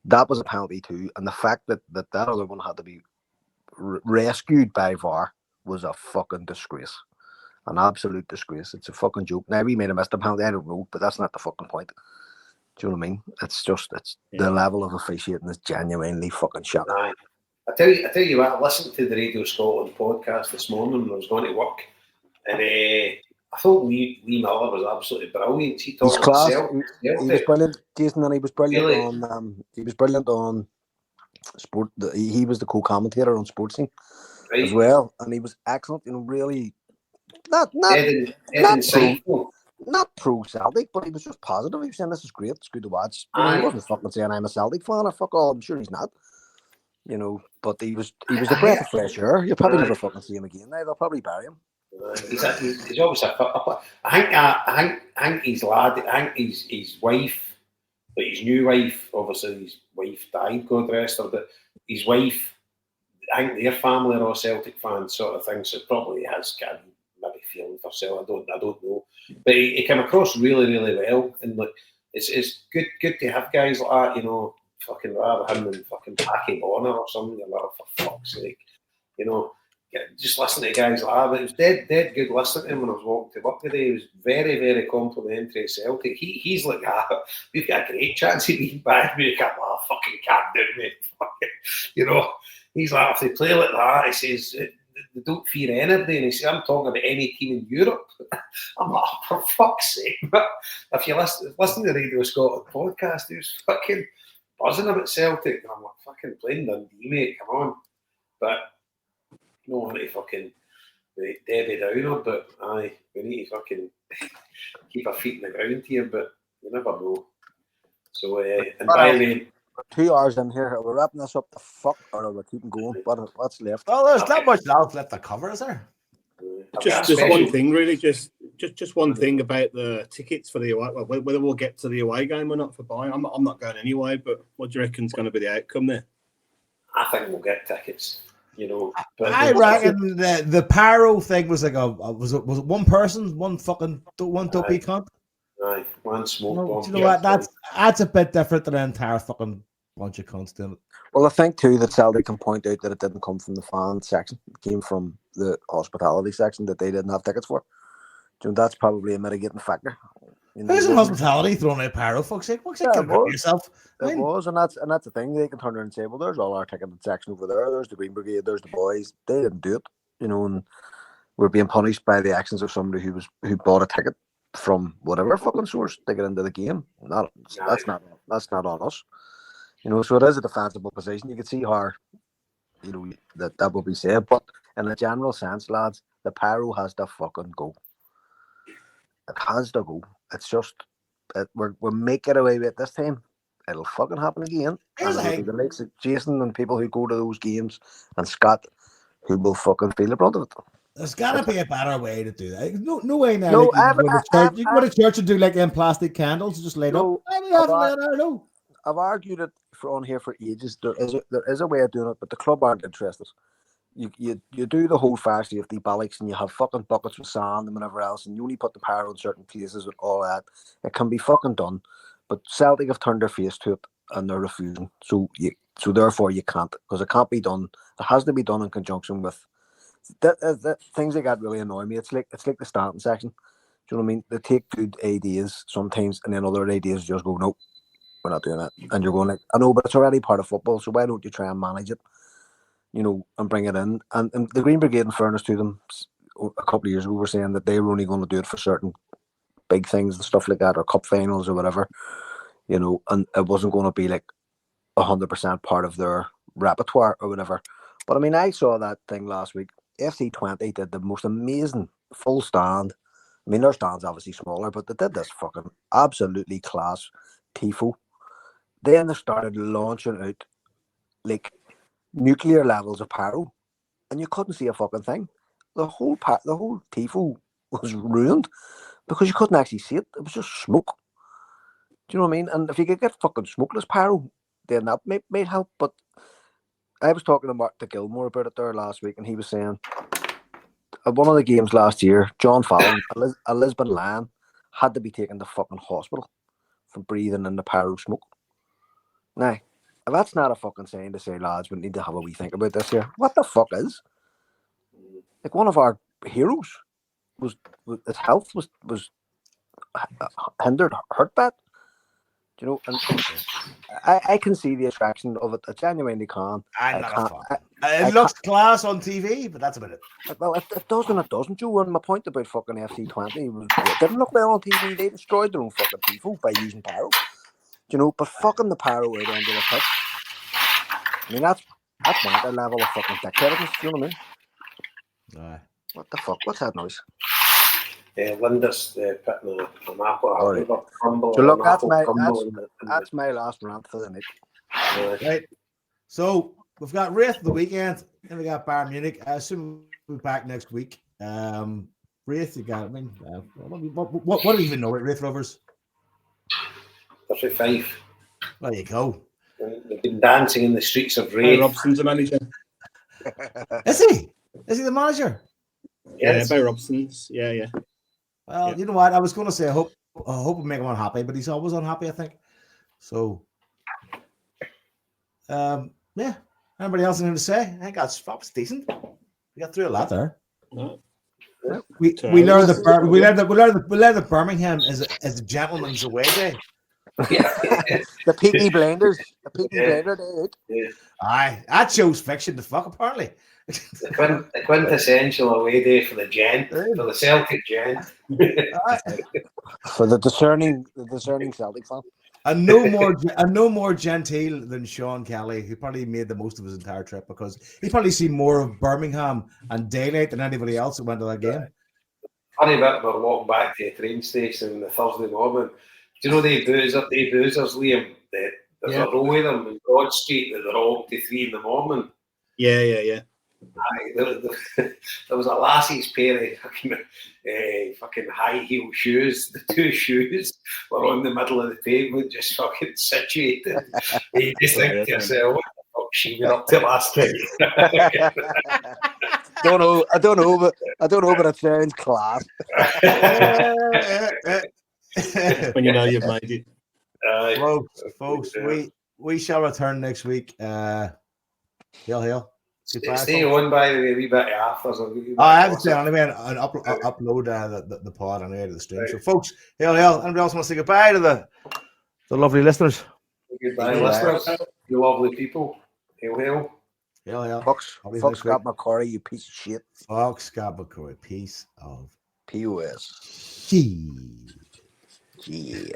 Speaker 2: That was a penalty too. And the fact that other one had to be rescued by VAR was a fucking disgrace. An absolute disgrace. It's a fucking joke. Now, we may have missed a penalty, I don't know, but that's not the fucking point. Do you know what I mean? It's just, the level of officiating is genuinely fucking shocking.
Speaker 4: I tell you what, I listened to the Radio Scotland podcast this morning when I was going to work. And I thought Lee Miller was absolutely brilliant. He talked
Speaker 2: class.
Speaker 4: He
Speaker 2: was brilliant, Jason, and he was brilliant
Speaker 4: really?
Speaker 2: He was brilliant on sport. He was the co-commentator on Sportscene as well, and he was excellent. You know, really not pro Celtic, but he was just positive. He was saying this is great, it's good to watch. You know, he wasn't fucking saying I'm a Celtic fan or fuck all. I'm sure he's not. You know, but he was a breath of fresh air. You'll probably never fucking see him again. Now they'll probably bury him.
Speaker 4: He's obviously I think his lad, I think his wife, but his new wife, obviously his wife died, God rest her, but his wife, I think their family are all Celtic fans sort of thing, so probably has kind of maybe feeling for Celtic, I don't know. But he came across really, really well, and like it's good to have guys like that, you know, fucking rather him than fucking Packy Bonner or something, for fuck's sake, you know. Just listening to guys like that, but it was dead good listening to him when I was walking to work today. He was very, very complimentary of Celtic. He's like, we've got a great chance of being bad. We can't fucking calm down, mate. You know, he's like, if they play like that, he says, they don't fear anybody. And he says, I'm talking about any team in Europe. I'm like, for fuck's sake. But if you listen to the Radio Scotland podcast, he was fucking buzzing about Celtic. And I'm like, fucking playing Dundee, mate, come on. But no one to fucking Debbie Downer, but aye, we need to fucking keep our feet in the ground here, but you never know. So, and by the way,
Speaker 2: 2 hours in here, are we wrapping this up the fuck, or are we keeping going? What's left?
Speaker 5: Well, there's not much left to cover, is there?
Speaker 3: Just one thing, really. Just one thing about the tickets for the away. Whether we'll get to the away game or not for buying. I'm not going anyway. But what do you reckon is going to be the outcome there?
Speaker 4: I think we'll get tickets. You know, but
Speaker 5: I reckon the pyro thing was like was it one person, one dopey cunt.
Speaker 4: Aye, one smoke bomb.
Speaker 5: Do you know what? That's a bit different than an entire fucking bunch of cunts doing it.
Speaker 2: Well, I think too that Celtic can point out that it didn't come from the fan section; it came from the hospitality section that they didn't have tickets for. So that's probably a mitigating factor. You know,
Speaker 5: Who's in hospitality throwing out pyro? Fuck's sake! Fuck's sake! Yourself.
Speaker 2: It was, and that's the thing. They can turn around and say, "Well, there's all our ticketed section over there. There's the Green Brigade. There's the boys. They didn't do it, you know." And we're being punished by the actions of somebody who bought a ticket from whatever fucking source to get into the game. That's not on us, you know. So it is a defensible position. You can see how, you know, that will be said, but in a general sense, lads, the pyro has to fucking go. It has to go. It's just we'll make it away with it this time. It'll fucking happen again.
Speaker 5: Here's
Speaker 2: And
Speaker 5: the
Speaker 2: it'll be
Speaker 5: thing.
Speaker 2: the likes of Jason and people who go to those games and Scott who will fucking feel the brunt of it.
Speaker 5: There's got to be a better way to do that. No way now.
Speaker 2: No,
Speaker 5: like you can go to church and do like them plastic candles, just light
Speaker 2: No,
Speaker 5: up. Why we haven't let her know?
Speaker 2: I've argued it on here for ages. There is a way of doing it, but the club aren't interested. You do the whole fire safety bollocks and you have fucking buckets with sand and whatever else, and you only put the pyro in certain places and all that. It can be fucking done, but Celtic have turned their face to it and they're refusing. So therefore you can't, because it can't be done. It has to be done in conjunction with that things that got really annoy me. It's like the starting section. Do you know what I mean? They take good ideas sometimes, and then other ideas just go, nope, we're not doing that. And you're going like, I know, but it's already part of football, so why don't you try and manage it, you know, and bring it in? And the Green Brigade, in fairness to them, a couple of years ago, were saying that they were only going to do it for certain big things and stuff like that, or cup finals or whatever, you know, and it wasn't going to be like 100% part of their repertoire or whatever. But I mean, I saw that thing last week. FC20 did the most amazing full stand. I mean, their stand's obviously smaller, but they did this fucking absolutely class tifo. Then they started launching out like nuclear levels of pyro, and you couldn't see a fucking thing. The whole tifo was ruined because you couldn't actually see it. It was just smoke. Do you know what I mean? And if you could get fucking smokeless pyro, then that might help. But I was talking to Gilmore about it there last week, and he was saying at one of the games last year, John Fallon, a Lisbon Lion, had to be taken to fucking hospital for breathing in the pyro smoke. Now, if that's not a fucking sign to say, lads, we need to have a wee think about this here. What the fuck is? Like, one of our heroes his health was hindered, hurt bad. You know, and I can see the attraction of it. I genuinely can.
Speaker 5: It looks class on TV, but that's about it.
Speaker 2: Well, it does and it doesn't, Joe. And my point about fucking FC20 was it didn't look well on TV. They destroyed their own fucking tifo by using pyro. You know, but fucking the pyro out onto the pitch. I mean, that's my level of fucking dickheadedness. You know what I mean? What the fuck? What's that noise?
Speaker 4: Linda's putting an apple.
Speaker 2: Right. So look, that's my last rant for the night.
Speaker 5: Right. So we've got Wraith of the weekend, and we got Bayern Munich. I assume we'll be back next week. Wraith, you got. I mean, what do we even know about Wraith Rovers?
Speaker 4: 35.
Speaker 5: There you go.
Speaker 4: They've been dancing in the streets of Wraith.
Speaker 3: Robson's the manager.
Speaker 5: Is he? Is he the manager?
Speaker 4: Yes.
Speaker 3: Yeah, Bay Robson's. Yeah.
Speaker 5: Well, you know what? I was going to say I hope we make him unhappy, but he's always unhappy, I think. So, yeah. Anybody else anything to say? I think that was decent. We got through a lot there.
Speaker 3: No.
Speaker 5: We learned that Birmingham is a gentleman's away day.
Speaker 4: Yeah.
Speaker 2: The Peaky Blinders. The Peaky Blinder day.
Speaker 4: Yeah.
Speaker 5: Aye, that shows fiction. The fuck, apparently.
Speaker 4: The quintessential away day for the Celtic gen.
Speaker 2: For the discerning Celtic fan.
Speaker 5: And no more genteel than Sean Kelly, who probably made the most of his entire trip because he probably seen more of Birmingham and daylight than anybody else that went to that game.
Speaker 4: Funny bit, we're walking back to the train station on the Thursday morning. Do you know they boozers, Liam? There's a row of them in Broad Street that they're all up to 3 in the morning.
Speaker 3: Yeah.
Speaker 4: There was a lassie's pair of fucking high heel shoes. The two shoes were on the middle of the pavement, just fucking situated. You just think to yourself, what the fuck she been up to last night?
Speaker 2: I don't know, but it sounds class.
Speaker 3: When you know you've made it.
Speaker 5: Folks, we shall return next week. Hail. Goodbye,
Speaker 4: stay on by the way, a wee bit after.
Speaker 5: I have to say anyway, and upload the pod anyway to the stream. Right. So, folks, hail. Anybody else want to say goodbye to the lovely listeners?
Speaker 4: Goodbye, listeners. You lovely people. Hail.
Speaker 2: Fox Scott McCurry, you piece of shit.
Speaker 5: Fox Scott McCurry, piece of
Speaker 2: POS.
Speaker 5: Gee.
Speaker 2: Yeah.